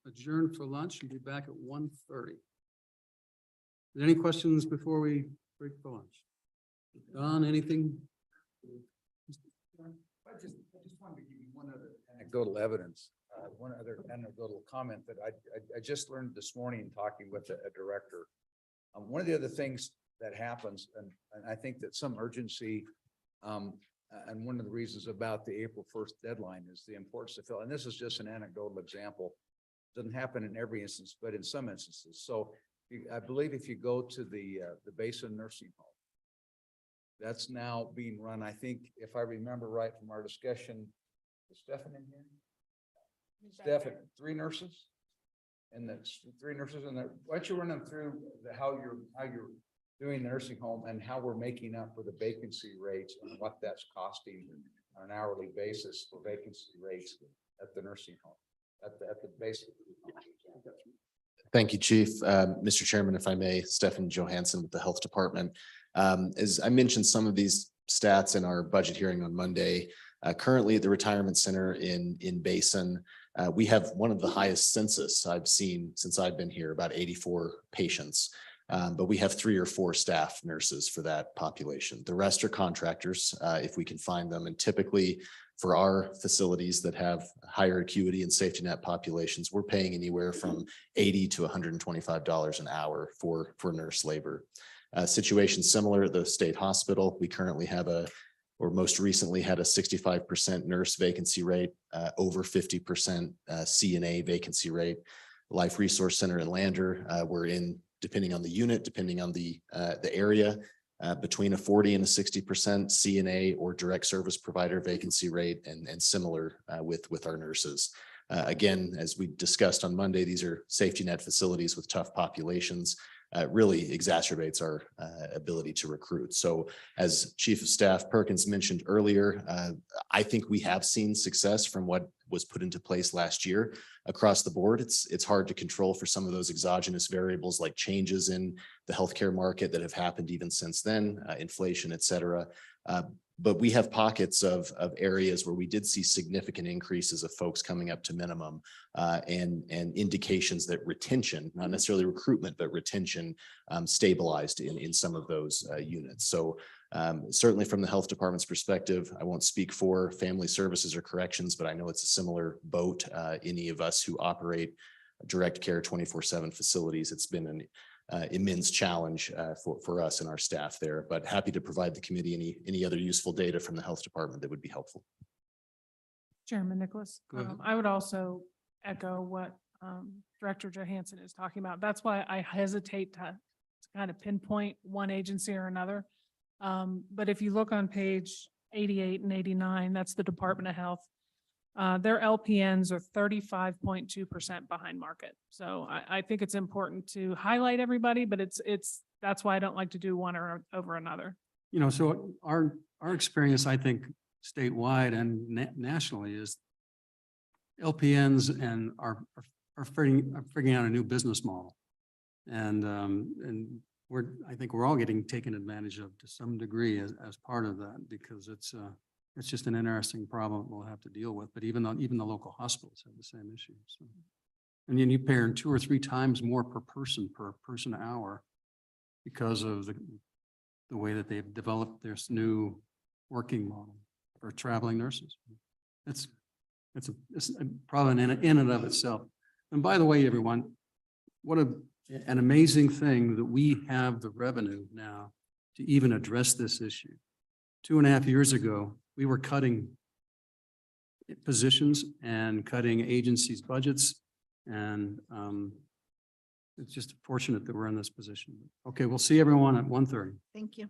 adjourn for lunch and be back at 1:30. Any questions before we break for lunch? Don, anything? I just wanted to give you one other anecdotal evidence, one other anecdotal comment that I just learned this morning talking with a director. One of the other things that happens, and I think that some urgency, and one of the reasons about the April 1st deadline is the importance to fill, and this is just an anecdotal example. Doesn't happen in every instance, but in some instances. So I believe if you go to the Basin Nursing Home, that's now being run, I think, if I remember right from our discussion, is Stefan in here? Stefan, 3 nurses? And that's 3 nurses in there. Why don't you run them through how you're doing the nursing home and how we're making up for the vacancy rates and what that's costing on an hourly basis for vacancy rates at the nursing home, at the basic. Thank you, Chief. Mr. Chairman, if I may, Stefan Johansson with the Health Department. As I mentioned, some of these stats in our budget hearing on Monday, currently at the retirement center in Basin, we have one of the highest census I've seen since I've been here, about 84 patients. But we have 3 or 4 staff nurses for that population. The rest are contractors, if we can find them. And typically for our facilities that have higher acuity and safety net populations, we're paying anywhere from $80 to $125 an hour for nurse labor. Situation similar at the state hospital. We currently have or most recently had a 65% nurse vacancy rate, over 50% CNA vacancy rate. Life Resource Center in Lander, we're in, depending on the unit, depending on the area, between a 40 and a 60% CNA or direct service provider vacancy rate, and similar with our nurses. Again, as we discussed on Monday, these are safety net facilities with tough populations. Really exacerbates our ability to recruit. So as Chief of Staff Perkins mentioned earlier, I think we have seen success from what was put into place last year across the board. It's hard to control for some of those exogenous variables like changes in the healthcare market that have happened even since then, inflation, et cetera. But we have pockets of areas where we did see significant increases of folks coming up to minimum, and indications that retention, not necessarily recruitment, but retention stabilized in some of those units. So certainly from the health department's perspective, I won't speak for family services or corrections, but I know it's a similar boat. Any of us who operate direct care 24/7 facilities, it's been an immense challenge for us and our staff there, but happy to provide the committee any other useful data from the health department that would be helpful. Chairman Nicholas, I would also echo what Director Johansson is talking about. That's why I hesitate to kind of pinpoint one agency or another. But if you look on page 88 and 89, that's the Department of Health. Their LPNs are 35.2% behind market. So I think it's important to highlight everybody, but that's why I don't like to do one over another. You know, so our experience, I think, statewide and nationally is LPNs and are figuring out a new business model. And I think we're all getting taken advantage of to some degree as part of that, because it's just an interesting problem we'll have to deal with. But even the local hospitals have the same issue. So. And then you pay 2 or 3 times more per person hour because of the way that they've developed this new working model for traveling nurses. It's a problem in and of itself. And by the way, everyone, what an amazing thing that we have the revenue now to even address this issue. 2.5 years ago, we were cutting positions and cutting agencies' budgets, and It's just fortunate that we're in this position. Okay, we'll see everyone at 1:30. Thank you.